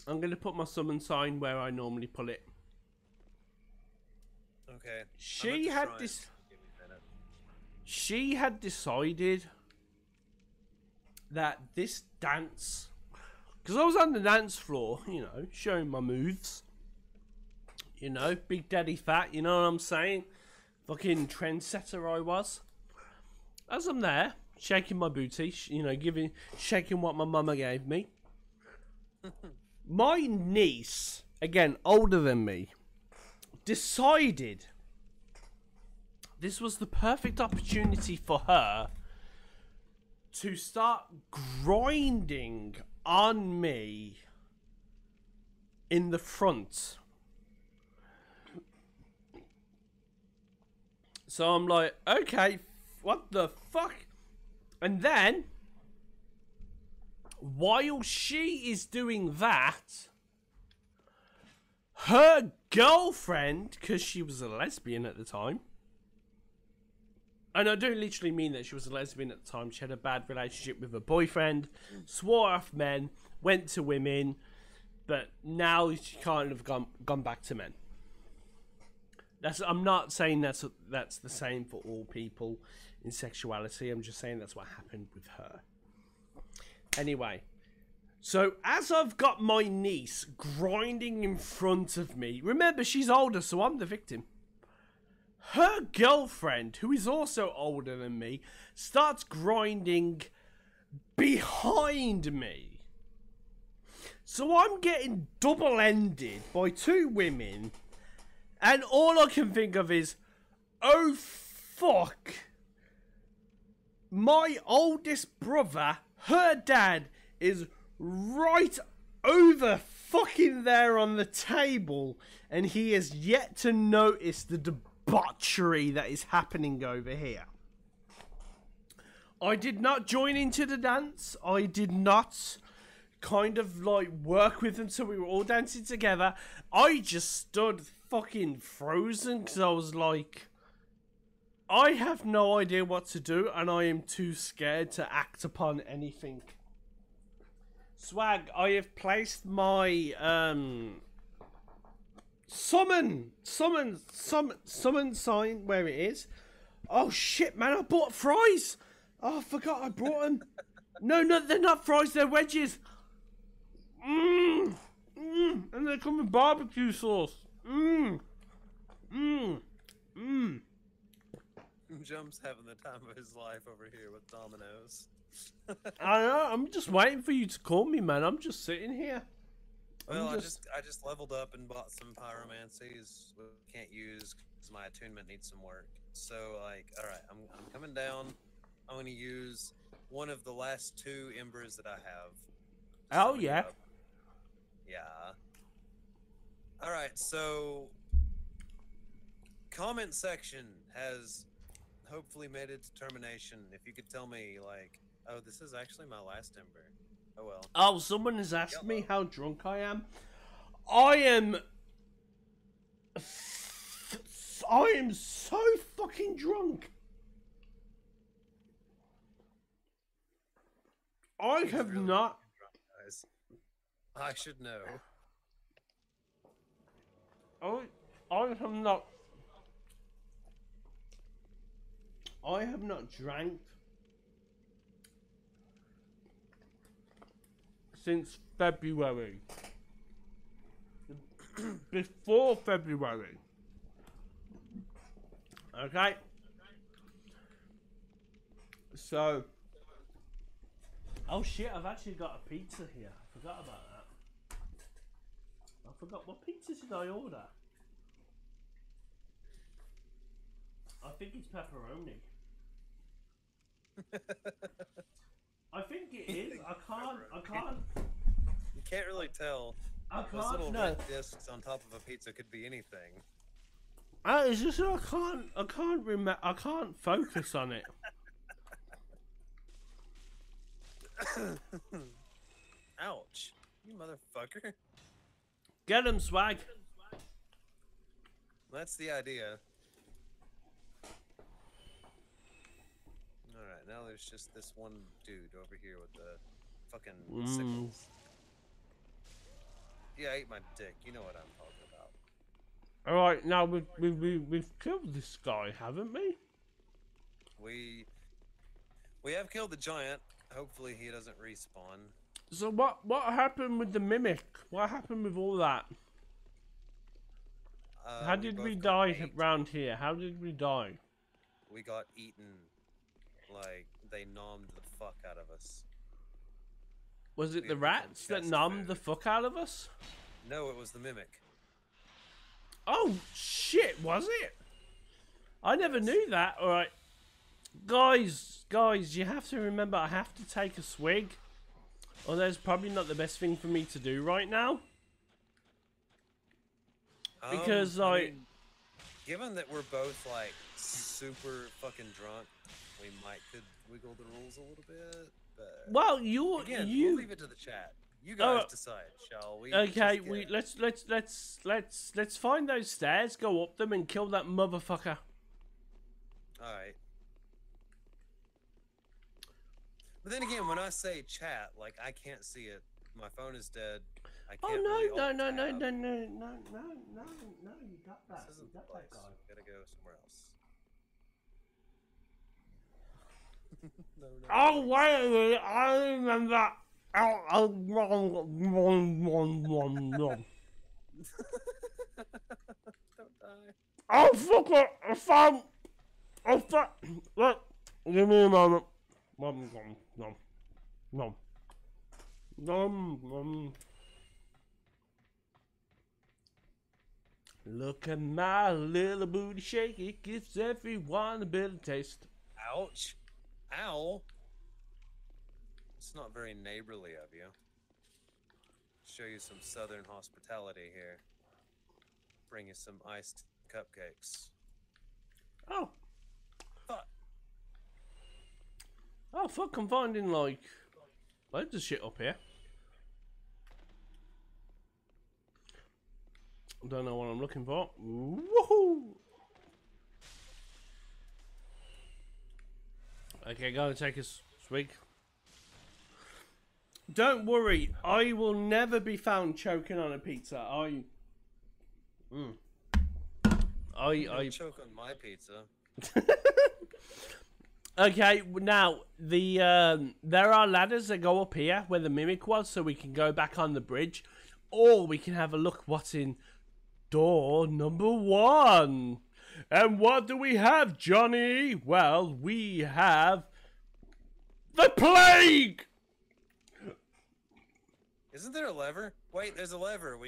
I'm going to put my summon sign where I normally put it. Okay. She had decided that this dance, because I was on the dance floor, you know, showing my moves. You know, Big Daddy Fat, you know what I'm saying? Fucking trendsetter I was. As I'm there, shaking my booty, you know, shaking what my mama gave me. My niece, again, older than me, decided this was the perfect opportunity for her to start grinding on me in the front. So I'm like, okay, what the fuck? And then, while she is doing that, her girlfriend, because she was a lesbian at the time, and I do literally mean that she was a lesbian at the time, she had a bad relationship with her boyfriend, swore off men, went to women, but now she kind of gone back to men. I'm not saying that's the same for all people in sexuality. I'm just saying that's what happened with her. Anyway, so as I've got my niece grinding in front of me, remember she's older, so I'm the victim. Her girlfriend, who is also older than me, starts grinding behind me. So I'm getting double-ended by two women. And all I can think of is, oh fuck, my oldest brother, her dad, is right over fucking there on the table, and he has yet to notice the debauchery that is happening over here. I did not join into the dance. I did not kind of like work with them so we were all dancing together. I just stood fucking frozen because I was like, I have no idea what to do and I am too scared to act upon anything. Swag, I have placed my Summon sign where it is. Oh shit, man! I bought fries. Oh, I forgot I brought them. No, they're not fries. They're wedges. And they come with barbecue sauce. Jump's having the time of his life over here with Domino's. I know. I'm just waiting for you to call me, man. I'm just sitting here. Well, I just leveled up and bought some pyromancies. We can't use because my attunement needs some work. So like, all right, I'm coming down. I'm going to use one of the last 2 embers that I have. Oh yeah. Yeah. All right, so comment section has hopefully made a determination. If you could tell me, like, oh, this is actually my last ember. Oh well. Oh, someone has asked me how drunk I am. I am so fucking drunk. I have Really not. drunk, guys. I should know. I have not. I have not drank since February. Before February. Okay. So. Oh shit, I've actually got a pizza here. I forgot about that. I forgot, what pizza did I order? I think it's pepperoni. I think it is. I can't. You can't really tell. I Those can't. little No. red discs on top of a pizza could be anything. It's just that I can't remember. I can't focus on it. Ouch. You motherfucker. Get him, swag. That's the idea. Alright, now there's just this one dude over here with the fucking sickles. Yeah, I ate my dick. You know what I'm talking about. All right, now we've killed this guy, haven't we? We have killed the giant. Hopefully he doesn't respawn. So what happened with the mimic? What happened with all that? How did we both got die ate. around here? How did we die? We got eaten. Like, they nommed the fuck out of us. Was it We the had rats that chests nommed food. the fuck out of us? No, it was the mimic. Oh shit, was it? I never knew that. All right, guys, you have to remember I have to take a swig, or there's probably not the best thing for me to do right now. Because, I like- mean, given that we're both like super fucking drunk, we might could wiggle the rules a little bit. But Well, you again, you. we'll leave it to the chat. You guys decide, shall we? Okay, Just let's find those stairs, go up them, and kill that motherfucker. All right. But then again, when I say chat, like I can't see it. My phone is dead. I Oh can't no, really no, alt no, no, tab. no, no, no, no, no! You got that. This You isn't the got place. that guy. Gotta go somewhere else. No. Oh wait a minute! I remember. Don't die. Oh fuck it! I found. Oh fuck! Look, give me a moment. Nom. Look at my little booty shake. It gives everyone a bit of taste. Ouch. Ow. It's not very neighborly of you. Show you some southern hospitality here. Bring you some iced cupcakes. Oh. Fuck. Oh fuck! I'm finding like loads of shit up here. Don't know what I'm looking for. Woohoo! Okay, go and take a swig. Don't worry, I will never be found choking on a pizza. Mm. Don't choke on my pizza. Okay, now the there are ladders that go up here where the mimic was, so we can go back on the bridge, or we can have a look what's in door number 1. And what do we have, Johnny? Well, we have the plague. Isn't there a lever? Wait, there's a lever.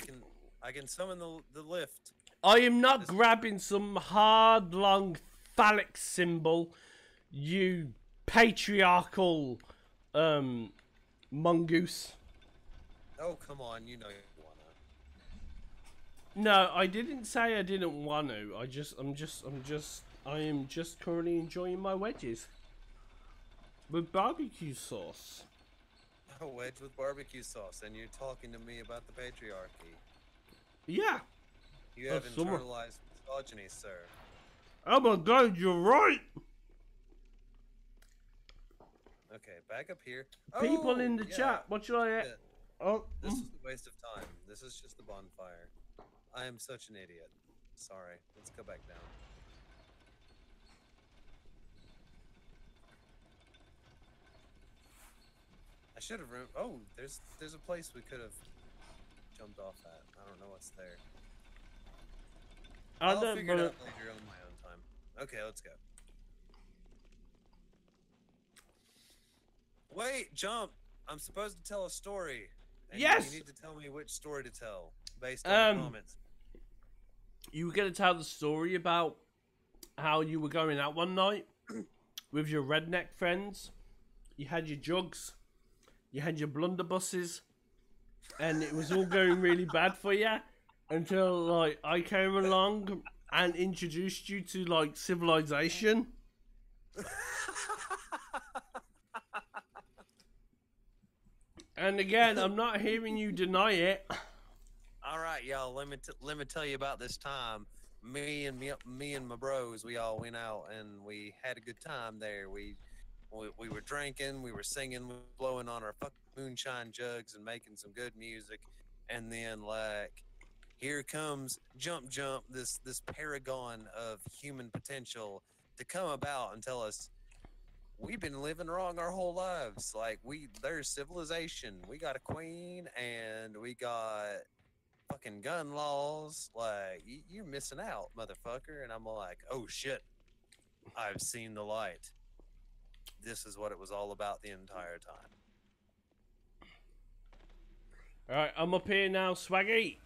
I can summon the lift. I am not grabbing some hard, long phallic symbol, you patriarchal mongoose. Oh, come on, you know you wanna. No, I didn't say I didn't want to. I am just currently enjoying my wedges with barbecue sauce. A wedge with barbecue sauce, and you're talking to me about the patriarchy. Yeah. You have Summer. internalized misogyny, sir. Oh my god, you're right. Okay, back up here. People in the yeah. chat, what should I? Yeah. Oh, This is a waste of time. This is just the bonfire. I am such an idiot. Sorry. Let's go back down. I should have. Oh, there's a place we could have jumped off at. I don't know what's there. I'll figure it out later on my own time. Okay, let's go. Wait, jump! I'm supposed to tell a story. And Yes! You need to tell me which story to tell based on the comments. You were gonna tell the story about how you were going out one night with your redneck friends. You had your jugs, you had your blunderbusses, and it was all going really bad for you until like I came along and introduced you to like civilization. And again, I'm not hearing you deny it. All right, y'all. Let me tell you about this time. Me and my bros, we all went out and we had a good time there. We were drinking, we were singing, we were blowing on our fucking moonshine jugs and making some good music. And then like, here comes Jump, this paragon of human potential, to come about and tell us we've been living wrong our whole lives. Like there's civilization. We got a queen and we got fucking gun laws. Like you're missing out, motherfucker. And I'm like, oh shit, I've seen the light. This is what it was all about the entire time. Alright, I'm up here now, Swaggy.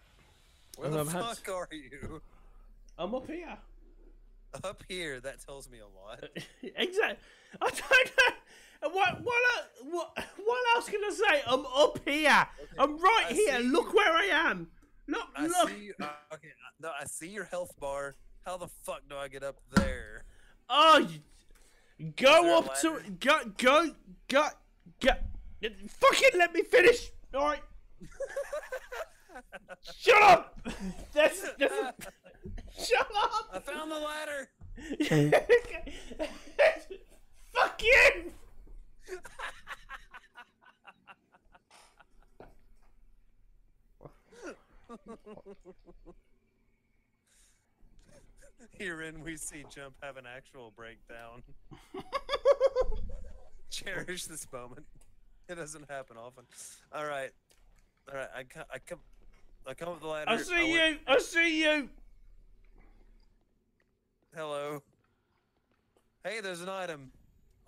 Where the fuck are you? I'm up here. Up here, that tells me a lot. Exactly. I don't know. What else can I say? I'm up here. Okay, I'm right here. Look where I am. Look. See you. Okay. No, I see your health bar. How the fuck do I get up there? Oh, go up to go. Fucking let me finish. All right. Shut up. That's shut up. I found the ladder. Fuck you. Herein we see Jump have an actual breakdown. Cherish this moment. It doesn't happen often. All right. I come up the ladder. I see you. Hello. Hey, there's an item.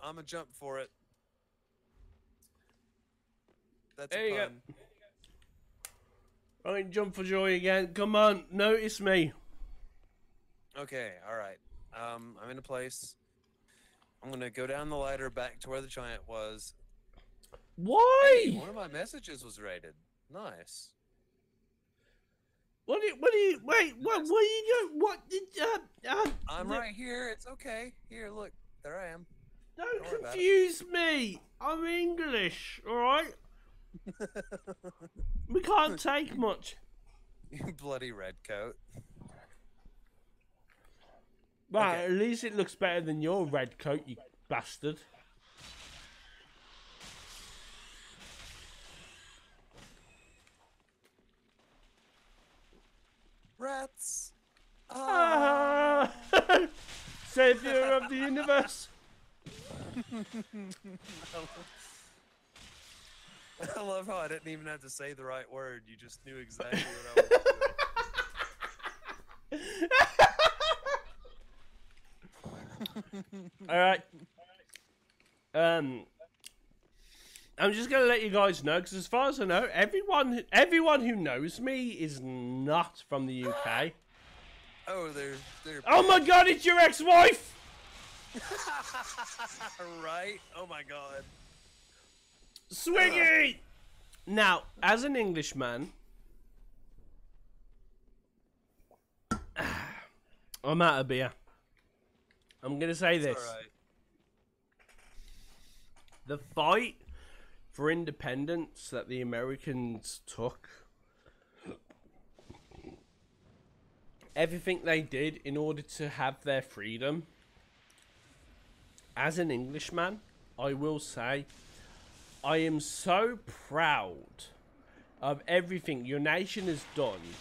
I'm gonna jump for it. That's there a you pun. Go. I can jump for joy again. Come on, notice me. Okay, alright. I'm in a place. I'm gonna go down the ladder back to where the giant was. Why? Hey, one of my messages was rated. Nice. What are you wait, what are you doing? What did I'm right here, it's okay. Here, look, there I am. Don't confuse me. I'm English, alright? We can't take much. You bloody redcoat. Right, Okay. at least it looks better than your red coat, you bastard. Rats. savior of the universe. I love how I didn't even have to say the right word. You just knew exactly what I was doing. All right. I'm just gonna let you guys know, because as far as I know, everyone who knows me is not from the UK. Oh, they're. Oh my God! It's your ex-wife. Right? Oh my God. Swiggy! Now, as an Englishman, I'm out of beer. I'm going to say this. All right. The fight for independence that the Americans took, everything they did in order to have their freedom, as an Englishman, I will say, I am so proud of everything your nation has done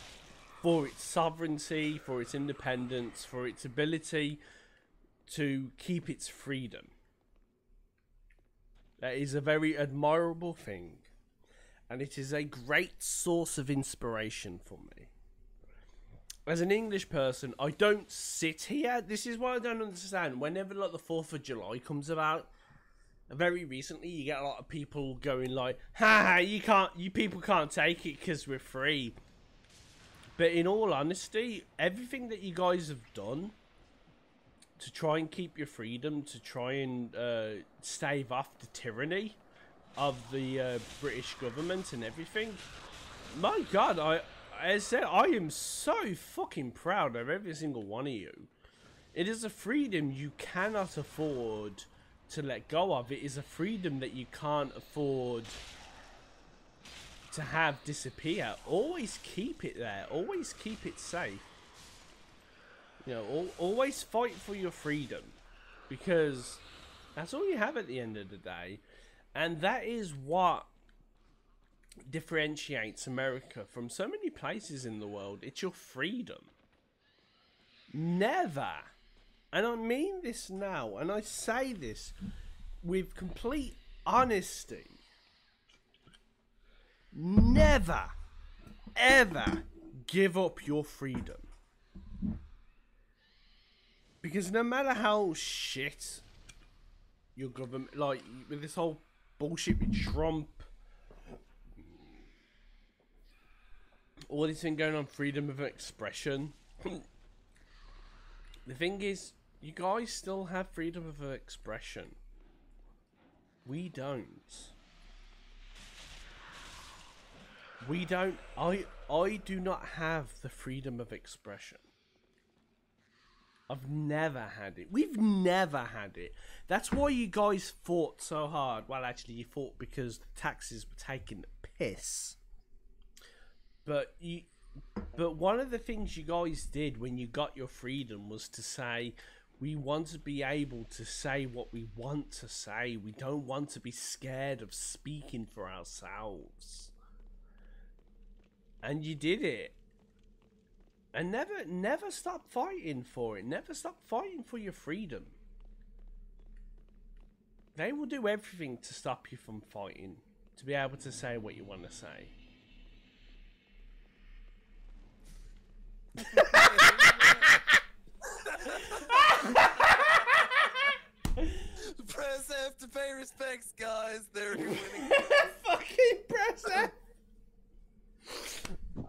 for its sovereignty, for its independence, for its ability to keep its freedom. That is a very admirable thing, and it is a great source of inspiration for me. As an English person, I don't sit here. This is what I don't understand. Whenever like the 4th of July comes about, very recently you get a lot of people going like, "Ha, you people can't take it because we're free." But in all honesty, everything that you guys have done to try and keep your freedom, to try and stave off the tyranny of the British government and everything, my God, I said, I am so fucking proud of every single one of you. It is a freedom you cannot afford to let go of. It is a freedom that you can't afford to have disappear. Always keep it there. Always keep it safe. You know, always fight for your freedom, because that's all you have at the end of the day. And that is what differentiates America from so many places in the world. It's your freedom. Never, and I mean this now, and I say this with complete honesty, never, ever give up your freedom. Because no matter how shit your government, like with this whole bullshit with Trump, all this thing going on, freedom of expression. The thing is, you guys still have freedom of expression. We don't. We don't. I do not have the freedom of expression. I've never had it. We've never had it. That's why you guys fought so hard. Well, actually, you fought because the taxes were taking the piss. But one of the things you guys did when you got your freedom was to say, we want to be able to say what we want to say. We don't want to be scared of speaking for ourselves. And you did it. And never stop fighting for it. Never stop fighting for your freedom. They will do everything to stop you from fighting, to be able to say what you want to say. Press F to pay respects, guys. They're winning. Fucking press F.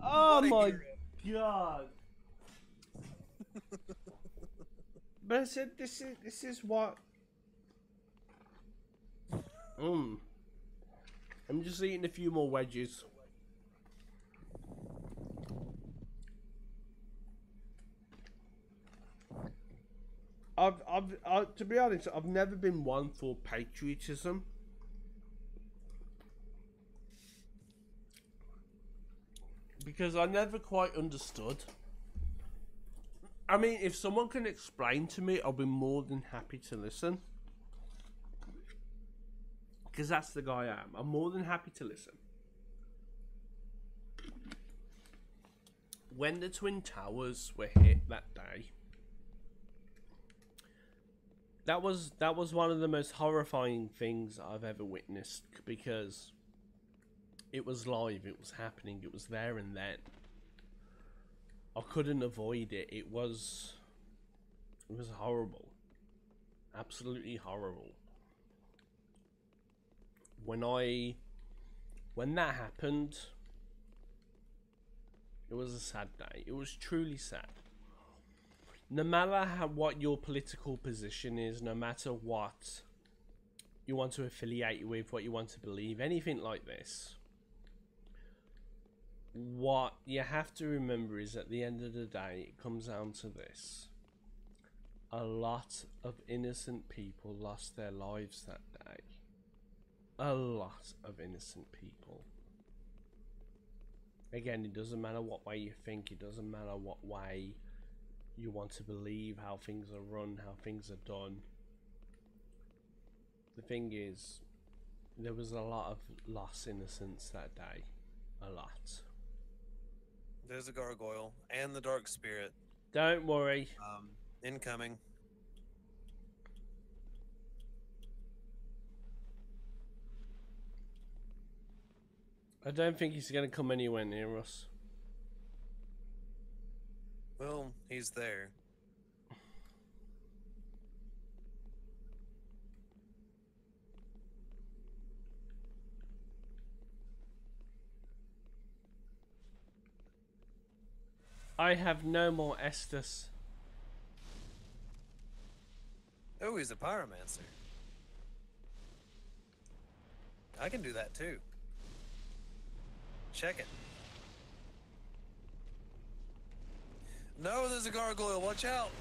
Oh my God. But I said this is what I'm just eating a few more wedges. I've to be honest, I've never been one for patriotism. Because I never quite understood. I mean, if someone can explain to me, I'll be more than happy to listen. Because that's the guy I am. I'm more than happy to listen. When the Twin Towers were hit that day, that was one of the most horrifying things I've ever witnessed, because it was live, it was happening, it was there and then. I couldn't avoid it. It was horrible. Absolutely horrible. When that happened, it was a sad day. It was truly sad. No matter what your political position is, no matter what you want to affiliate with, what you want to believe, anything like this, what you have to remember is, at the end of the day, it comes down to this. A lot of innocent people lost their lives that day. A lot of innocent people. Again, it doesn't matter what way you think, it doesn't matter what way you want to believe, how things are run, how things are done. The thing is, there was a lot of lost innocence that day. A lot. There's a gargoyle and the dark spirit. Don't worry. Incoming. I don't think he's going to come anywhere near us. Well, he's there. I have no more Estus. Oh, he's a pyromancer. I can do that too. Check it. No, there's a gargoyle. Watch out.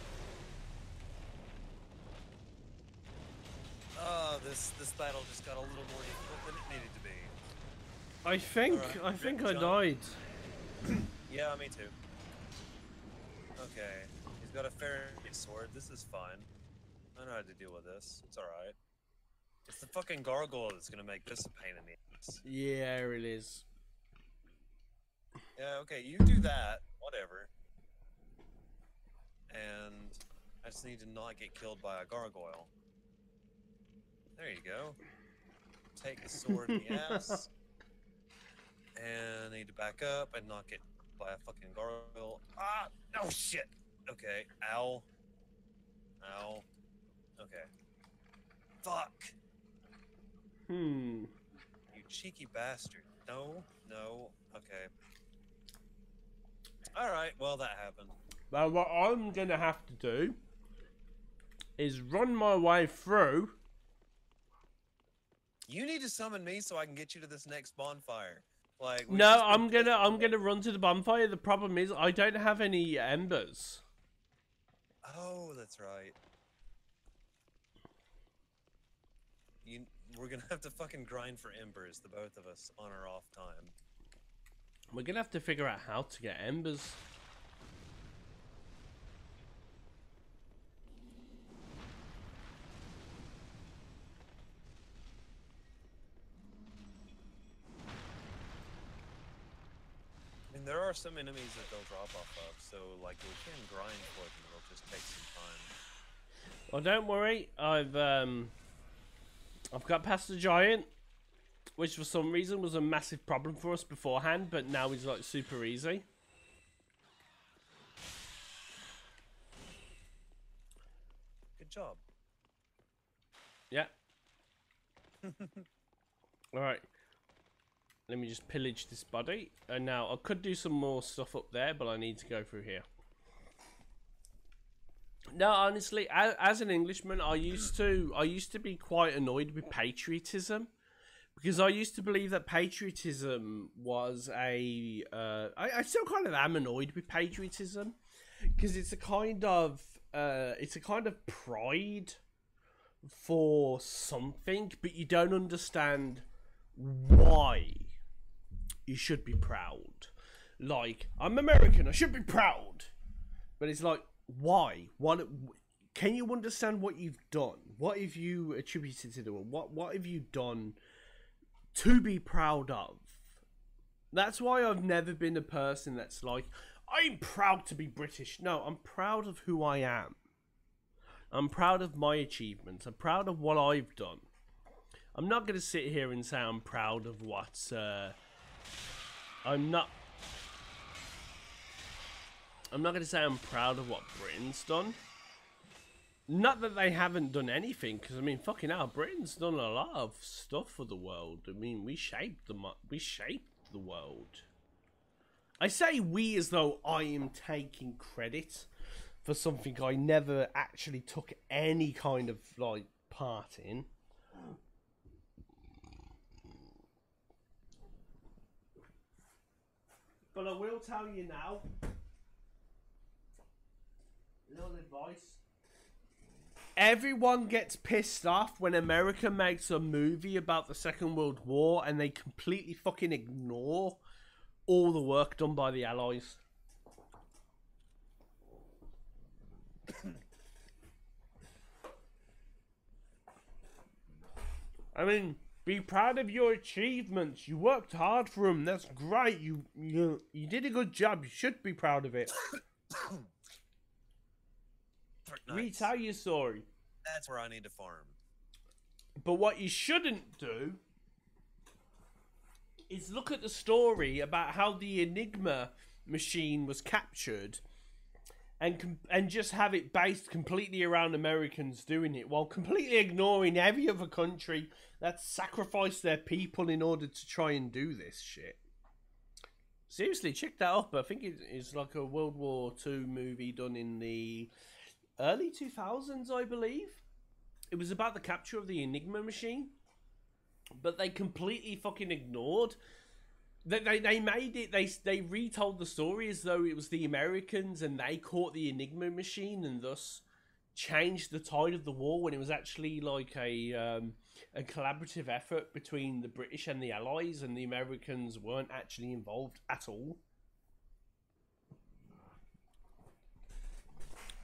Oh, this battle just got a little more difficult than it needed to be. I think I died. Yeah, me too. Okay, he's got a fairy sword. This is fine. I know how to deal with this. It's alright. It's the fucking gargoyle that's gonna make this a pain in the ass. Yeah, it is. Yeah, okay, you do that. Whatever. And I just need to not get killed by a gargoyle. There you go. Take the sword in the ass. And I need to back up and not get by a fucking gargoyle. Ah! No shit! Okay. Ow. Ow. Okay. Fuck! Hmm. You cheeky bastard. No. No. Okay. Alright, well that happened. Well, what I'm going to have to do is run my way through. You need to summon me so I can get you to this next bonfire. Like, No, I'm gonna run to the bonfire. The problem is I don't have any embers. Oh, that's right. We're gonna have to fucking grind for embers, the both of us, on our off time. We're gonna have to figure out how to get embers. I mean, there are some enemies that they'll drop off of, so like we can grind for them. It'll just take some time. Well, don't worry. I've got past the giant, which for some reason was a massive problem for us beforehand, but now he's like super easy. Good job. Yeah. Alright. Let me just pillage this body. And now I could do some more stuff up there, but I need to go through here. No, honestly, as an Englishman, I used to be quite annoyed with patriotism, because I used to believe that patriotism was I still kind of am annoyed with patriotism, because it's a kind of pride for something, but you don't understand why you should be proud. Like, I'm American, I should be proud, but it's like, why? What? Can you understand what you've done? What have you attributed to doing? What have you done to be proud of? That's why I've never been a person that's like, I'm proud to be British. No, I'm proud of who I am. I'm proud of my achievements. I'm proud of what I've done. I'm not going to sit here and say I'm proud of what... I'm not going to say I'm proud of what Britain's done. Not that they haven't done anything, because I mean, fucking hell, Britain's done a lot of stuff for the world. I mean, we shaped the world. I say we as though I am taking credit for something I never actually took any kind of like part in. But I will tell you now, little advice. Everyone gets pissed off when America makes a movie about the Second World War and they completely fucking ignore all the work done by the Allies. I mean, be proud of your achievements. You worked hard for them. That's great. You did a good job. You should be proud of it. Retell your story. That's where I need to farm. But what you shouldn't do is look at the story about how the Enigma machine was captured and just have it based completely around Americans doing it, while completely ignoring every other country that sacrificed their people in order to try and do this shit. Seriously, check that up. I think it's like a World War II movie done in the early 2000s, I believe. It was about the capture of the Enigma machine, but they completely fucking ignored. They made it. They retold the story as though it was the Americans and they caught the Enigma machine and thus changed the tide of the war, when it was actually like a collaborative effort between the British and the Allies, and the Americans weren't actually involved at all.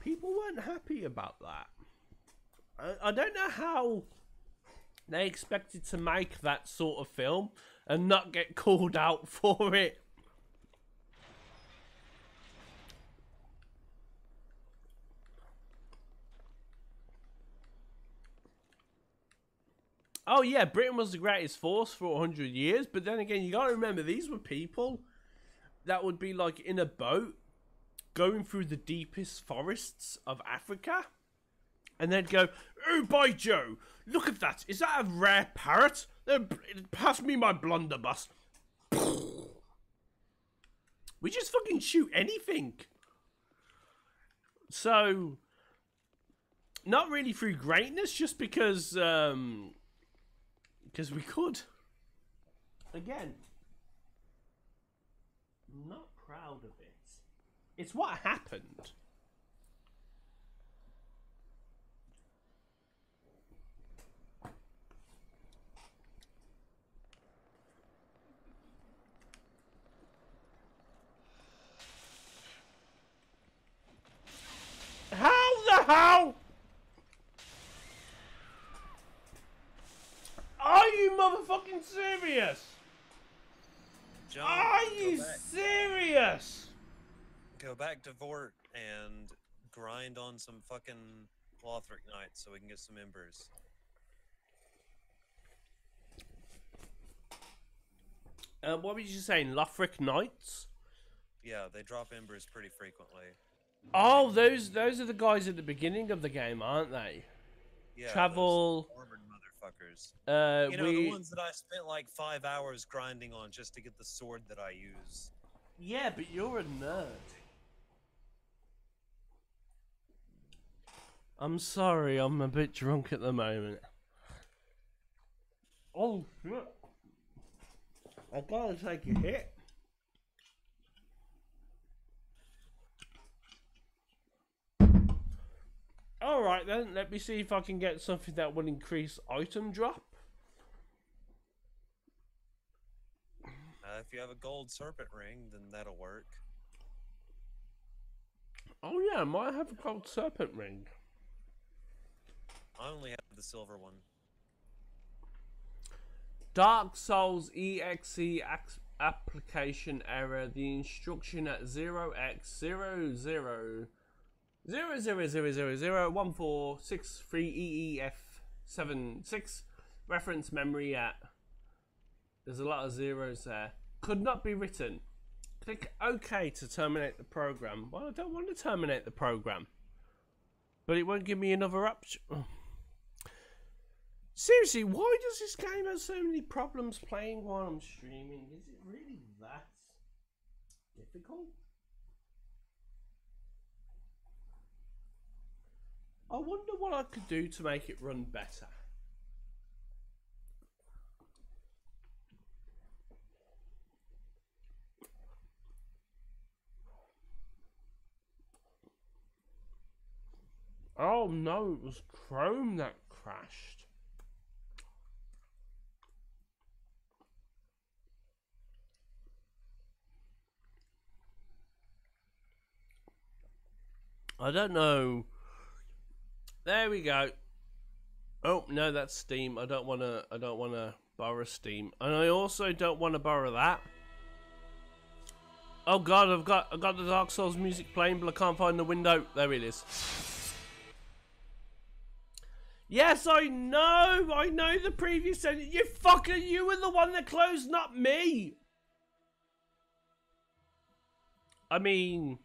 People weren't happy about that. I don't know how they expected to make that sort of film and not get called out for it. Oh yeah, Britain was the greatest force for 100 years, but then again, you gotta remember, these were people that would be like in a boat going through the deepest forests of Africa, and they'd go, "Oh, by Joe, look at that. Is that a rare parrot? Pass me my blunderbuss." We just fucking shoot anything. So, not really through greatness, just because we could. Again, I'm not proud of it. It's what happened. How the hell are you motherfucking serious? John, Are you serious? Go back to Vort and grind on some fucking Lothric Knights so we can get some embers. What were you saying? Lothric Knights? Yeah, they drop embers pretty frequently. Oh, those are the guys at the beginning of the game, aren't they? Yeah, Travel. those armored motherfuckers. You know, we... the ones that I spent like 5 hours grinding on just to get the sword that I use. Yeah, but you're a nerd. I'm sorry, I'm a bit drunk at the moment. Oh shit. I gotta take a hit. Alright then, let me see if I can get something that will increase item drop. If you have a gold serpent ring, then that'll work. Oh yeah, I might have a gold serpent ring. I only have the silver one. Dark Souls EXE application error. The instruction at 0x00 000014633EEF76. Reference memory at. There's a lot of zeros there. Could not be written. Click OK to terminate the program. Well, I don't want to terminate the program, but it won't give me another option. Oh. Seriously, why does this game have so many problems playing while I'm streaming? Is it really that difficult? I wonder what I could do to make it run better. Oh no, it was Chrome that crashed. I don't know. There we go. Oh no, that's Steam. I don't wanna borrow Steam. And I also don't wanna borrow that. Oh god, I've got the Dark Souls music playing, but I can't find the window. There it is. Yes, I know the previous sentence. You fucker, you were the one that closed, not me. I mean,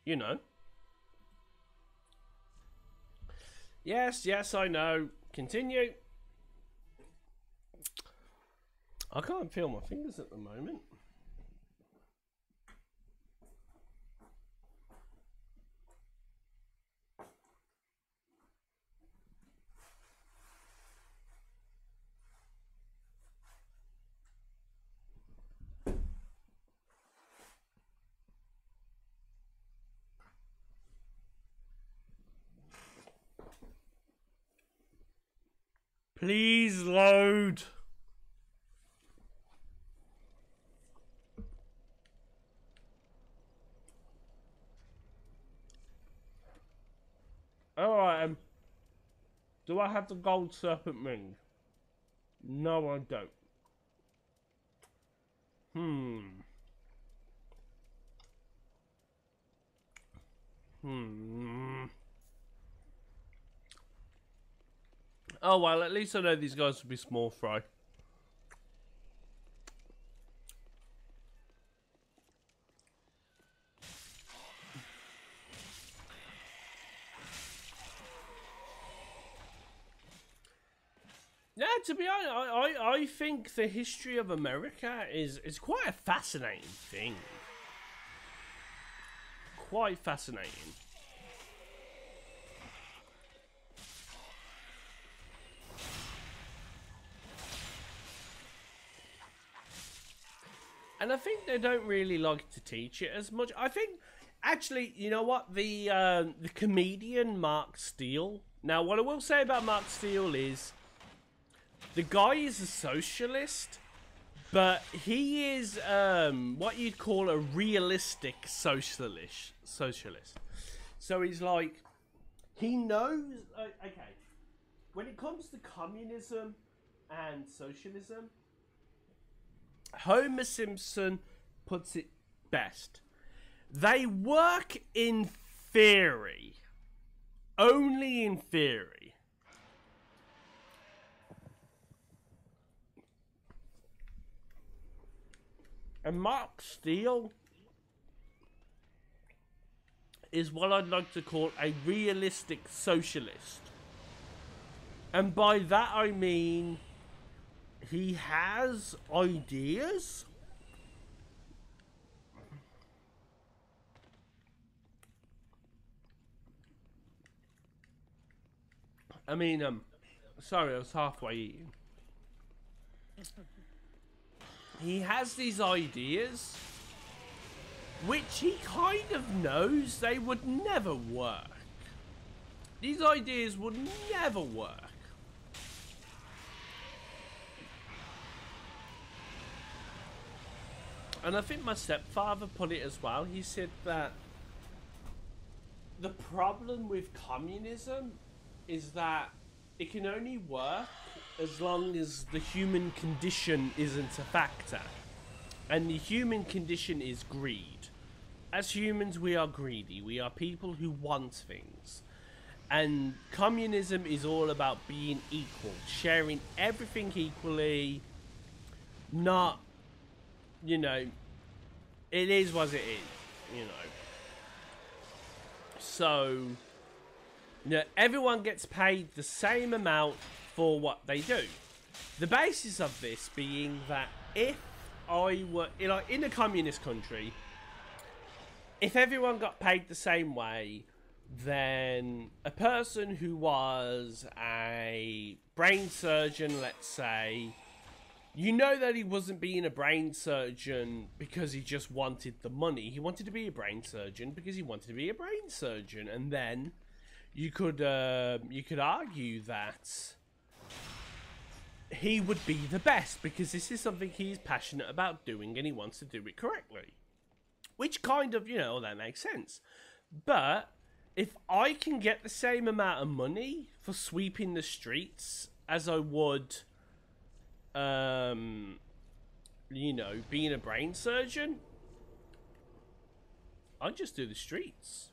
you know. Yes, I know. Continue. I can't feel my fingers at the moment. Please load. Alright, do I have the gold serpent ring? No, I don't. Oh well, at least I know these guys will be small fry. Yeah, to be honest, I think the history of America is quite a fascinating thing. Quite fascinating. And I think they don't really like to teach it as much. I think, actually, you know what? The comedian Mark Steele. Now, what I will say about Mark Steele is, the guy is a socialist, but he is what you'd call a realistic socialist. So he's like, he knows. Okay, when it comes to communism and socialism, Homer Simpson puts it best. They work in theory. Only in theory. And Mark Steele is what I'd like to call a realistic socialist. And by that I mean, he has ideas. I mean, sorry, I was halfway eating. He has these ideas, which he kind of knows they would never work. These ideas would never work. And I think my stepfather put it as well. He said that the problem with communism is that it can only work as long as the human condition isn't a factor. And the human condition is greed. as humans, we are greedy. We are people who want things. And communism is all about being equal, sharing everything equally, not, you know, it is what it is, you know. So, you know, everyone gets paid the same amount for what they do. The basis of this being that if I were, like, in a communist country, if everyone got paid the same way, then a person who was a brain surgeon, let's say, you know that he wasn't being a brain surgeon because he just wanted the money. He wanted to be a brain surgeon because he wanted to be a brain surgeon. And then you could argue that he would be the best because this is something he's passionate about doing and he wants to do it correctly. Which kind of, you know, that makes sense. But if I can get the same amount of money for sweeping the streets as I would, you know, being a brain surgeon, I'd just do the streets.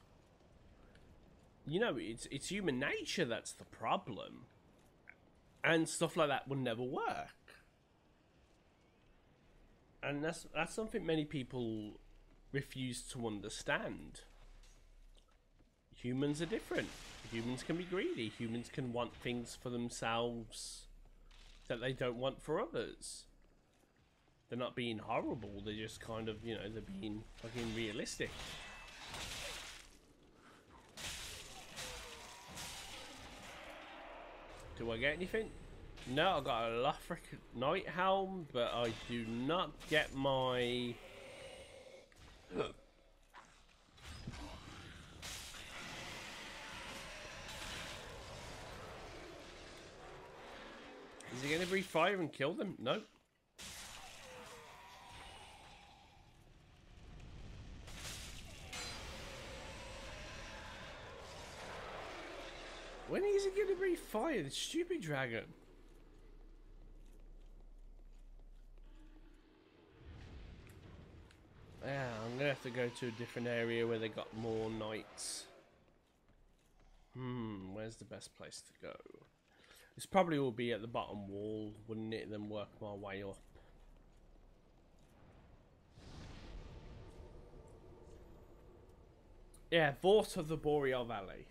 You know, it's human nature that's the problem. And stuff like that would never work. And that's something many people refuse to understand. Humans are different. Humans can be greedy. Humans can want things for themselves that they don't want for others. They're not being horrible. They're just kind of, you know, they're being fucking realistic. Do I get anything? No, I got a Lothric Night Helm, but I do not get my... Is he going to breathe fire and kill them? No. When is he going to breathe fire? The stupid dragon. Yeah, I'm going to have to go to a different area where they got more knights. Where's the best place to go? This probably will be at the bottom wall, wouldn't it? Then work my way up. Yeah, Vort of the Boreal Valley.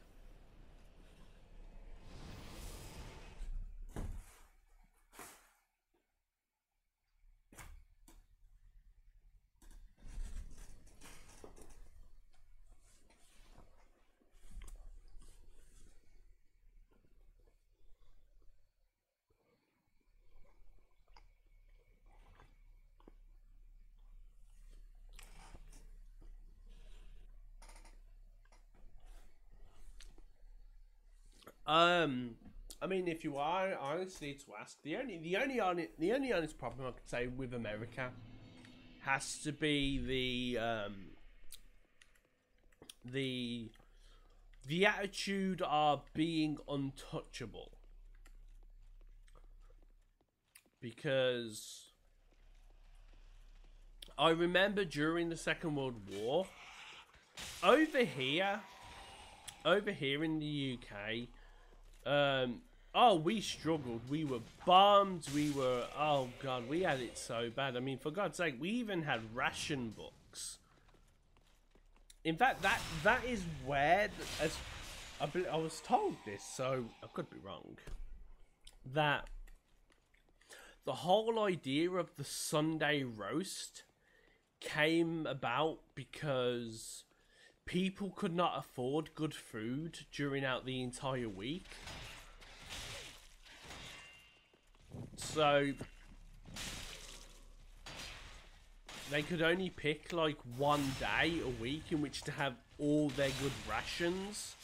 I mean, if you are honestly to ask, the only honest problem I could say with America has to be the attitude of being untouchable, because I remember during the Second World War over here in the UK. Oh, we struggled. We were bombed. We were, oh god, we had it so bad. I mean, for God's sake, we even had ration books. In fact, that is where, as I was told this, so I could be wrong, that the whole idea of the Sunday roast came about because people could not afford good food during the entire week. So they could only pick like one day a week in which to have all their good rations.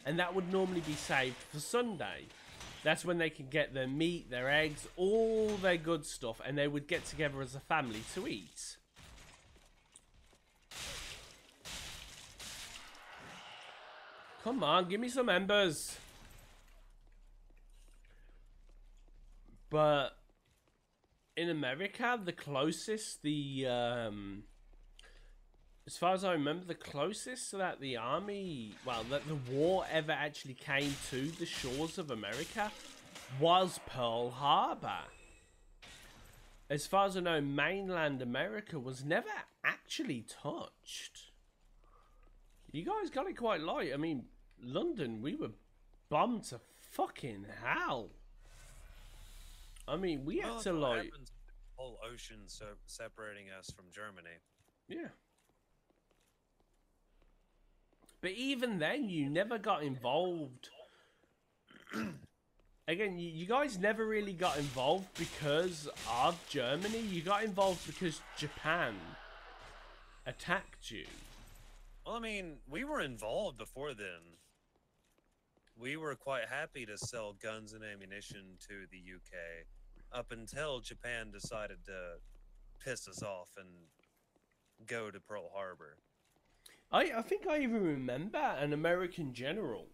And that would normally be saved for Sunday. That's when they could get their meat, their eggs, all their good stuff, and they would get together as a family to eat. Come on, give me some embers. But in America, the closest the as far as I remember, the closest that the army, well, that the war ever actually came to the shores of America was Pearl Harbor. As far as I know, mainland America was never actually touched. You guys got it quite light. I mean, London, we were bombed to fucking hell. I mean, we had to like... happens, the whole ocean separating us from Germany. Yeah. But even then, you never got involved. Again, you guys never really got involved because of Germany. You got involved because Japan attacked you. Well, I mean, we were involved before then. We were quite happy to sell guns and ammunition to the UK up until Japan decided to piss us off and go to Pearl Harbor. I think I even remember an American general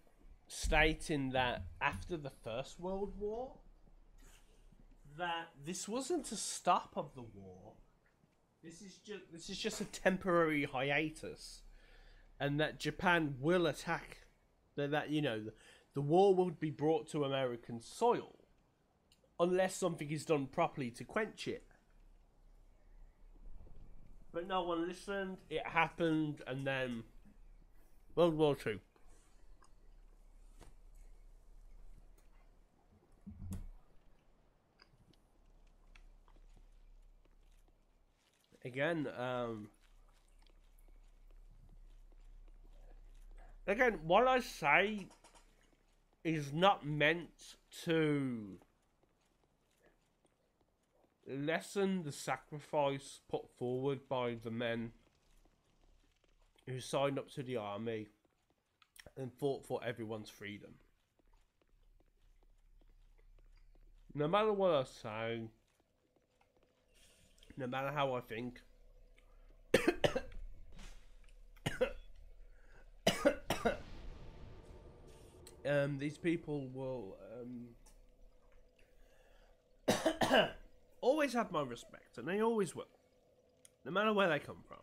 stating that after the First World War, that this wasn't a stop of the war. This is just a temporary hiatus, and that Japan will attack. That you know, the war would be brought to American soil unless something is done properly to quench it. But no one listened, it happened, and then World War II. Again, what I say is not meant to lessen the sacrifice put forward by the men who signed up to the army and fought for everyone's freedom. No matter what I say, no matter how I think, these people will always have my respect, and they always will, no matter where they come from.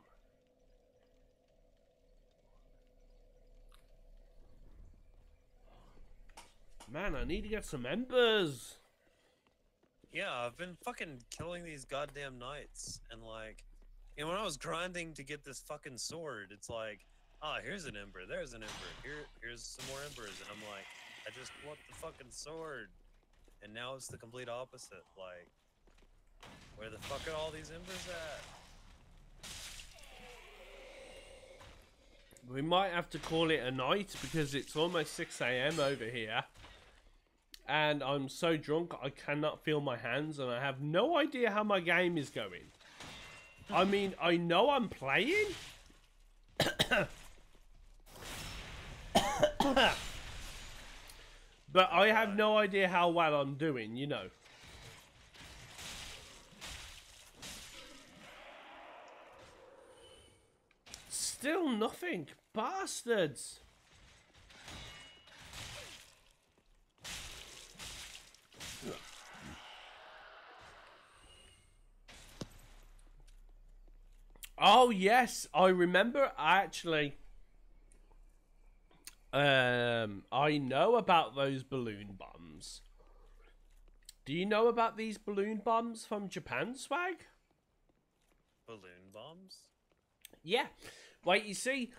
Man, I need to get some embers. Yeah, I've been fucking killing these goddamn knights, and like, you know, when I was grinding to get this fucking sword, it's like, ah, here's an ember, there's an ember, here's some more embers, and I'm like, I just want the fucking sword, and now it's the complete opposite. Like, where the fuck are all these embers at? We might have to call it a night because it's almost 6 AM over here. And I'm so drunk I cannot feel my hands, and I have no idea how my game is going. I mean, I know I'm playing. But I have no idea how well I'm doing, you know. Still nothing. Bastards. Oh yes, I remember actually. I know about those balloon bombs. Do you know about these balloon bombs from Japan, Swag? Balloon bombs? Yeah. Wait, you see,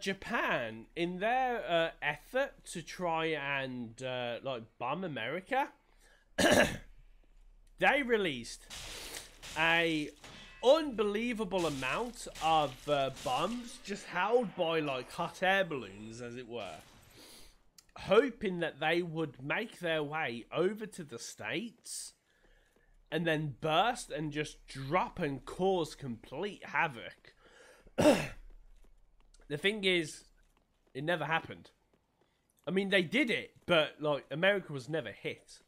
Japan, in their effort to try and like bomb America, they released a unbelievable amount of bombs just held by like hot air balloons, as it were, hoping that they would make their way over to the States and then burst and just drop and cause complete havoc. The thing is, it never happened. I mean, they did it, but like America was never hit.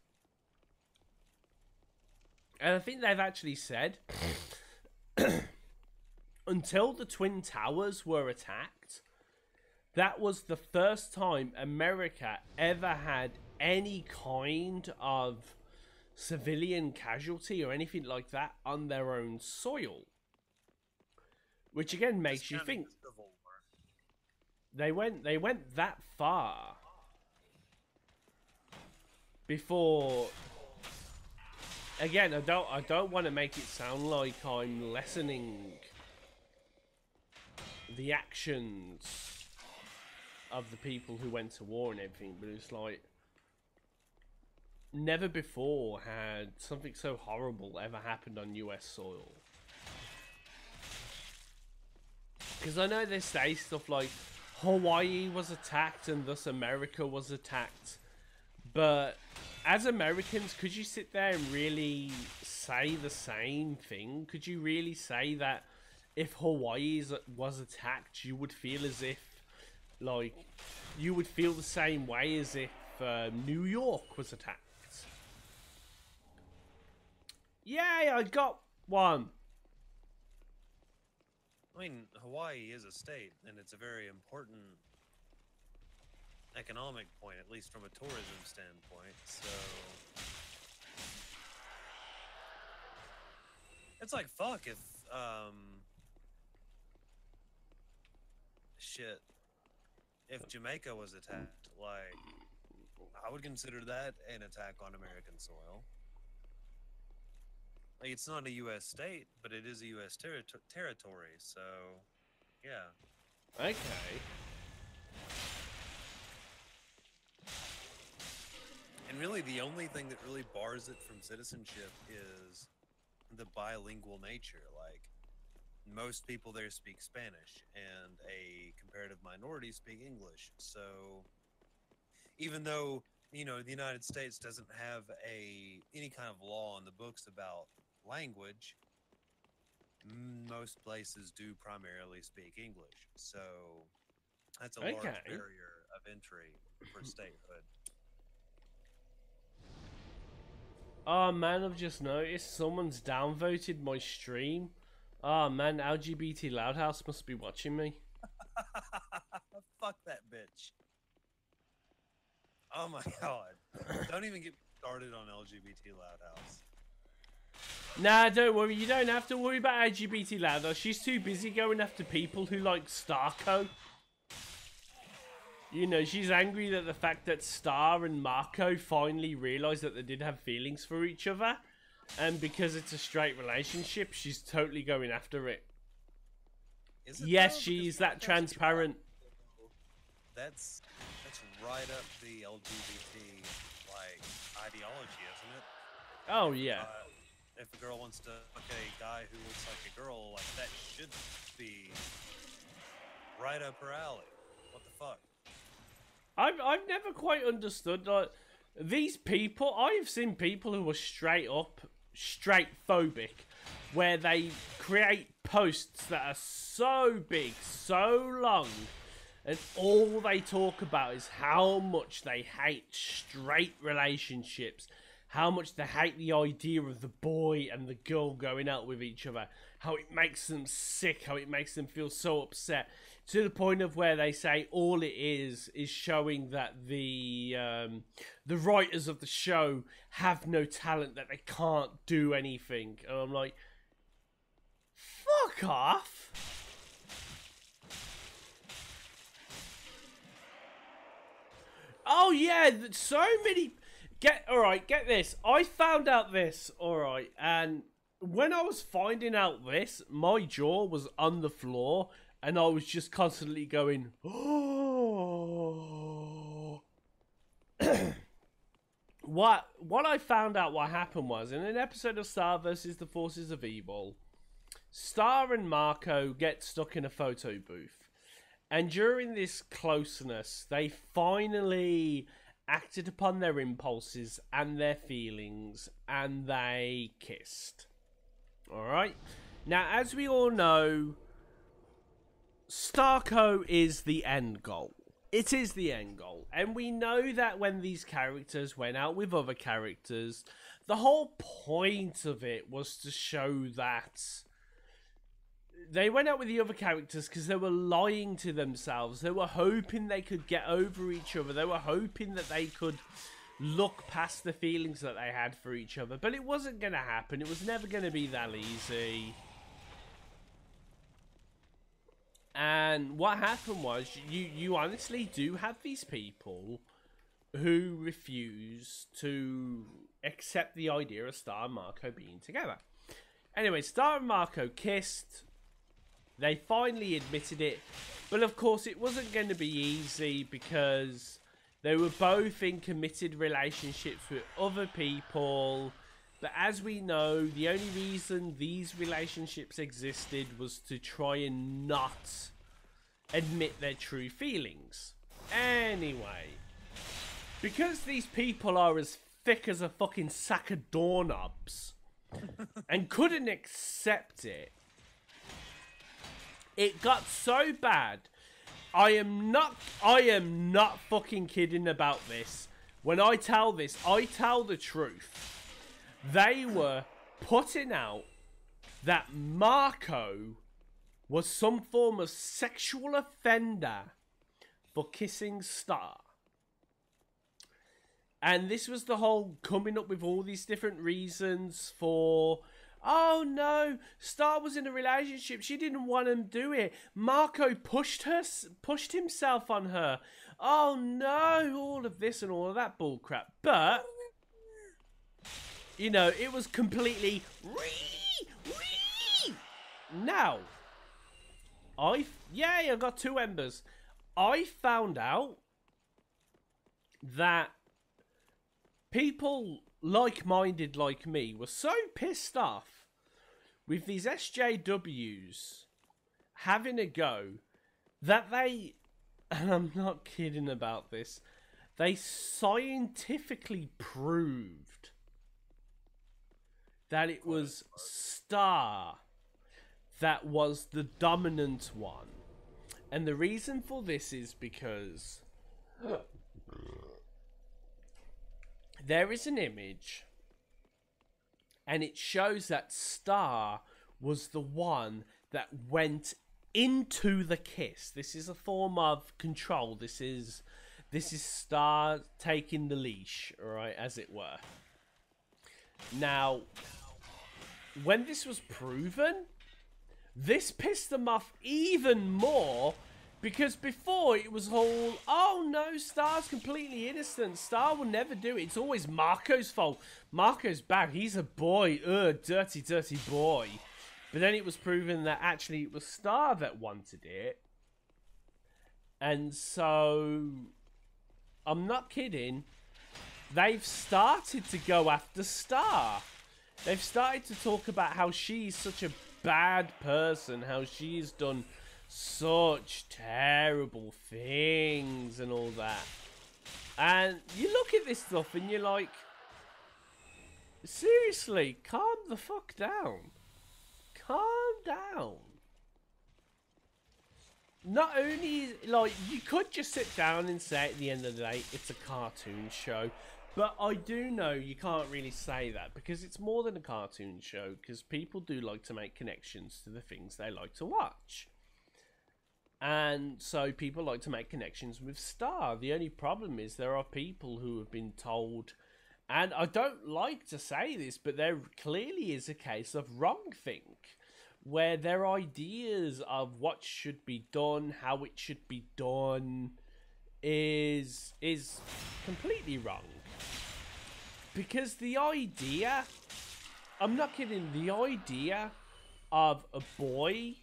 And I think they've actually said until the Twin Towers were attacked, that was the first time America ever had any kind of civilian casualty or anything like that on their own soil. which again makes you Discounting think the Civil War. they went that far before. Again, I don't want to make it sound like I'm lessening the actions of the people who went to war and everything, but it's like never before had something so horrible ever happened on US soil. Because I know they say stuff like Hawaii was attacked and thus America was attacked, but as Americans, could you sit there and really say the same thing? Could you really say that if Hawaii was attacked, you would feel as if, like, you would feel the same way as if New York was attacked? Yay, I got one! I mean, Hawaii is a state, and it's a very important economic point, at least from a tourism standpoint, so... It's like, fuck, if, shit. If Jamaica was attacked, like, I would consider that an attack on American soil. Like, it's not a U.S. state, but it is a U.S. territory, so, yeah. Okay. And really, the only thing that really bars it from citizenship is the bilingual nature. Like, most people there speak Spanish, and a comparative minority speak English. So, even though, you know, the United States doesn't have any kind of law on the books about language, most places do primarily speak English. So, that's a large barrier of entry for statehood. Oh man, I've just noticed someone's downvoted my stream. Oh man, LGBT Loudhouse must be watching me. Fuck that bitch. Oh my god. Don't even get started on LGBT Loudhouse. Nah, don't worry. You don't have to worry about LGBT Loudhouse. She's too busy going after people who like Starco. You know, she's angry that the fact that Star and Marco finally realised that they did have feelings for each other. And because it's a straight relationship, she's totally going after it. Yes, she's that transparent. That's right up the LGBT, like, ideology, isn't it? Oh, yeah. If a girl wants to fuck a guy who looks like a girl, like, that should be right up her alley. What the fuck? I've never quite understood, like, these people. I've seen people who are straight phobic, where they create posts that are so big, so long, and all they talk about is how much they hate straight relationships, how much they hate the idea of the boy and the girl going out with each other, how it makes them sick, how it makes them feel so upset, to the point of where they say all it is showing that the writers of the show have no talent, that they can't do anything. And I'm like, fuck off. Oh yeah, so many. Alright, get this. I found out this, alright, and when I was finding out this, my jaw was on the floor, and I was just constantly going, oh. What I found out what happened was, in an episode of Star vs. the Forces of Evil, Star and Marco get stuck in a photo booth. And during this closeness, they finally acted upon their impulses and their feelings, and they kissed. Alright? Now, as we all know, Starco is the end goal. It is the end goal. And we know that when these characters went out with other characters, the whole point of it was to show that they went out with the other characters because they were lying to themselves. They were hoping they could get over each other. They were hoping that they could look past the feelings that they had for each other. But it wasn't going to happen. It was never going to be that easy. And what happened was, you honestly do have these people who refuse to accept the idea of Star and Marco being together. Anyway, Star and Marco kissed. They finally admitted it. But of course, it wasn't going to be easy because they were both in committed relationships with other people. But as we know, the only reason these relationships existed was to try and not admit their true feelings. Anyway, because these people are as thick as a fucking sack of doorknobs and couldn't accept it, it got so bad. I am not fucking kidding about this. When I tell this, I tell the truth. They were putting out that Marco was some form of sexual offender for kissing Star. And this was the whole coming up with all these different reasons for, oh no, Star was in a relationship, she didn't want him to do it. Marco pushed himself on her. Oh no, all of this and all of that bullcrap. But, you know, it was completely now, I got 2 embers. I found out that people like-minded like me were so pissed off with these SJWs having a go that they, and I'm not kidding about this, they scientifically proved that it was Star that was the dominant one. And the reason for this is because there is an image and it shows that Star was the one that went into the kiss. This is a form of control. This is Star taking the leash, right, as it were. Now, when this was proven, this pissed them off even more, because before it was all, oh no, Star's completely innocent. Star will never do it. It's always Marco's fault. Marco's bad. He's a boy. Ugh, dirty, dirty boy. But then it was proven that actually it was Star that wanted it. And so, I'm not kidding. They've started to go after Star. They've started to talk about how she's such a bad person, how she's done such terrible things and all that. And you look at this stuff and you're like, seriously, calm the fuck down. Calm down. Not only, like, you could just sit down and say at the end of the day, it's a cartoon show. But I do know you can't really say that, because it's more than a cartoon show, because people do like to make connections to the things they like to watch. And so people like to make connections with Star. The only problem is there are people who have been told, and I don't like to say this, but there clearly is a case of wrongthink, where their ideas of what should be done, how it should be done, is completely wrong. Because the idea, I'm not kidding, the idea of a boy,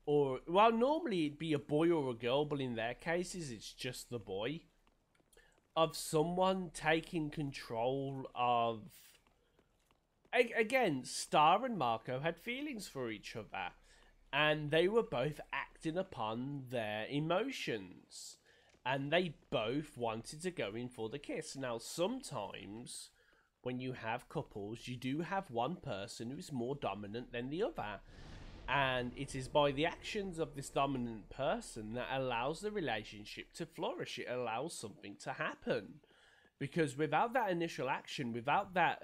or, well, normally it'd be a boy or a girl, but in their cases it's just the boy, of someone taking control of, again, Star and Marco had feelings for each other, and they were both acting upon their emotions. And they both wanted to go in for the kiss. Now, sometimes when you have couples, you do have one person who's more dominant than the other. And it is by the actions of this dominant person that allows the relationship to flourish. It allows something to happen. Because without that initial action, without that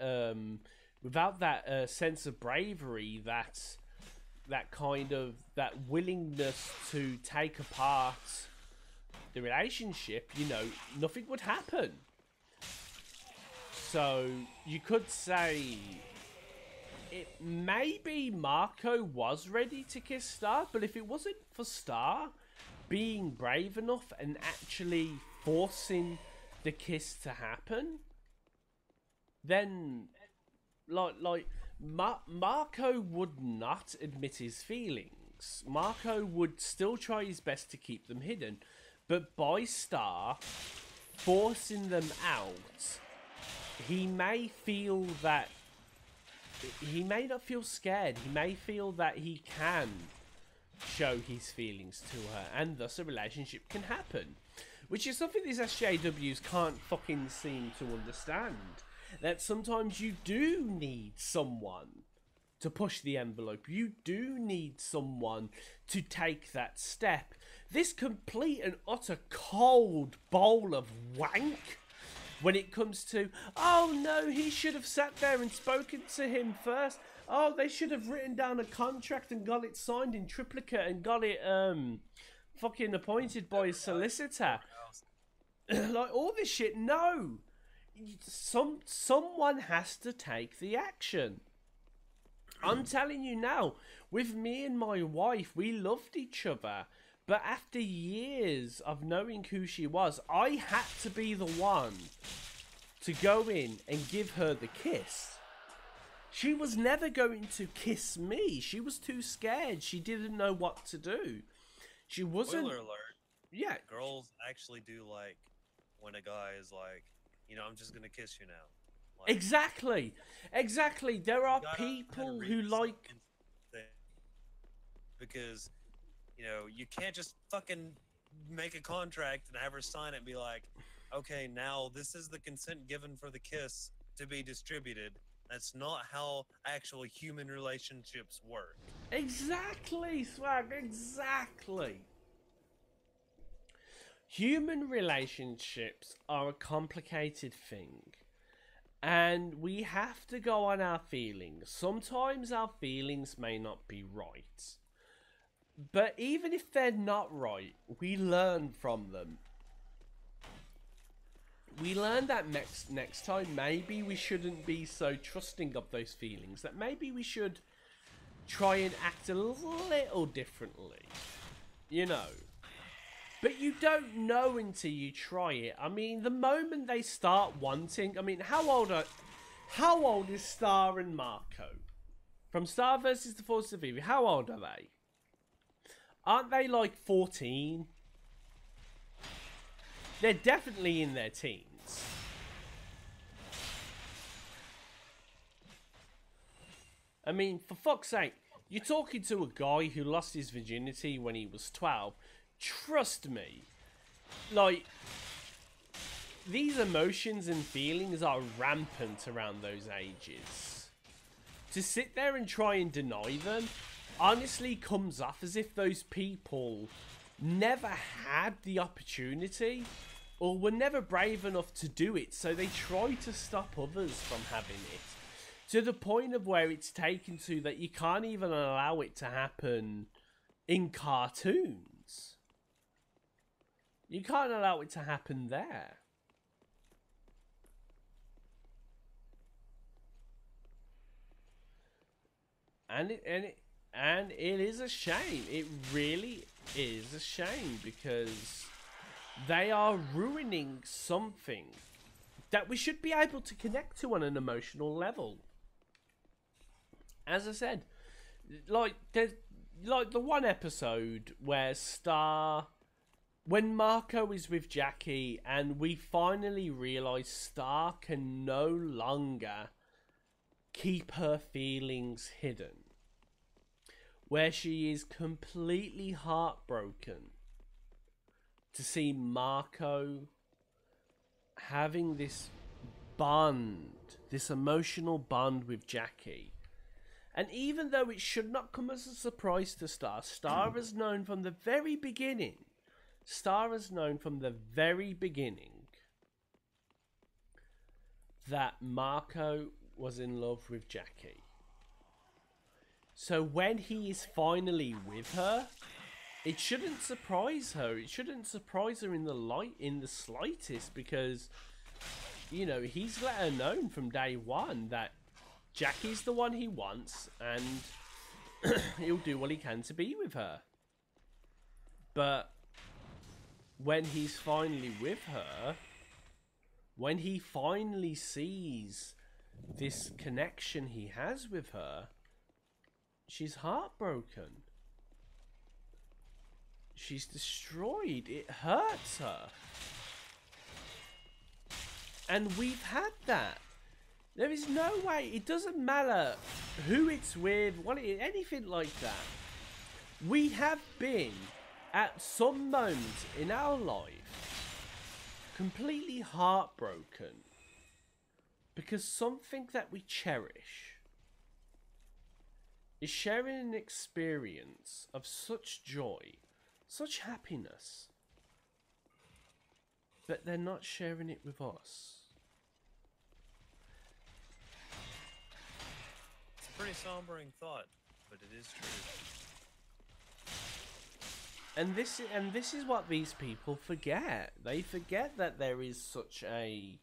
sense of bravery, that kind of, that willingness to take apart the relationship, you know, nothing would happen. So you could say maybe Marco was ready to kiss Star, but if it wasn't for Star being brave enough and actually forcing the kiss to happen, then Marco would not admit his feelings. Marco would still try his best to keep them hidden, but by Star forcing them out, he may feel that he may not feel scared. He may feel that he can show his feelings to her, and thus a relationship can happen, which is something these SJWs can't fucking seem to understand. That sometimes you do need someone to push the envelope. You do need someone to take that step. This complete and utter cold bowl of wank, when it comes to, oh no, he should have sat there and spoken to him first. Oh, they should have written down a contract and got it signed in triplicate and got it fucking appointed by his solicitor. Like all this shit, no. Someone has to take the action. I'm telling you now, with me and my wife, we loved each other. But after years of knowing who she was, I had to be the one to go in and give her the kiss. She was never going to kiss me. She was too scared. She didn't know what to do. She wasn't... Spoiler alert. Yeah. Girls actually do like when a guy is like, you know, I'm just going to kiss you now. Like, Exactly. Exactly. There are people who like... Because, you know, you can't just fucking make a contract and have her sign it and be like, okay, now this is the consent given for the kiss to be distributed. That's not how actual human relationships work. Exactly, Swag, exactly. Human relationships are a complicated thing. And we have to go on our feelings. Sometimes our feelings may not be right. But even if they're not right, we learn from them. We learn that next time maybe we shouldn't be so trusting of those feelings. That maybe we should try and act a little differently. You know. But you don't know until you try it. I mean, the moment they start wanting... I mean, how old is Star and Marco? From Star versus the Forces of Evil, how old are they? Aren't they like 14? They're definitely in their teens. I mean, for fuck's sake, you're talking to a guy who lost his virginity when he was 12. Trust me, like, these emotions and feelings are rampant around those ages. To sit there and try and deny them honestly comes off as if those people never had the opportunity or were never brave enough to do it, so they try to stop others from having it. To the point of where it's taken to that you can't even allow it to happen in cartoons. You can't allow it to happen there. And it is a shame. It really is a shame because they are ruining something that we should be able to connect to on an emotional level. As I said, like there's like the one episode where when Marco is with Jackie and we finally realise Star can no longer keep her feelings hidden. Where she is completely heartbroken to see Marco having this bond, this emotional bond with Jackie. And even though it should not come as a surprise to Star, Star has known from the very beginning that Marco was in love with Jackie. So when he is finally with her, it shouldn't surprise her. It shouldn't surprise her in the slightest, because, you know, he's let her know from day one that Jackie's the one he wants, and he'll do what he can to be with her. But when he's finally with her, when he finally sees this connection he has with her, she's heartbroken. She's destroyed. It hurts her. And we've had that. There is no way. It doesn't matter who it's with, what it is, anything like that. We have been, at some moment in our life, completely heartbroken because something that we cherish is sharing an experience of such joy, such happiness, but they're not sharing it with us. It's a pretty sombering thought, but it is true. And this is what these people forget. They forget that there is such a...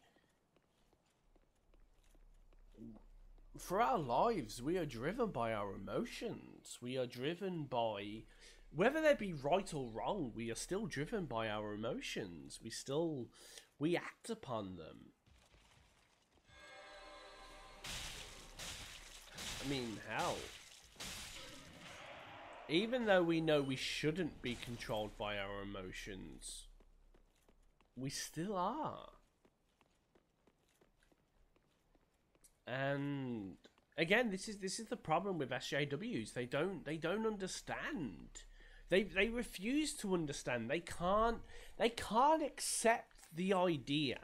For our lives, we are driven by our emotions. We are driven by... Whether they be right or wrong, we are still driven by our emotions. We act upon them. I mean, hell. Even though we know we shouldn't be controlled by our emotions, we still are. And again, this is the problem with SJWs. They don't understand. They refuse to understand. They can't accept the idea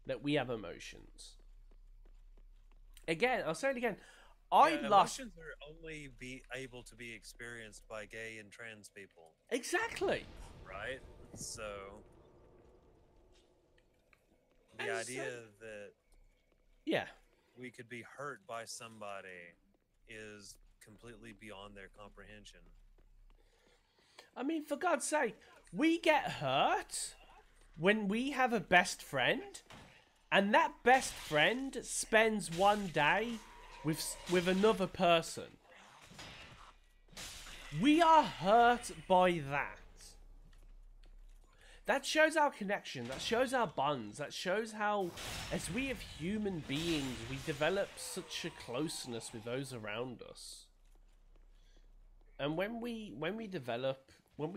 that we have emotions. Again, I'll say it again. Emotions are only able to be experienced by gay and trans people. Exactly. Right? So the idea that we could be hurt by somebody is completely beyond their comprehension. I mean, for God's sake, we get hurt when we have a best friend, and that best friend spends one day with another person. We are hurt by that. That shows our connection, that shows our bonds, that shows how, as we as human beings, we develop such a closeness with those around us. And when we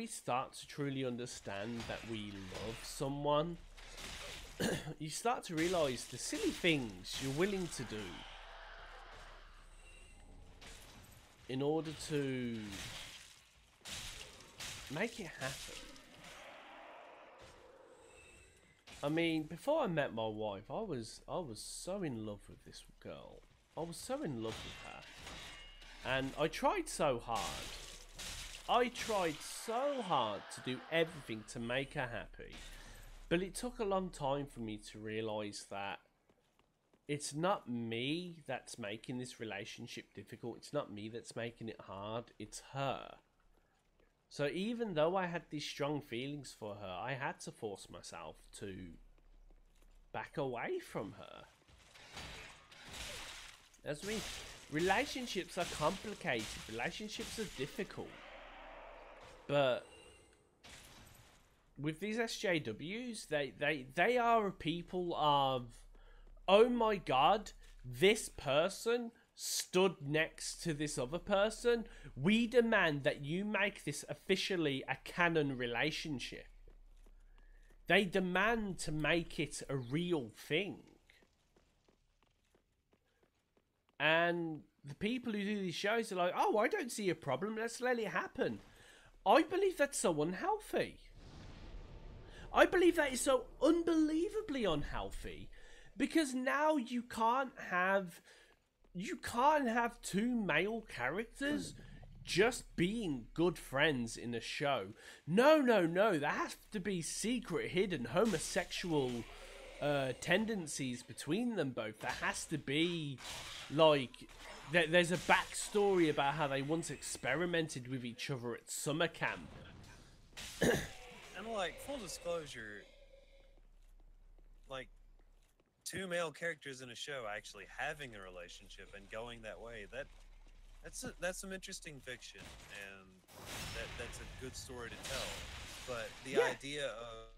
start to truly understand that we love someone, you start to realise the silly things you're willing to do in order to make it happen. I mean, before I met my wife, I was so in love with this girl. I was so in love with her. And I tried so hard. I tried so hard to do everything to make her happy. But it took a long time for me to realise that it's not me that's making this relationship difficult. It's not me that's making it hard. It's her. So even though I had these strong feelings for her, I had to force myself to back away from her. That's what I mean. Relationships are complicated. Relationships are difficult. But with these SJWs, they are a people of, oh my god, this person stood next to this other person. We demand that you make this officially a canon relationship. They demand to make it a real thing. And the people who do these shows are like, oh, I don't see a problem, let's let it happen. I believe that's so unhealthy. I believe that is so unbelievably unhealthy. Because now you can't have two male characters just being good friends in a show. No. There has to be secret, hidden, homosexual tendencies between them both. There has to be, like, there's a backstory about how they once experimented with each other at summer camp. And, like, full disclosure, like, two male characters in a show actually having a relationship and going that way, that's some interesting fiction, and that's a good story to tell. But the Yeah. idea of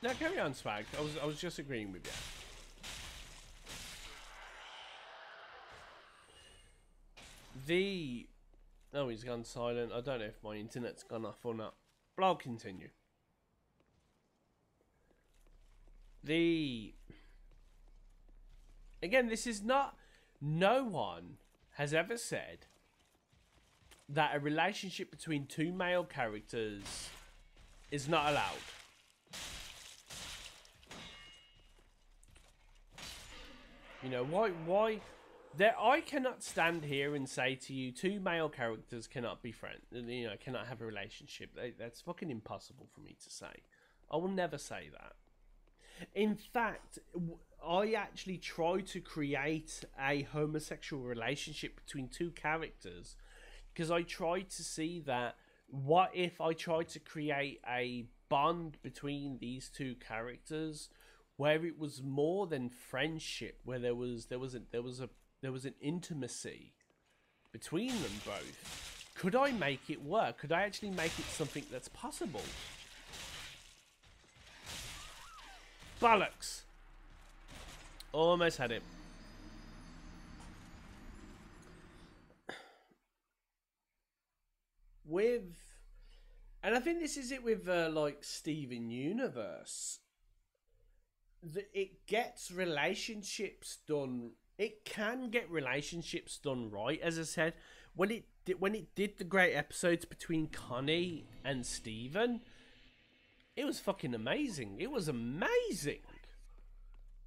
No, carry on, Swag. I was just agreeing with you. Oh, he's gone silent. I don't know if my internet's gone off or not. But I'll continue. Again, this is not... No one has ever said that a relationship between two male characters is not allowed. You know, why... I cannot stand here and say to you, two male characters cannot be friends, you know, cannot have a relationship. That's fucking impossible for me to say. I will never say that. In fact, I actually try to create a homosexual relationship between two characters because I try to see that what if I try to create a bond between these two characters where it was more than friendship, where there was an intimacy between them both. Could I make it work? Could I actually make it something that's possible? Bollocks! Almost had it. And I think this is it with like Steven Universe. It gets relationships done. It can get relationships done right. As I said, when it did the great episodes between Connie and Steven, it was fucking amazing. It was amazing.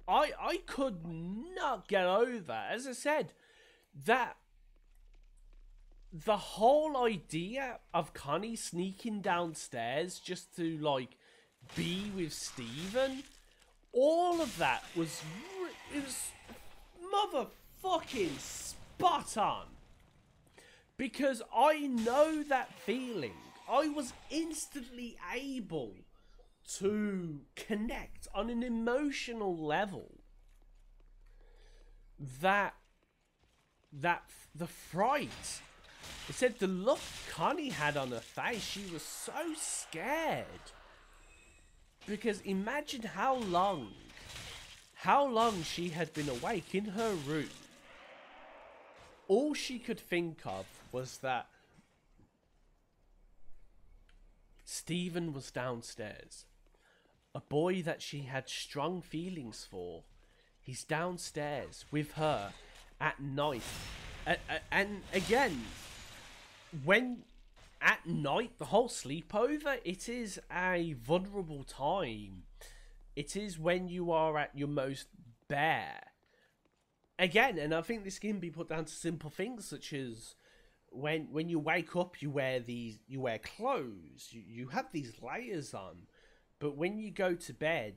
I could not get over, as I said, that the whole idea of Connie sneaking downstairs just to like be with Steven, all of that was motherfucking spot on. Because I know that feeling. I was instantly able to connect on an emotional level. That the fright. It said the look Connie had on her face, she was so scared. Because imagine how long she had been awake in her room. All she could think of was that Steven was downstairs. A boy that she had strong feelings for. He's downstairs with her at night. And again, when at night, the whole sleepover, it is a vulnerable time. It is when you are at your most bare. Again, and I think this can be put down to simple things such as when you wake up, you wear clothes, you have these layers on, but when you go to bed,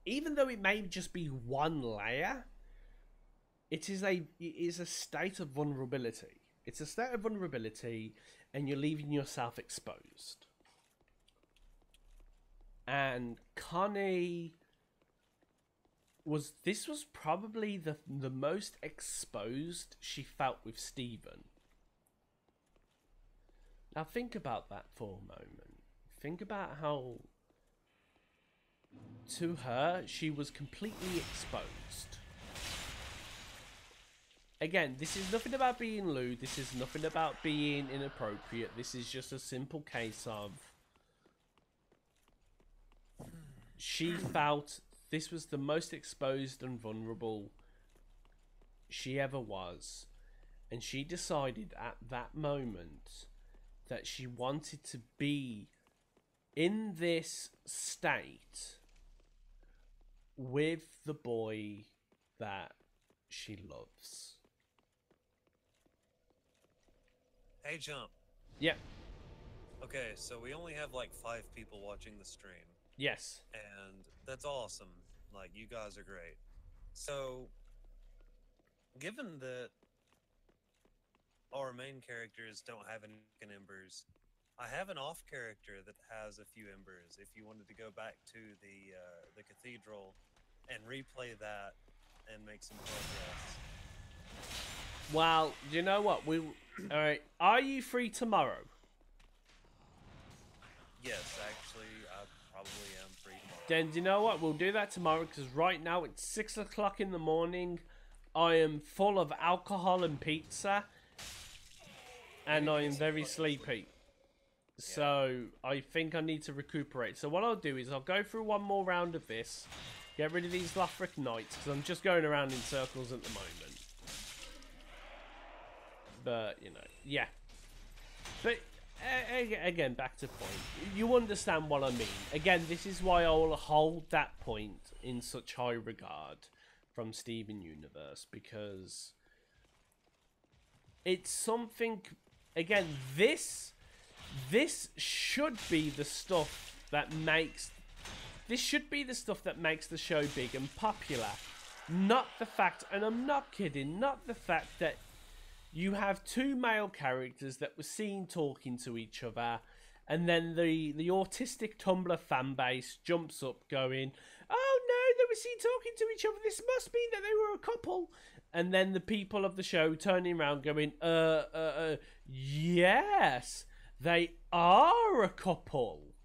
even though it may just be one layer, it is a state of vulnerability. It's a state of vulnerability, and you're leaving yourself exposed. And Connie was probably the most exposed she felt with Steven. Now think about that for a moment. Think about how, to her, she was completely exposed. Again, this is nothing about being lewd. This is nothing about being inappropriate. This is just a simple case of she felt this was the most exposed and vulnerable she ever was. And she decided at that moment that she wanted to be in this state with the boy that she loves. Hey, Jump. Yep. Okay, so we only have like 5 people watching the stream. Yes. And that's awesome. Like, you guys are great. So, given that our main characters don't have any embers, I have an off character that has a few embers. If you wanted to go back to the cathedral and replay that and make some progress. Well, you know what? All right. Are you free tomorrow? Yes, actually, I probably am free tomorrow. Then you know what? We'll do that tomorrow because right now it's 6 o'clock in the morning. I am full of alcohol and pizza, and I am very sleepy. So I think I need to recuperate. So what I'll do is I'll go through one more round of this, get rid of these Lothric Knights because I'm just going around in circles at the moment. But you know, yeah. But again, back to point. You understand what I mean. Again, this is why I'll hold that point in such high regard from Steven Universe, because it's something. Again, this should be the stuff that makes. This should be the stuff that makes the show big and popular. Not the fact, and I'm not kidding, not the fact that you have two male characters that were seen talking to each other, and then the autistic Tumblr fan base jumps up going, "Oh no, they were seen talking to each other. This must mean that they were a couple." And then the people of the show turning around going, yes, they are a couple."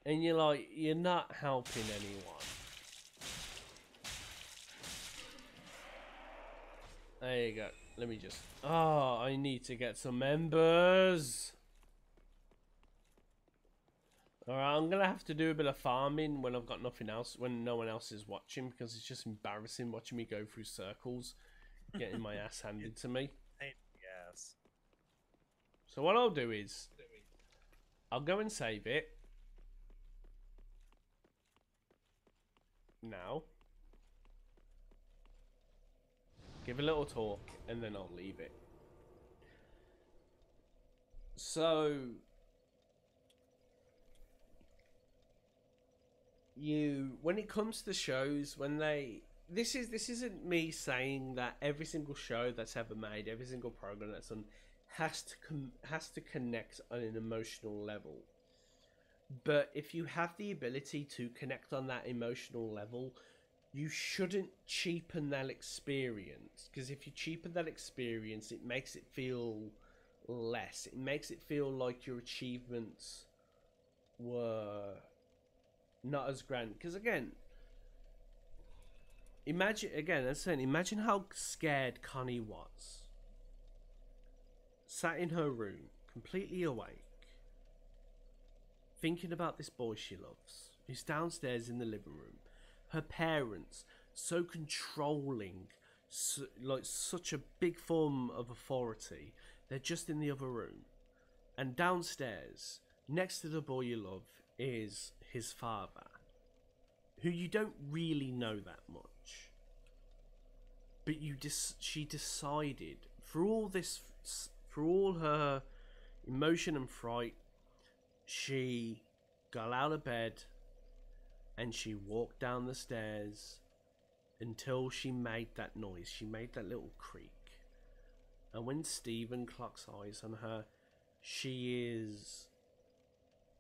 And you're like, you're not helping anyone. There you go. Let me just... Oh, I need to get some embers. Alright, I'm going to have to do a bit of farming when I've got nothing else, when no one else is watching, because it's just embarrassing watching me go through circles, getting my ass handed to me. Yes. So what I'll do is, I'll go and save it. Now. Give a little talk, and then I'll leave it. So, when it comes to shows, when they, this isn't me saying that every single show that's ever made, every single program that's on, has to connect on an emotional level. But if you have the ability to connect on that emotional level, you shouldn't cheapen that experience, because if you cheapen that experience, it makes it feel less. It makes it feel like your achievements were not as grand. Because again, imagine how scared Connie was. Sat in her room, completely awake, thinking about this boy she loves, who's downstairs in the living room. Her parents, so controlling, like such a big form of authority, they're just in the other room. And downstairs, next to the boy you love, is his father, who you don't really know that much. But she decided, through all her emotion and fright, she got out of bed, and she walked down the stairs until she made that noise. She made that little creak. And when Steven clocks eyes on her, she is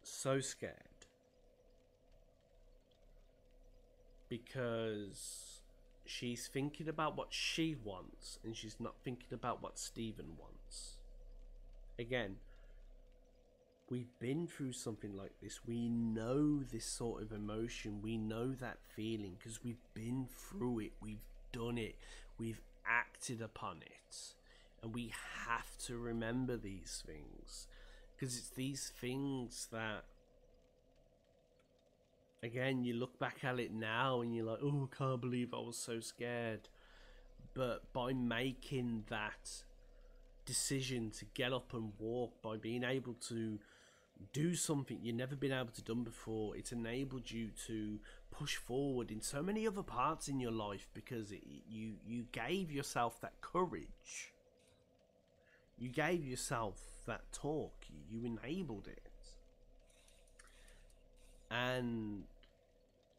so scared. Because she's thinking about what she wants, and she's not thinking about what Steven wants. Again, we've been through something like this. We know this sort of emotion. We know that feeling because we've been through it. We've done it. We've acted upon it. And we have to remember these things. Because it's these things that, again, you look back at it now and you're like, oh, I can't believe I was so scared. But by making that decision to get up and walk, by being able to do something you've never been able to do before, it's enabled you to push forward in so many other parts in your life, because you gave yourself that courage, you gave yourself that talk, you enabled it. And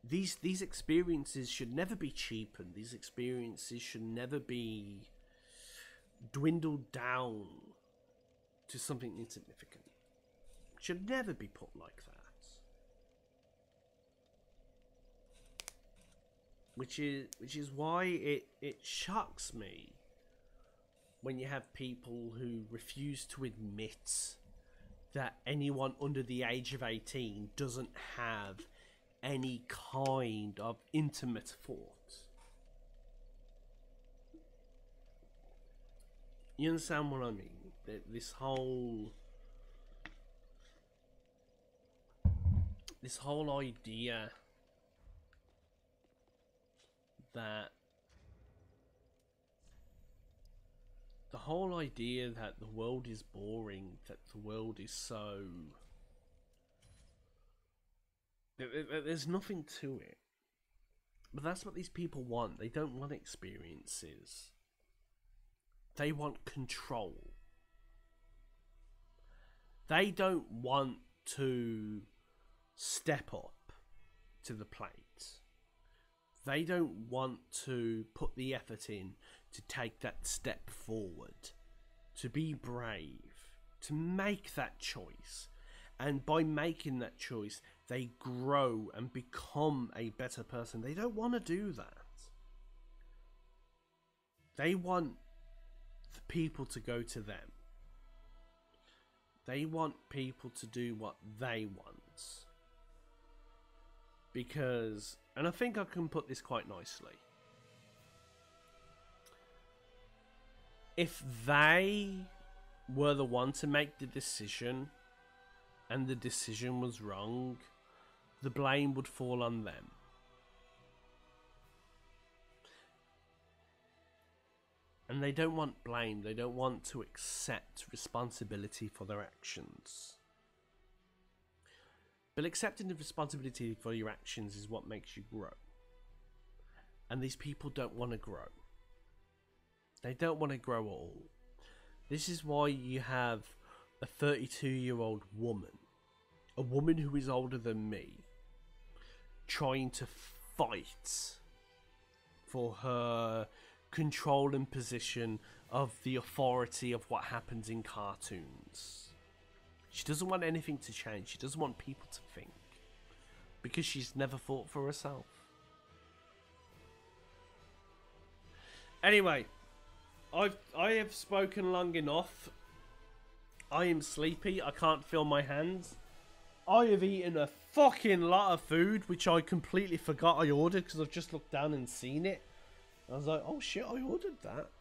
these experiences should never be cheapened. These experiences should never be dwindled down to something insignificant. Should never be put like that. Which is why it shocks me when you have people who refuse to admit that anyone under the age of 18 doesn't have any kind of intimate thought. You understand what I mean? This whole idea that the world is boring, that the world is so... There's nothing to it. But that's what these people want. They don't want experiences. They want control. They don't want to step up to the plate. They don't want to put the effort in to take that step forward, to be brave, to make that choice. And by making that choice, they grow and become a better person. They don't want to do that. They want the people to go to them. They want people to do what they want. Because, and I think I can put this quite nicely. If they were the one to make the decision and the decision was wrong, the blame would fall on them. And they don't want blame. They don't want to accept responsibility for their actions. But accepting the responsibility for your actions is what makes you grow. And these people don't want to grow. They don't want to grow at all. This is why you have a 32-year-old woman, a woman who is older than me, trying to fight for her control and position of the authority of what happens in cartoons. She doesn't want anything to change. She doesn't want people to think. Because she's never thought for herself. Anyway, I have spoken long enough. I am sleepy. I can't feel my hands. I have eaten a fucking lot of food, which I completely forgot I ordered because I've just looked down and seen it. I was like, oh shit, I ordered that.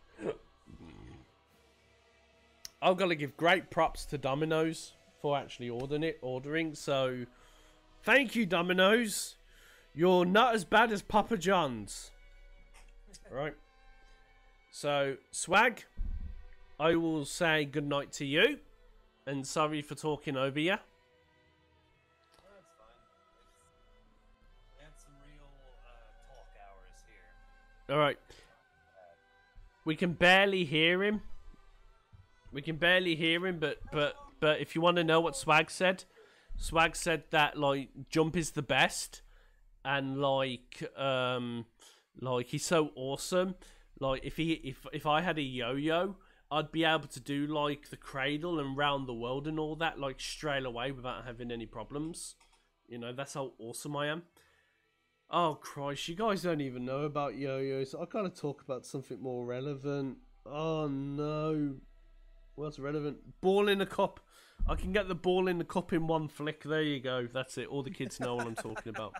I've got to give great props to Domino's for actually ordering. So, thank you, Domino's. You're not as bad as Papa John's. Right. So, Swag, I will say goodnight to you. And sorry for talking over you. That's fine. We had some real talk hours here. Alright. We can barely hear him. But if you want to know what Swag said that like Jump is the best, and like he's so awesome. Like if I had a yo-yo, I'd be able to do like the cradle and round the world and all that like straight away without having any problems. You know, that's how awesome I am. Oh Christ, you guys don't even know about yo-yos. I gotta talk about something more relevant. Oh no. What's relevant? Ball in a cup. I can get the ball in the cup in one flick. There you go. That's it. All the kids know what I'm talking about.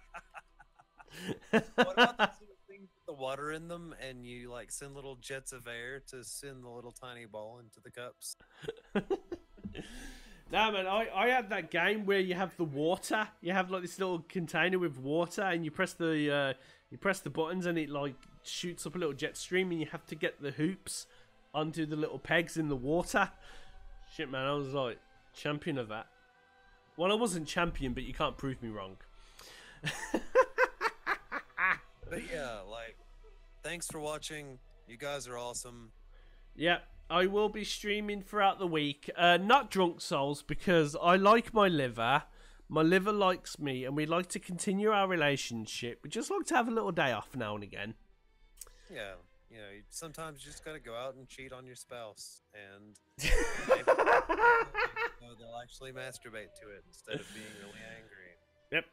What about those little things with the water in them, and you like send little jets of air to send the little tiny ball into the cups? Nah, man, I had that game where you have the water. You have like this little container with water, and you press the buttons, and it like shoots up a little jet stream, and you have to get the hoops onto the little pegs in the water. Shit, man, I was like champion of that. Well, I wasn't champion, but you can't prove me wrong. But yeah, like, thanks for watching. You guys are awesome. Yeah, I will be streaming throughout the week. Not Drunk Souls, because I like my liver. My liver likes me, and we like to continue our relationship. We just like to have a little day off now and again. Yeah. you know, sometimes you just gotta go out and cheat on your spouse, and maybe, they'll actually masturbate to it instead of being really angry. Yep.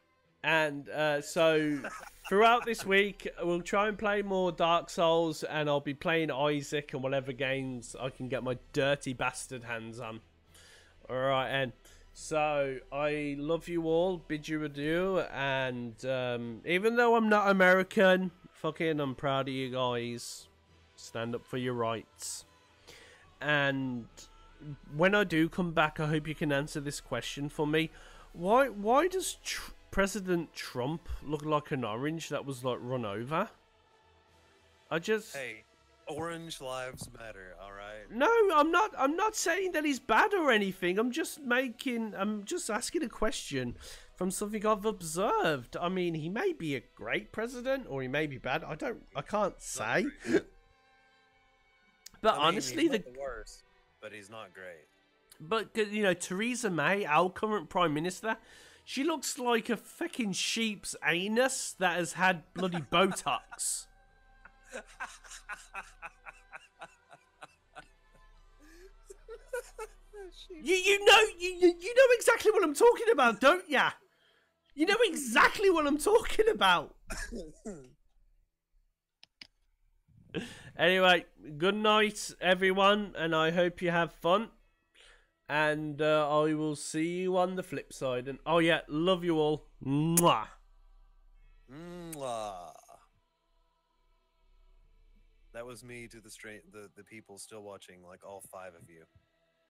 And so throughout this week, we'll try and play more Dark Souls, and I'll be playing Isaac and whatever games I can get my dirty bastard hands on. Alright, and so I love you all, bid you adieu, and even though I'm not American, fucking I'm proud of you guys. Stand up for your rights. And when I do come back, I hope you can answer this question for me. Why does President Trump look like an orange that was like run over? Hey, orange lives matter, all right? No, I'm not saying that he's bad or anything. I'm just asking a question from something I've observed. I mean, he may be a great president or he may be bad. I can't say. But I mean, honestly, he's not the worst, but he's not great. But you know, Theresa May, our current prime minister, she looks like a fucking sheep's anus that has had bloody Botox. You know exactly what I'm talking about, don't ya? You know exactly what I'm talking about. Anyway, good night, everyone, and I hope you have fun. And I will see you on the flip side. And oh yeah, love you all. Mwah. Mwah. That was me to the people still watching, like all 5 of you.